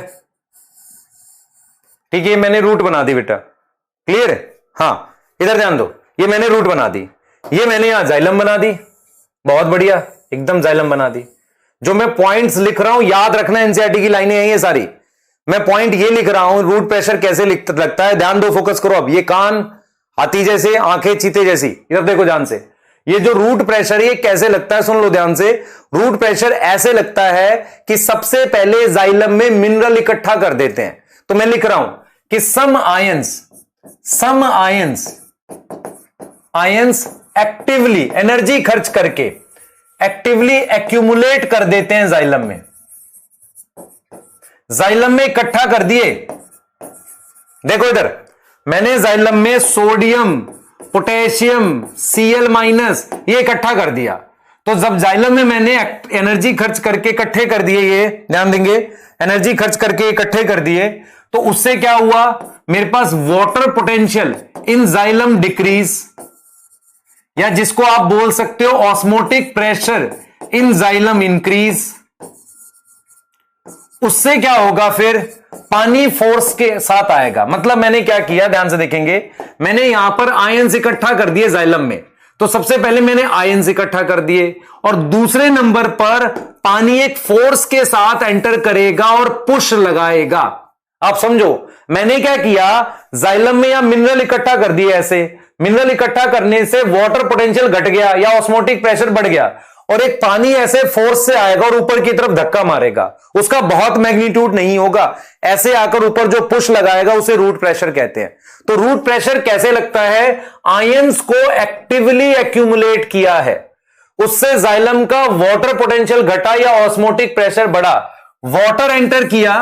ठीक है, मैंने रूट बना दी बेटा, क्लियर है। हाँ, इधर ध्यान दो, ये मैंने रूट बना दी, ये मैंने यहां जाइलम बना दी, बहुत बढ़िया, एकदम जाइलम बना दी। जो मैं पॉइंट्स लिख रहा हूं याद रखना, एनसीईआरटी की लाइनें हैं ये सारी। मैं पॉइंट ये लिख रहा हूं, रूट प्रेशर कैसे लगता है, ध्यान दो, फोकस करो। अब ये कान हाथी जैसे, आंखें चीते जैसी, इधर देखो ध्यान से। ये जो रूट प्रेशर है ये कैसे लगता है, सुन लो ध्यान से। रूट प्रेशर ऐसे लगता है कि सबसे पहले जाइलम में मिनरल इकट्ठा कर देते हैं। तो मैं लिख रहा हूं कि सम आयंस एक्टिवली एनर्जी खर्च करके एक्टिवली एक्यूमुलेट कर देते हैं जाइलम में। जाइलम में इकट्ठा कर दिए। देखो इधर मैंने जाइलम में सोडियम, पोटेशियम, Cl- ये इकट्ठा कर दिया। तो जब जाइलम में मैंने एनर्जी खर्च करके इकट्ठे कर दिए, ये ध्यान देंगे, एनर्जी खर्च करके इकट्ठे कर दिए, तो उससे क्या हुआ, मेरे पास water potential in xylem decrease, या जिसको आप बोल सकते हो osmotic pressure in xylem increase. उससे क्या होगा, फिर पानी फोर्स के साथ आएगा। मतलब मैंने क्या किया, ध्यान से देखेंगे, मैंने यहां पर आयंस इकट्ठा कर दिए जाइलम में। तो सबसे पहले मैंने आयंस इकट्ठा कर दिए, और दूसरे नंबर पर पानी एक फोर्स के साथ एंटर करेगा और पुश लगाएगा। आप समझो, मैंने क्या किया, जाइलम में या मिनरल इकट्ठा कर दिए। ऐसे मिनरल इकट्ठा करने से वाटर पोटेंशियल घट गया या ऑस्मोटिक प्रेशर बढ़ गया, और एक पानी ऐसे फोर्स से आएगा और ऊपर की तरफ धक्का मारेगा। उसका बहुत मैग्नीट्यूड नहीं होगा, ऐसे आकर ऊपर जो पुश लगाएगा उसे रूट प्रेशर कहते हैं। तो रूट प्रेशर कैसे लगता है, आयंस को एक्टिवली एक्यूमुलेट किया है, उससे जाइलम का वाटर पोटेंशियल घटा या ऑस्मोटिक प्रेशर बढ़ा। वाटर एंटर किया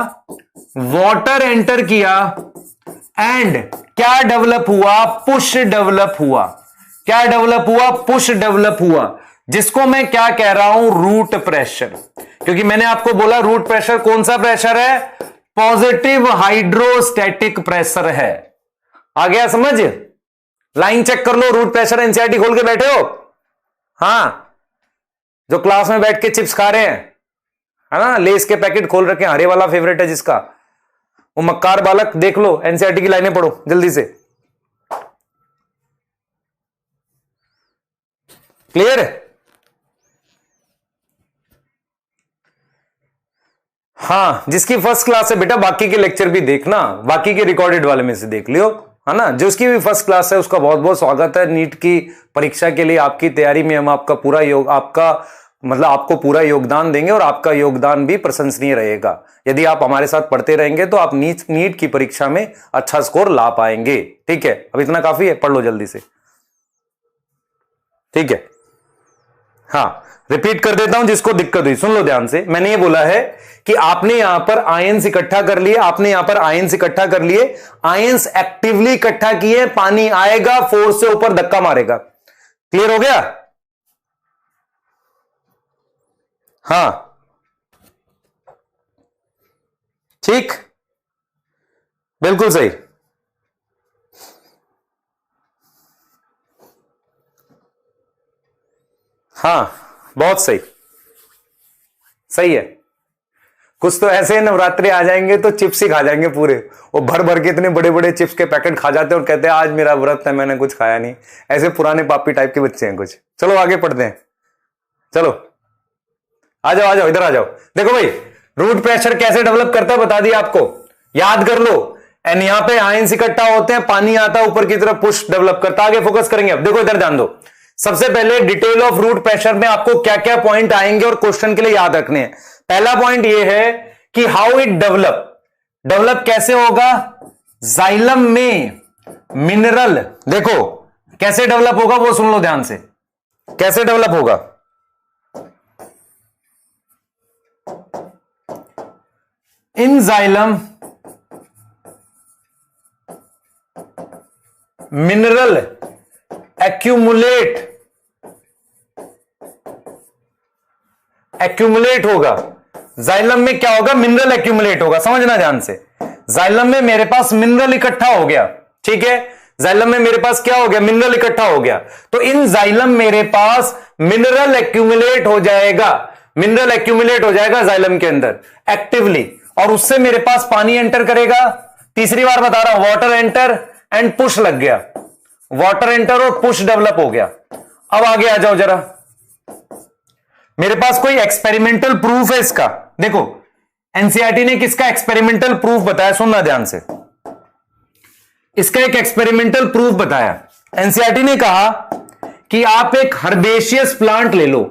एंड क्या डेवलप हुआ, पुश डेवलप हुआ। क्या डेवलप हुआ, पुश डेवलप हुआ, जिसको मैं क्या कह रहा हूं, रूट प्रेशर। क्योंकि मैंने आपको बोला रूट प्रेशर कौन सा प्रेशर है, पॉजिटिव हाइड्रोस्टैटिक प्रेशर है। आ गया समझ, लाइन चेक कर लो, रूट प्रेशर। एनसीईआरटी खोल के बैठे हो, हां, जो क्लास में बैठ के चिप्स खा रहे हैं, है ना, लेस के पैकेट खोल रखे हैं, हरे वाला फेवरेट है जिसका, वो मक्कार बालक, देख लो एनसीईआरटी की लाइनें पढ़ो जल्दी से। क्लियर है? हाँ, जिसकी फर्स्ट क्लास है बेटा बाकी के लेक्चर भी देखना, बाकी के रिकॉर्डेड वाले में से देख लियो, है ना। जो उसकी भी फर्स्ट क्लास है उसका बहुत बहुत स्वागत है। नीट की परीक्षा के लिए आपकी तैयारी में हम आपका पूरा आपको पूरा योगदान देंगे, और आपका योगदान भी प्रशंसनीय रहेगा। यदि आप हमारे साथ पढ़ते रहेंगे तो आप नीट की परीक्षा में अच्छा स्कोर ला पाएंगे। ठीक है, अब इतना काफी है, पढ़ लो जल्दी से, ठीक है। हाँ, रिपीट कर देता हूं जिसको दिक्कत हुई, सुन लो ध्यान से। मैंने ये बोला है कि आपने यहां पर आयंस इकट्ठा कर लिए, आयंस एक्टिवली इकट्ठा किए, पानी आएगा, फोर्स से ऊपर धक्का मारेगा। क्लियर हो गया? हाँ, ठीक, बिल्कुल सही। हाँ, बहुत सही, सही है। कुछ तो ऐसे नवरात्रि आ जाएंगे तो चिप्स ही खा जाएंगे पूरे, वो भर भर के इतने बड़े बड़े चिप्स के पैकेट खा जाते हैं और कहते हैं आज मेरा व्रत है, मैंने कुछ खाया नहीं। ऐसे पुराने पापी टाइप के बच्चे हैं कुछ। चलो आगे पढ़ते हैं, चलो आ जाओ इधर आ जाओ। देखो भाई, रूट प्रेशर कैसे डेवलप करता है बता दिया आपको, याद कर लो। एंड यहां पे आयंस इकट्ठा होते हैं, पानी आता है ऊपर की तरफ, पुश डेवलप करता है। आगे फोकस करेंगे। अब देखो इधर ध्यान दो। सबसे पहले डिटेल ऑफ रूट प्रेशर में आपको क्या क्या पॉइंट आएंगे और क्वेश्चन के लिए याद रखने हैं। पहला पॉइंट यह है कि हाउ इट डेवलप कैसे होगा। जाइलम में मिनरल, देखो कैसे डेवलप होगा वो सुन लो ध्यान से। कैसे डेवलप होगा, इन जाइलम मिनरल एक्यूमुलेट होगा। जाइलम में क्या होगा, मिनरल एक्यूमुलेट होगा। समझना ध्यान से। जाइलम में मेरे पास मिनरल इकट्ठा हो गया, ठीक है। जाइलम में मेरे पास क्या हो गया, मिनरल इकट्ठा हो गया। तो इन जाइलम मेरे पास मिनरल एक्यूमुलेट हो जाएगा, मिनरल एक्यूमुलेट हो जाएगा जाइलम के अंदर एक्टिवली, और उससे मेरे पास पानी एंटर करेगा। तीसरी बार बता रहा हूं, वाटर एंटर एंड पुश लग गया, वाटर एंटर और पुश डेवलप हो गया। अब आगे आ जाओ जरा। मेरे पास कोई एक्सपेरिमेंटल प्रूफ है इसका। देखो एनसीईआरटी ने किसका एक्सपेरिमेंटल प्रूफ बताया, सुनना ध्यान से। इसका एक एक्सपेरिमेंटल प्रूफ बताया। एनसीईआरटी ने कहा कि आप एक हर्बेशियस प्लांट ले लो।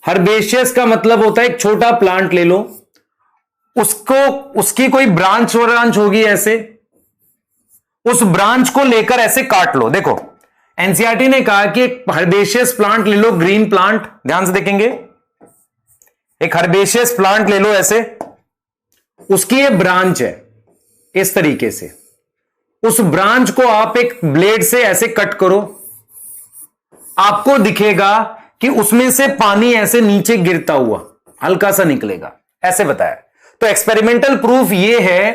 हर्बेशियस का मतलब होता है एक छोटा प्लांट ले लो, उसकी कोई ब्रांच होगी ऐसे, उस ब्रांच को लेकर ऐसे काट लो। देखो एनसीईआरटी ने कहा कि एक हर्बेशियस प्लांट ले लो, ग्रीन प्लांट, ध्यान से देखेंगे। एक हर्बेशियस प्लांट ले लो ऐसे, उसकी ये ब्रांच है इस तरीके से। उस ब्रांच को आप एक ब्लेड से ऐसे कट करो, आपको दिखेगा कि उसमें से पानी ऐसे नीचे गिरता हुआ हल्का सा निकलेगा, ऐसे बताया। तो एक्सपेरिमेंटल प्रूफ ये है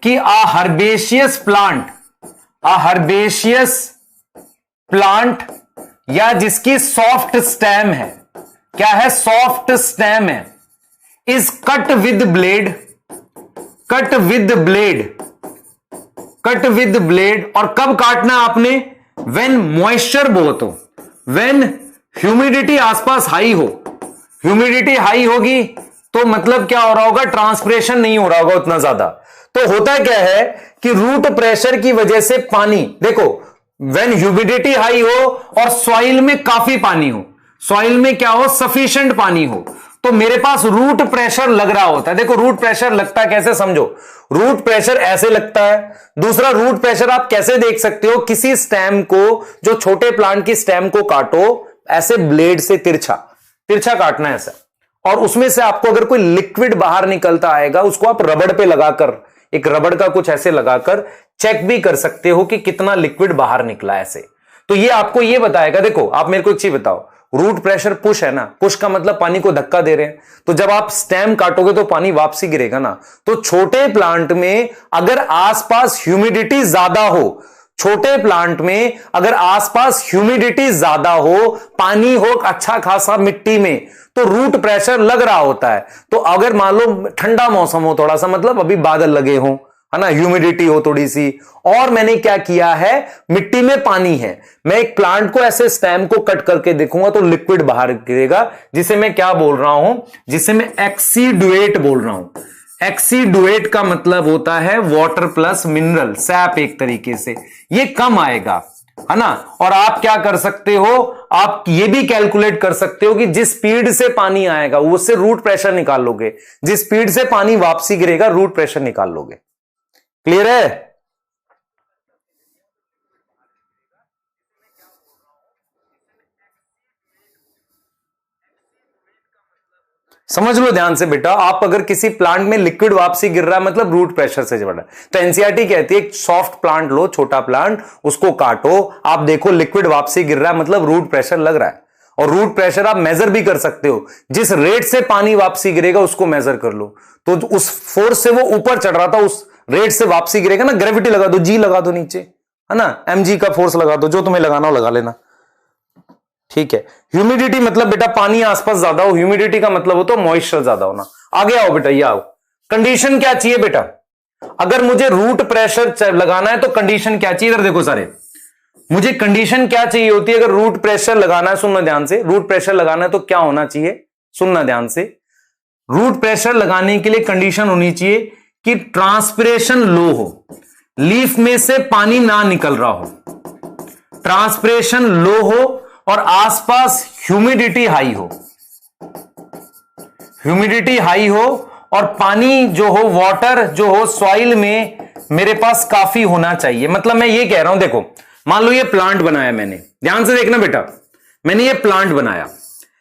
कि हर्बेशियस प्लांट या जिसकी सॉफ्ट स्टेम है, क्या है, सॉफ्ट स्टेम है, इज कट विद ब्लेड। और कब काटना आपने, व्हेन मॉइस्चर बहुत हो, व्हेन ह्यूमिडिटी आसपास हाई हो। ह्यूमिडिटी हाई होगी तो मतलब क्या हो रहा होगा, ट्रांसपिरेशन नहीं हो रहा होगा उतना ज्यादा। तो होता क्या है कि रूट प्रेशर की वजह से पानी, देखो व्हेन ह्यूमिडिटी हाई हो और सॉइल में काफी पानी हो, सॉइल में क्या हो, सफिशिएंट पानी हो, तो मेरे पास रूट प्रेशर लग रहा होता है। देखो रूट प्रेशर लगता है कैसे, समझो। रूट प्रेशर ऐसे लगता है। दूसरा रूट प्रेशर आप कैसे देख सकते हो, किसी स्टेम को, जो छोटे प्लांट की स्टेम को काटो ऐसे ब्लेड से, तिरछा काटना है ऐसा, और उसमें से आपको अगर कोई लिक्विड बाहर निकलता आएगा, उसको आप रबड़ पे लगाकर, एक रबड़ का कुछ ऐसे लगाकर चेक भी कर सकते हो कि कितना लिक्विड बाहर निकला ऐसे। तो ये आपको ये बताएगा। देखो आप मेरे को एक चीज बताओ, रूट प्रेशर पुश है ना, पुश का मतलब पानी को धक्का दे रहे हैं, तो जब आप स्टेम काटोगे तो पानी वापसी गिरेगा ना। तो छोटे प्लांट में अगर आसपास ह्यूमिडिटी ज्यादा हो, छोटे प्लांट में अगर आसपास ह्यूमिडिटी ज्यादा हो, पानी हो अच्छा खासा मिट्टी में, तो रूट प्रेशर लग रहा होता है। तो अगर मान लो ठंडा मौसम हो थोड़ा सा, मतलब अभी बादल लगे हो, है ना, ह्यूमिडिटी हो थोड़ी सी, और मैंने क्या किया है, मिट्टी में पानी है, मैं एक प्लांट को ऐसे स्टेम को कट करके देखूंगा तो लिक्विड बाहर गिरेगा, जिसे मैं क्या बोल रहा हूं, जिसे मैं एक्सीडुएट बोल रहा हूं। एक्सीडुएट का मतलब होता है वाटर प्लस मिनरल, सैप एक तरीके से, ये कम आएगा, है ना। और आप क्या कर सकते हो, आप ये भी कैलकुलेट कर सकते हो कि जिस स्पीड से पानी आएगा उससे रूट प्रेशर निकाल लोगे, जिस स्पीड से पानी वापसी गिरेगा रूट प्रेशर निकाल लोगे। क्लियर है? समझ लो ध्यान से बेटा। आप अगर किसी प्लांट में लिक्विड वापसी गिर रहा है मतलब रूट प्रेशर से बढ़ा है। तो एनसीईआरटी कहती है एक सॉफ्ट प्लांट लो, छोटा प्लांट, उसको काटो, आप देखो लिक्विड वापसी गिर रहा है मतलब रूट प्रेशर लग रहा है। और रूट प्रेशर आप मेजर भी कर सकते हो, जिस रेट से पानी वापसी गिरेगा उसको मेजर कर लो, तो उस फोर्स से वो ऊपर चढ़ रहा था, उस रेट से वापसी गिरेगा ना। ग्रेविटी लगा दो, जी लगा दो नीचे, है ना, mg का फोर्स लगा दो, जो तुम्हें लगाना हो लगा लेना, ठीक है। ह्यूमिडिटी मतलब बेटा पानी आसपास ज्यादा हो, ह्यूमिडिटी का मतलब हो तो मॉइस्चर ज्यादा होना। आगे आओ बेटा, ये आओ। कंडीशन क्या चाहिए बेटा, अगर मुझे रूट प्रेशर लगाना है तो कंडीशन क्या चाहिए, इधर देखो सारे, मुझे कंडीशन क्या चाहिए होती है अगर रूट प्रेशर लगाना है। सुनना ध्यान से, रूट प्रेशर लगाना है तो क्या होना चाहिए, सुनना ध्यान से। रूट प्रेशर लगाने के लिए कंडीशन होनी चाहिए कि ट्रांसपिरेशन लो हो। लीफ में से पानी ना निकल रहा हो, ट्रांसपिरेशन लो हो और आसपास ह्यूमिडिटी हाई हो, ह्यूमिडिटी हाई हो और पानी जो हो, वाटर जो हो सॉइल में मेरे पास काफी होना चाहिए। मतलब मैं ये कह रहा हूं, देखो मान लो ये प्लांट बनाया मैंने, ध्यान से देखना बेटा, मैंने ये प्लांट बनाया,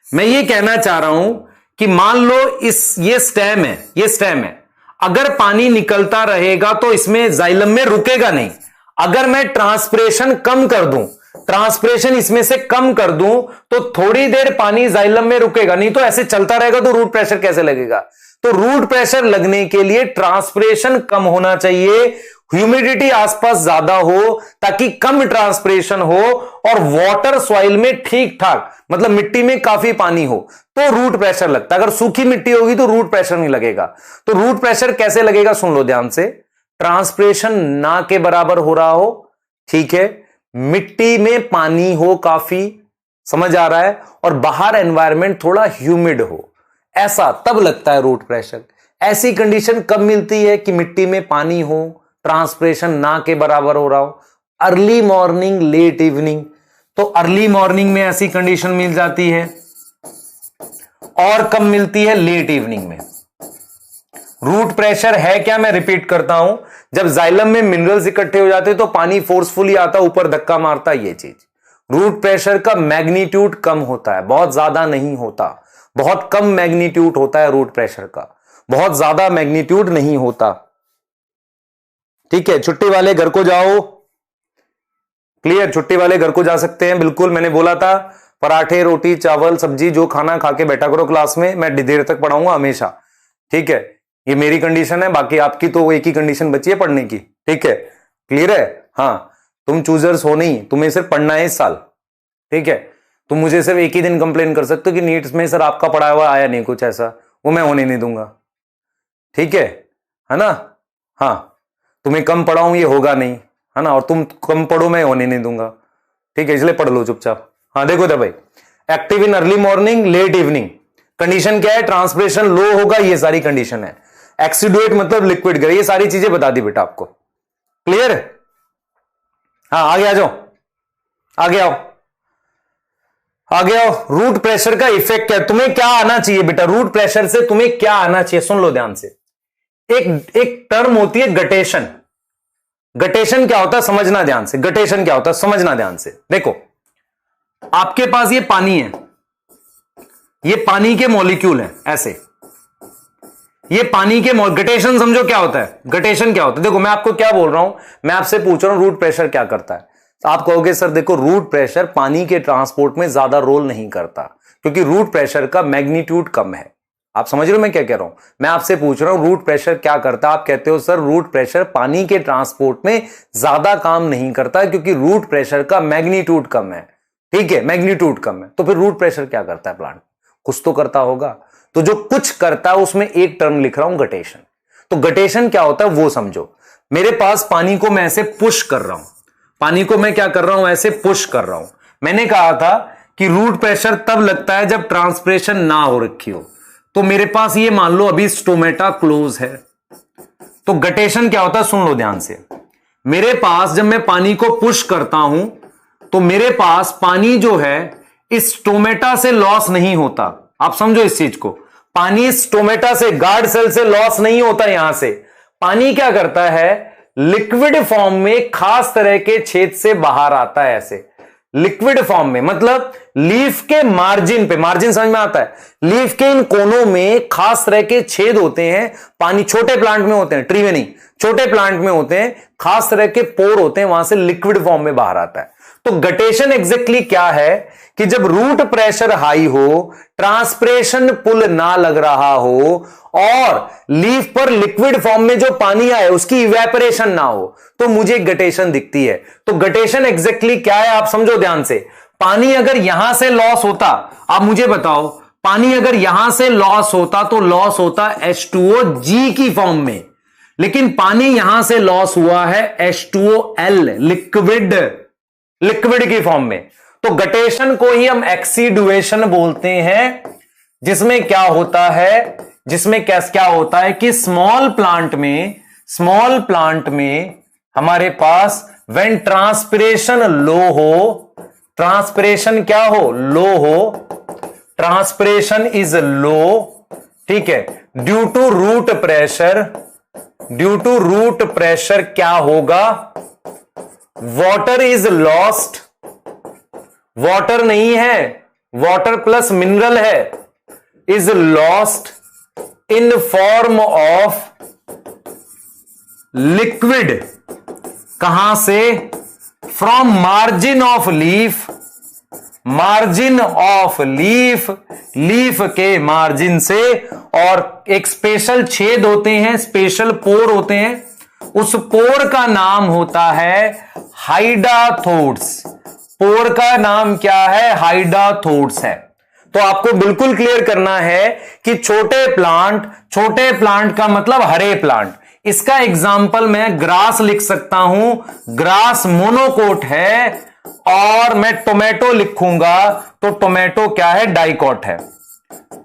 मैं ये कहना चाह रहा हूं कि मान लो ये स्टेम है, ये स्टेम है, अगर पानी निकलता रहेगा तो इसमें जाइलम में रुकेगा नहीं। अगर मैं ट्रांसपिरेशन कम कर दूं, ट्रांसपिरेशन इसमें से कम कर दूं तो थोड़ी देर पानी जाइलम में रुकेगा, नहीं तो ऐसे चलता रहेगा तो रूट प्रेशर कैसे लगेगा। तो रूट प्रेशर लगने के लिए ट्रांसपिरेशन कम होना चाहिए, ह्यूमिडिटी आसपास ज्यादा हो ताकि कम ट्रांसपिरेशन हो और वाटर सॉइल में ठीक ठाक, मतलब मिट्टी में काफी पानी हो तो रूट प्रेशर लगता है। अगर सूखी मिट्टी होगी तो रूट प्रेशर नहीं लगेगा। तो रूट प्रेशर कैसे लगेगा सुन लो ध्यान से, ट्रांसपिरेशन ना के बराबर हो रहा हो, ठीक है, मिट्टी में पानी हो काफी, समझ आ रहा है, और बाहर एनवायरमेंट थोड़ा ह्यूमिड हो, ऐसा तब लगता है रूट प्रेशर। ऐसी कंडीशन कब मिलती है कि मिट्टी में पानी हो, ट्रांसपिरेशन ना के बराबर हो रहा हो, अर्ली मॉर्निंग लेट इवनिंग। तो अर्ली मॉर्निंग में ऐसी कंडीशन मिल जाती है और कब मिलती है, लेट इवनिंग में। रूट प्रेशर है क्या, मैं रिपीट करता हूं, जब जाइलम में मिनरल्स इकट्ठे हो जाते तो पानी फोर्सफुली आता, ऊपर धक्का मारता, ये चीज। रूट प्रेशर का मैग्नीट्यूड कम होता है, बहुत ज्यादा नहीं होता, बहुत कम मैग्नीट्यूड होता है रूट प्रेशर का, बहुत ज्यादा मैग्नीट्यूड नहीं होता। ठीक है, छुट्टी वाले घर को जाओ, क्लियर, छुट्टी वाले घर को जा सकते हैं, बिल्कुल। मैंने बोला था पराठे रोटी चावल सब्जी जो खाना खा के बैठा करो क्लास में, मैं देर तक पढ़ाऊंगा हमेशा, ठीक है। ये मेरी कंडीशन है, बाकी आपकी तो एक ही कंडीशन बची है पढ़ने की, ठीक है, क्लियर है। हाँ, तुम चूजर्स हो नहीं, तुम्हें सिर्फ पढ़ना है इस साल, ठीक है। तुम मुझे सिर्फ एक ही दिन कंप्लेन कर सकते हो कि नीट्स में सर आपका पढ़ाया हुआ आया नहीं कुछ ऐसा, वो मैं होने नहीं दूंगा, ठीक है ना। हाँ, तुम्हें कम पढ़ाऊं ये होगा नहीं, है ना, और तुम कम पढ़ो मैं होने नहीं दूंगा, ठीक है, इसलिए पढ़ लो चुपचाप। हाँ देखो तो भाई, active in early morning late evening, condition क्या है, ट्रांसपिरेशन लो होगा, ये सारी कंडीशन है। एक्सीडुएट मतलब लिक्विड गिरे, ये सारी चीजें बता दी बेटा आपको, क्लियर है। हाँ आगे आ जाओ, आगे आओ, आगे आओ। रूट प्रेशर का इफेक्ट क्या है, तुम्हें क्या आना चाहिए बेटा, रूट प्रेशर से तुम्हें क्या आना चाहिए, सुन लो ध्यान से। एक टर्म होती है गटेशन। गटेशन क्या होता है समझना ध्यान से, गटेशन क्या होता है समझना ध्यान से। देखो आपके पास ये पानी है, ये पानी के मॉलिक्यूल हैं ऐसे, ये पानी के गटेशन समझो क्या होता है, गटेशन क्या होता है। देखो मैं आपको क्या बोल रहा हूं, मैं आपसे पूछ रहा हूं रूट प्रेशर क्या करता है, तो आप कहोगे सर देखो रूट प्रेशर पानी के ट्रांसपोर्ट में ज्यादा रोल नहीं करता, क्योंकि रूट प्रेशर का मैग्नीट्यूड कम है। आप समझ रहे हो मैं क्या कह रहा हूं, मैं आपसे पूछ रहा हूं रूट प्रेशर क्या करता है, आप कहते हो सर रूट प्रेशर पानी के ट्रांसपोर्ट में ज्यादा काम नहीं करता क्योंकि रूट प्रेशर का मैग्नीट्यूड कम है, ठीक है, मैग्नीट्यूड कम है। तो फिर रूट प्रेशर क्या करता है, प्लांट कुछ तो करता होगा, तो जो कुछ करता है उसमें एक टर्म लिख रहा हूं गटेशन। तो गटेशन क्या होता है वो समझो। मेरे पास पानी को मैं ऐसे पुश कर रहा हूं, पानी को मैं क्या कर रहा हूं, ऐसे पुश कर रहा हूं। मैंने कहा था कि रूट प्रेशर तब लगता है जब ट्रांसपिरेशन ना हो रखी हो। तो मेरे पास ये मान लो अभी स्टोमेटा क्लोज है, तो गटेशन क्या होता है सुन लो ध्यान से। मेरे पास जब मैं पानी को पुश करता हूं तो मेरे पास पानी जो है इस स्टोमेटा से लॉस नहीं होता, आप समझो इस चीज को। पानी स्टोमेटा से, गार्ड सेल से लॉस नहीं होता। यहां से पानी क्या करता है, लिक्विड फॉर्म में खास तरह के छेद से बाहर आता है, ऐसे लिक्विड फॉर्म में, मतलब लीफ के मार्जिन पे, मार्जिन समझ में आता है, लीफ के इन कोनों में खास तरह के छेद होते हैं। पानी छोटे प्लांट में होते हैं, ट्री में नहीं, छोटे प्लांट में होते हैं, खास तरह के पोर होते हैं, वहां से लिक्विड फॉर्म में बाहर आता है। तो गटेशन एग्जैक्टली क्या है कि जब रूट प्रेशर हाई हो, ट्रांसपिरेशन पुल ना लग रहा हो और लीफ पर लिक्विड फॉर्म में जो पानी आए उसकी इवेपोरेशन ना हो, तो मुझे गटेशन दिखती है। तो गटेशन एग्जैक्टली क्या है आप समझो ध्यान से। पानी अगर यहां से लॉस होता, आप मुझे बताओ, पानी अगर यहां से लॉस होता तो लॉस होता H2O G की फॉर्म में, लेकिन पानी यहां से लॉस हुआ है H2OL लिक्विड की फॉर्म में। तो गटेशन को ही हम एक्सीडुएशन बोलते हैं, जिसमें क्या होता है, जिसमें क्या होता है कि स्मॉल प्लांट में हमारे पास व्हेन ट्रांसपिरेशन लो हो, ट्रांसपिरेशन क्या हो, लो हो, ट्रांसपिरेशन इज लो, ठीक है, due to root pressure, due to root pressure क्या होगा, वाटर इज लॉस्ट, वाटर नहीं है, वाटर प्लस मिनरल है, is lost in form of liquid, कहां से, from margin of leaf, margin of leaf, leaf के मार्जिन से, और एक स्पेशल छेद होते हैं, स्पेशल पोर होते हैं, उस पोर का नाम होता है हाइडाथोड्स, पोर का नाम क्या है, हाइडाथोड्स है। तो आपको बिल्कुल क्लियर करना है कि छोटे प्लांट का मतलब हरे प्लांट, इसका एग्जाम्पल मैं ग्रास लिख सकता हूं, ग्रास मोनोकोट है, और मैं टोमेटो लिखूंगा तो टोमेटो क्या है, डाइकॉट है,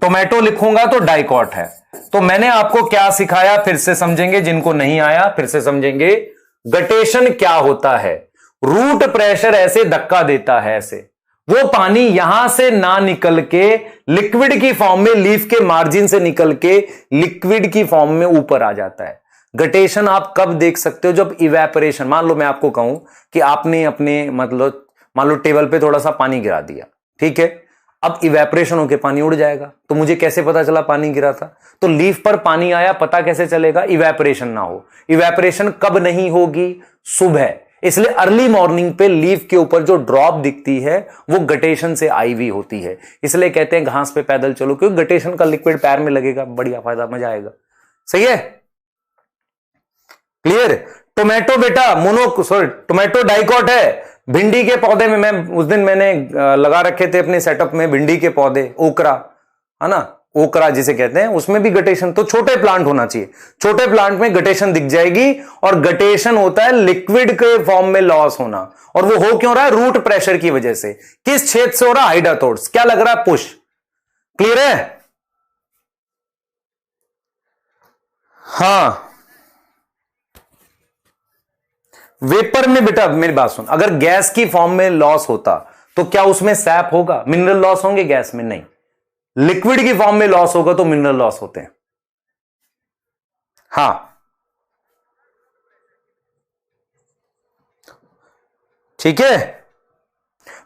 टोमेटो लिखूंगा तो डाइकॉट है। तो मैंने आपको क्या सिखाया, फिर से समझेंगे, जिनको नहीं आया फिर से समझेंगे। गटेशन क्या होता है, रूट प्रेशर ऐसे धक्का देता है, ऐसे वो पानी यहां से ना निकल के लिक्विड की फॉर्म में, लीफ के मार्जिन से निकल के लिक्विड की फॉर्म में ऊपर आ जाता है। गटेशन आप कब देख सकते हो, जब इवेपोरेशन, मान लो मैं आपको कहूं कि आपने अपने मतलब मान लो टेबल पे थोड़ा सा पानी गिरा दिया, ठीक है, अब इवेपोरेशन होके पानी उड़ जाएगा, तो मुझे कैसे पता चला पानी गिरा था, तो लीफ पर पानी आया, पता कैसे चलेगा, इवेपोरेशन ना हो। इवेपोरेशन कब नहीं होगी, सुबह, इसलिए अर्ली मॉर्निंग पे लीफ के ऊपर जो ड्रॉप दिखती है वो गटेशन से आई हुई होती है, इसलिए कहते हैं घास पे पैदल चलो, क्योंकि गटेशन का लिक्विड पैर में लगेगा, बढ़िया फायदा, मजा आएगा। सही है, क्लियर। टोमेटो बेटा टोमेटो डाइकॉट है। भिंडी के पौधे में, मैं उस दिन मैंने लगा रखे थे अपने सेटअप में भिंडी के पौधे, ओकरा है ना, ओकरा जिसे कहते हैं, उसमें भी गटेशन, तो छोटे प्लांट होना चाहिए, छोटे प्लांट में गटेशन दिख जाएगी, और गटेशन होता है लिक्विड के फॉर्म में लॉस होना, और वो हो क्यों रहा है, रूट प्रेशर की वजह से। किस छेद से हो रहा है, हाइडाथोड्स, क्या लग रहा है, पुश। क्लियर है, हाँ। वेपर में बेटा मेरी बात सुन, अगर गैस की फॉर्म में लॉस होता तो क्या उसमें सैप होगा, मिनरल लॉस होंगे गैस में, नहीं। लिक्विड की फॉर्म में लॉस होगा तो मिनरल लॉस होते हैं, हाँ, ठीक है।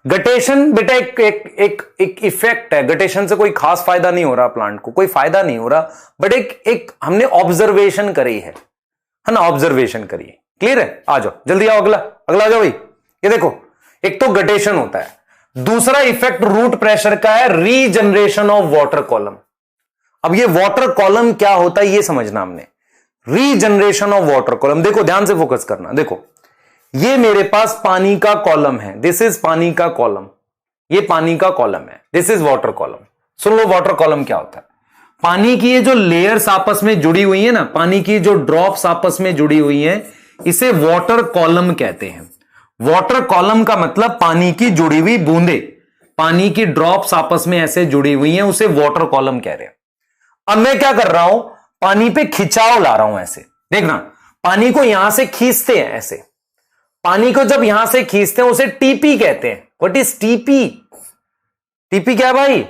गटेशन बेटा एक इफेक्ट है, गटेशन से कोई खास फायदा नहीं हो रहा प्लांट को, कोई फायदा नहीं हो रहा, बट एक हमने ऑब्जर्वेशन करी है ना, ऑब्जर्वेशन करी है। क्लियर है, आ जाओ जल्दी आओ, अगला आ जाओ भाई। ये देखो, एक तो गटेशन होता है, दूसरा इफेक्ट रूट प्रेशर का है, रीजनरेशन ऑफ वाटर कॉलम। अब ये वाटर कॉलम क्या होता है ये समझना हमने, रीजनरेशन ऑफ वाटर कॉलम। देखो ध्यान से फोकस करना, देखो ये मेरे पास पानी का कॉलम है, दिस इज पानी का कॉलम, ये पानी का कॉलम है, this is water column. Soon low water column क्या होता है, पानी की ये जो लेयर्स आपस में जुड़ी हुई है ना, पानी की जो ड्रॉप्स आपस में जुड़ी हुई हैं, इसे वाटर कॉलम कहते हैं। वाटर कॉलम का मतलब पानी की जुड़ी हुई बूंदे, पानी की ड्रॉप्स आपस में ऐसे जुड़ी हुई हैं, उसे वाटर कॉलम कह रहे हैं। अब मैं क्या कर रहा हूं, पानी पे खिंचाव ला रहा हूं, ऐसे देखना, पानी को यहां से खींचते हैं, ऐसे पानी को जब यहां से खींचते हैं उसे टीपी कहते हैं। व्हाट इज टीपी, टीपी क्या है भाई,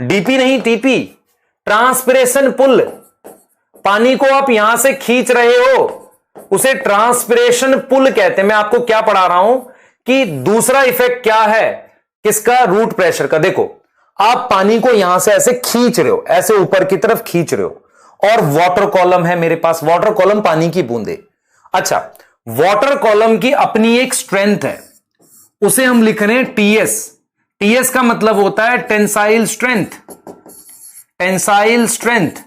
डीपी नहीं, टीपी, ट्रांसपिरेशन पुल। पानी को आप यहां से खींच रहे हो, उसे ट्रांसपिरेशन पुल कहते हैं। मैं आपको क्या पढ़ा रहा हूं कि दूसरा इफेक्ट क्या है, किसका, रूट प्रेशर का। देखो आप पानी को यहां से ऐसे खींच रहे हो, ऐसे ऊपर की तरफ खींच रहे हो, और वाटर कॉलम है मेरे पास, वाटर कॉलम पानी की बूंदे। अच्छा, वाटर कॉलम की अपनी एक स्ट्रेंथ है, उसे हम लिख रहे हैं टीएस। टीएस का मतलब होता है टेंसाइल स्ट्रेंथ, टेंसाइल स्ट्रेंथ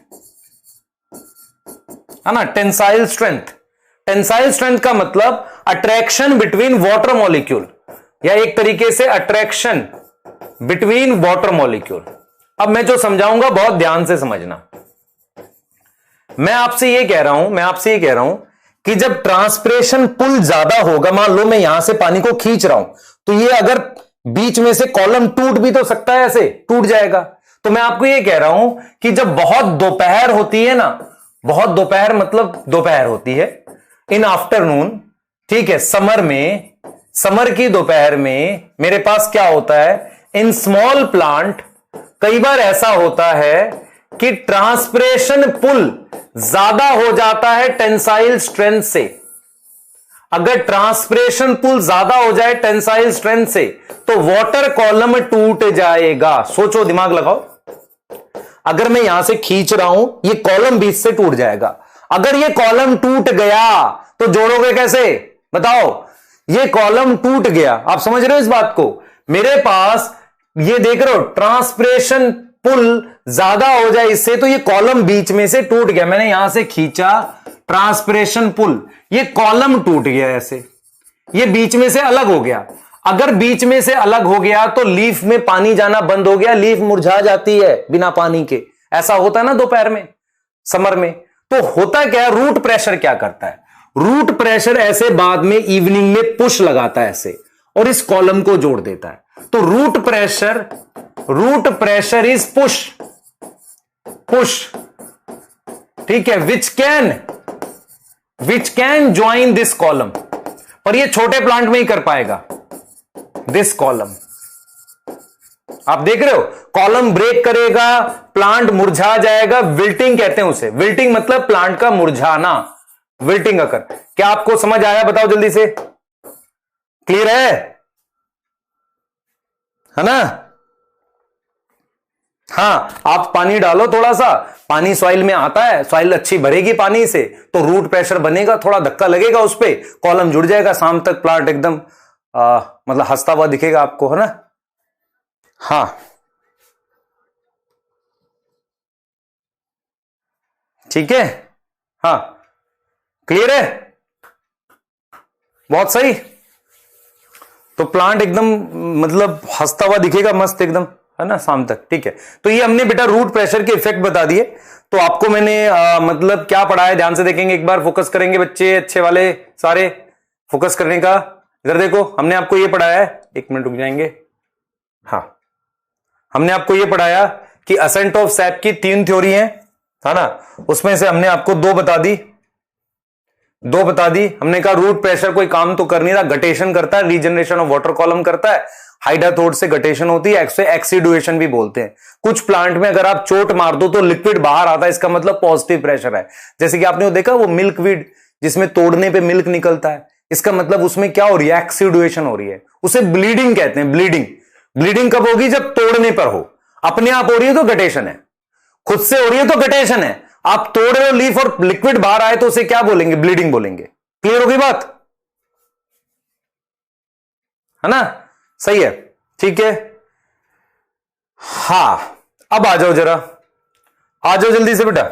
है ना, टेंसाइल स्ट्रेंथ। टेंसाइल स्ट्रेंथ का मतलब अट्रैक्शन बिटवीन वाटर मॉलिक्यूल, या एक तरीके से अट्रैक्शन बिटवीन वाटर मॉलिक्यूल। अब मैं जो समझाऊंगा बहुत ध्यान से समझना। मैं आपसे ये कह रहा हूं कि जब ट्रांसपिरेशन पुल ज्यादा होगा, मान लो मैं यहां से पानी को खींच रहा हूं, तो ये अगर बीच में से कॉलम टूट भी तो सकता है, ऐसे टूट जाएगा। तो मैं आपको ये कह रहा हूं कि जब बहुत दोपहर होती है ना, बहुत दोपहर मतलब दोपहर होती है, इन आफ्टरनून, ठीक है, समर की दोपहर में मेरे पास क्या होता है, इन स्मॉल प्लांट कई बार ऐसा होता है कि ट्रांसपिरेशन पुल ज्यादा हो जाता है टेंसाइल स्ट्रेंथ से। अगर ट्रांसपिरेशन पुल ज्यादा हो जाए टेंसाइल स्ट्रेंथ से तो वाटर कॉलम टूट जाएगा। सोचो, दिमाग लगाओ, अगर मैं यहां से खींच रहा हूं, ये कॉलम बीच से टूट जाएगा। अगर ये कॉलम टूट गया तो जोड़ोगे कैसे, बताओ। ये कॉलम टूट गया, आप समझ रहे हो इस बात को। मेरे पास ये देख रहे हो, ट्रांसपिरेशन पुल ज्यादा हो जाए इससे तो ये कॉलम बीच में से टूट गया। मैंने यहां से खींचा ट्रांसपिरेशन पुल, ये कॉलम टूट गया, ऐसे ये बीच में से अलग हो गया। अगर बीच में से अलग हो गया तो लीफ में पानी जाना बंद हो गया, लीफ मुरझा जाती है बिना पानी के। ऐसा होता है ना दोपहर में, समर में। तो होता क्या है, रूट प्रेशर क्या करता है, रूट प्रेशर ऐसे बाद में इवनिंग में पुश लगाता है ऐसे, और इस कॉलम को जोड़ देता है। तो रूट प्रेशर इज पुश, ठीक है, which can join this column. पर ये छोटे प्लांट में ही कर पाएगा दिस कॉलम। आप देख रहे हो, कॉलम ब्रेक करेगा, प्लांट मुरझा जाएगा, विल्टिंग कहते हैं उसे। विल्टिंग मतलब प्लांट का मुरझाना, विल्टिंग अकर। क्या आपको समझ आया, बताओ जल्दी से, क्लियर है ना। हां, आप पानी डालो, थोड़ा सा पानी सॉइल में आता है, सॉइल अच्छी भरेगी पानी से तो रूट प्रेशर बनेगा, थोड़ा धक्का लगेगा उस पे, कॉलम जुड़ जाएगा, शाम तक प्लांट एकदम मतलब हंसता हुआ दिखेगा आपको, है ना। हां, ठीक है, हां, क्लियर है, बहुत सही। तो प्लांट एकदम मतलब हंसता हुआ दिखेगा, मस्त एकदम, है ना, शाम तक, ठीक है। तो ये हमने बेटा रूट प्रेशर के इफेक्ट बता दिए। तो आपको मैंने मतलब क्या पढ़ाया, ध्यान से देखेंगे, एक बार फोकस करेंगे बच्चे, अच्छे वाले सारे फोकस करने का। इधर देखो, हमने आपको ये पढ़ाया है, एक मिनट रुक जाएंगे। हाँ, हमने आपको ये पढ़ाया कि असेंट ऑफ सैप की 3 थ्योरी है ना। उसमें से हमने आपको 2 बता दी। हमने कहा रूट प्रेशर कोई काम तो कर नहीं रहा, गटेशन करता है, रीजनरेशन ऑफ वाटर कॉलम करता है, हाइड्राथोड से गटेशन होती है, एक्सीडुएशन भी बोलते हैं। कुछ प्लांट में अगर आप चोट मार दो तो लिक्विड बाहर आता है, इसका मतलब पॉजिटिव प्रेशर है। जैसे कि आपने वो देखा, वो मिल्कवीड जिसमें तोड़ने पे मिल्क निकलता है, इसका मतलब उसमें क्या हो रही है, एक्सीडुएशन हो रही है, उसे ब्लीडिंग कहते हैं। ब्लीडिंग कब होगी, जब तोड़ने पर हो। अपने आप हो रही है तो गटेशन है, खुद से हो रही है तो गटेशन है। आप तोड़ रहे हो लीफ और लिक्विड बाहर आए तो उसे क्या बोलेंगे, ब्लीडिंग बोलेंगे। क्लियर होगी बात, है ना, सही है, ठीक है। हां, अब आ जाओ जरा, आ जाओ जल्दी से बेटा।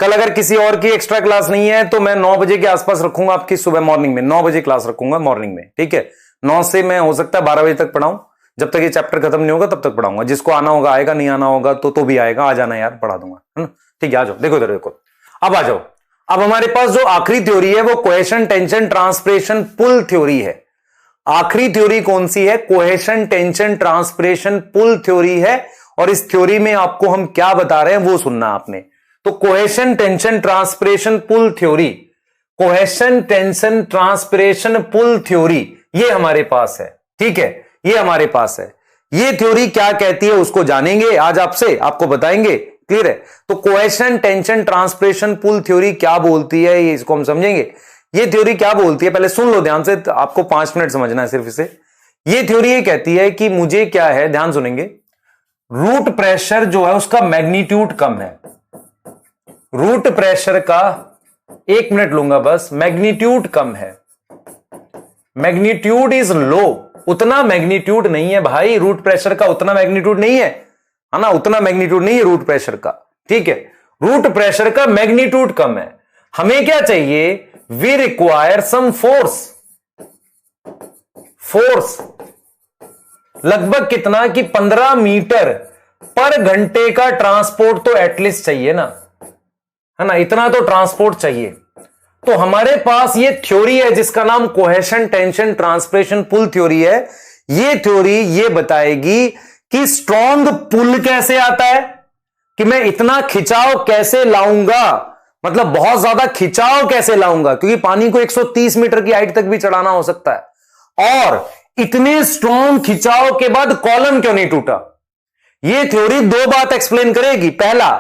कल अगर किसी और की एक्स्ट्रा क्लास नहीं है तो मैं 9 बजे के आसपास रखूंगा आपकी, सुबह मॉर्निंग में 9 बजे क्लास रखूंगा मॉर्निंग में, ठीक है। 9 से मैं हो सकता है 12 बजे तक पढ़ाऊं, जब तक ये चैप्टर खत्म नहीं होगा तब तक पढ़ाऊंगा। जिसको आना होगा आएगा, नहीं आना होगा तो भी आएगा, आ जाना यार, पढ़ा दूंगा, है ना, ठीक है। आ जाओ, देखो इधर देखो, अब आ जाओ। अब हमारे पास जो आखिरी थ्योरी है वो cohesion tension transpiration pull theory है। आखिरी थ्योरी कौन सी है, cohesion tension transpiration pull theory है। और इस थ्योरी में आपको हम क्या बता रहे हैं वो सुनना आपने। तो cohesion tension transpiration pull theory, cohesion tension transpiration pull theory, ये हमारे पास है, ठीक है, ये हमारे पास है। ये थ्योरी क्या कहती है उसको जानेंगे आज, आपसे आपको बताएंगे, क्लियर है। तो cohesion tension transpiration pull theory क्या बोलती है, ये इसको हम समझेंगे। ये थ्योरी क्या बोलती है, पहले सुन लो ध्यान से, आपको 5 मिनट समझना है सिर्फ इसे। ये थ्योरी ये कहती है कि मुझे क्या है, ध्यान सुनेंगे, रूट प्रेशर जो है उसका मैग्नीट्यूड कम है। रूट प्रेशर का 1 मिनट लूंगा बस, मैग्नीट्यूड कम है, मैग्नीट्यूड इज लो, उतना मैग्नीट्यूड नहीं है भाई, रूट प्रेशर का उतना मैग्नीट्यूड नहीं है ना, उतना मैग्नीट्यूड नहीं है रूट प्रेशर का, ठीक है। रूट प्रेशर का मैग्नीट्यूड कम है। हमें क्या चाहिए, वी रिक्वायर सम फोर्स लगभग कितना कि 15 मीटर पर घंटे का ट्रांसपोर्ट तो एटलीस्ट चाहिए ना, है ना, इतना तो ट्रांसपोर्ट चाहिए। तो हमारे पास ये थ्योरी है जिसका नाम cohesion tension transpiration pull theory है। ये थ्योरी ये बताएगी कि स्ट्रॉन्ग पुल कैसे आता है, कि मैं इतना खिंचाव कैसे लाऊंगा, मतलब बहुत ज्यादा खिंचाव कैसे लाऊंगा, क्योंकि पानी को 130 मीटर की हाइट तक भी चढ़ाना हो सकता है। और इतने स्ट्रॉन्ग खिंचाव के बाद कॉलम क्यों नहीं टूटा? यह थ्योरी दो बात एक्सप्लेन करेगी। पहला,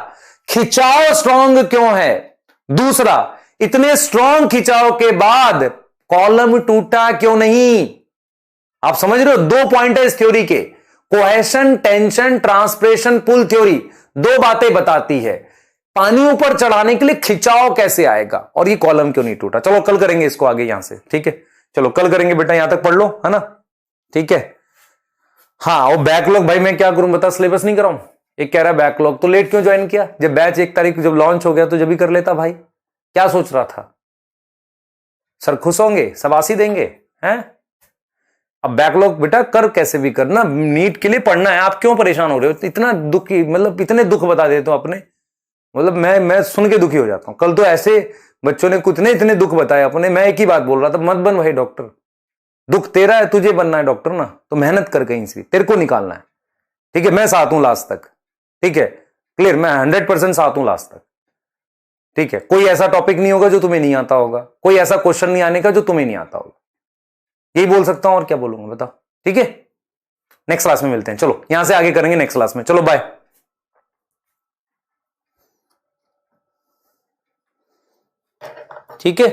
खिंचाव स्ट्रॉन्ग क्यों है। दूसरा, इतने स्ट्रॉन्ग खिंचाव के बाद कॉलम टूटा क्यों नहीं। आप समझ रहे हो, दो पॉइंट है इस थ्योरी के। Cohesion, tension, transpiration, pull theory दो बातें बताती है। पानी ऊपर चढ़ाने के लिए खिंचाव कैसे आएगा और ये कॉलम क्यों नहीं टूटा। चलो कल करेंगे इसको आगे यहां से, ठीक है। चलो कल करेंगे बेटा, यहां तक पढ़ लो, है ना, ठीक है। हाँ, वो बैकलॉग भाई मैं क्या करूं बता, सिलेबस नहीं कराऊं। एक कह रहा है बैकलॉग, तो लेट क्यों ज्वाइन किया? जब बैच 1 तारीख जब लॉन्च हो गया तो जब भी कर लेता भाई। क्या सोच रहा था? सर खुश होंगे, शाबाशी देंगे, हैं? अब बैकलॉग बेटा कर कैसे भी करना, नीट के लिए पढ़ना है। आप क्यों परेशान हो रहे हो? इतना दुख, मतलब इतने दुख बता देते हो अपने, मतलब मैं सुन के दुखी हो जाता हूं। कल तो ऐसे बच्चों ने कितने इतने दुख बताए अपने। मैं एक ही बात बोल रहा था, मत बन भाई डॉक्टर। दुख तेरा है, तुझे बनना है डॉक्टर ना, तो मेहनत कर कहीं से, तेरे को निकालना है, ठीक है। मैं साथ हूं लास्ट तक, ठीक है, क्लियर। मैं 100% साथ हूं लास्ट तक, ठीक है। कोई ऐसा टॉपिक नहीं होगा जो तुम्हें नहीं आता होगा, कोई ऐसा क्वेश्चन नहीं आने का जो तुम्हें नहीं आता होगा। यही बोल सकता हूं और क्या बोलूंगा बताओ, ठीक है। नेक्स्ट क्लास में मिलते हैं, चलो यहां से आगे करेंगे नेक्स्ट क्लास में। चलो बाय, ठीक है।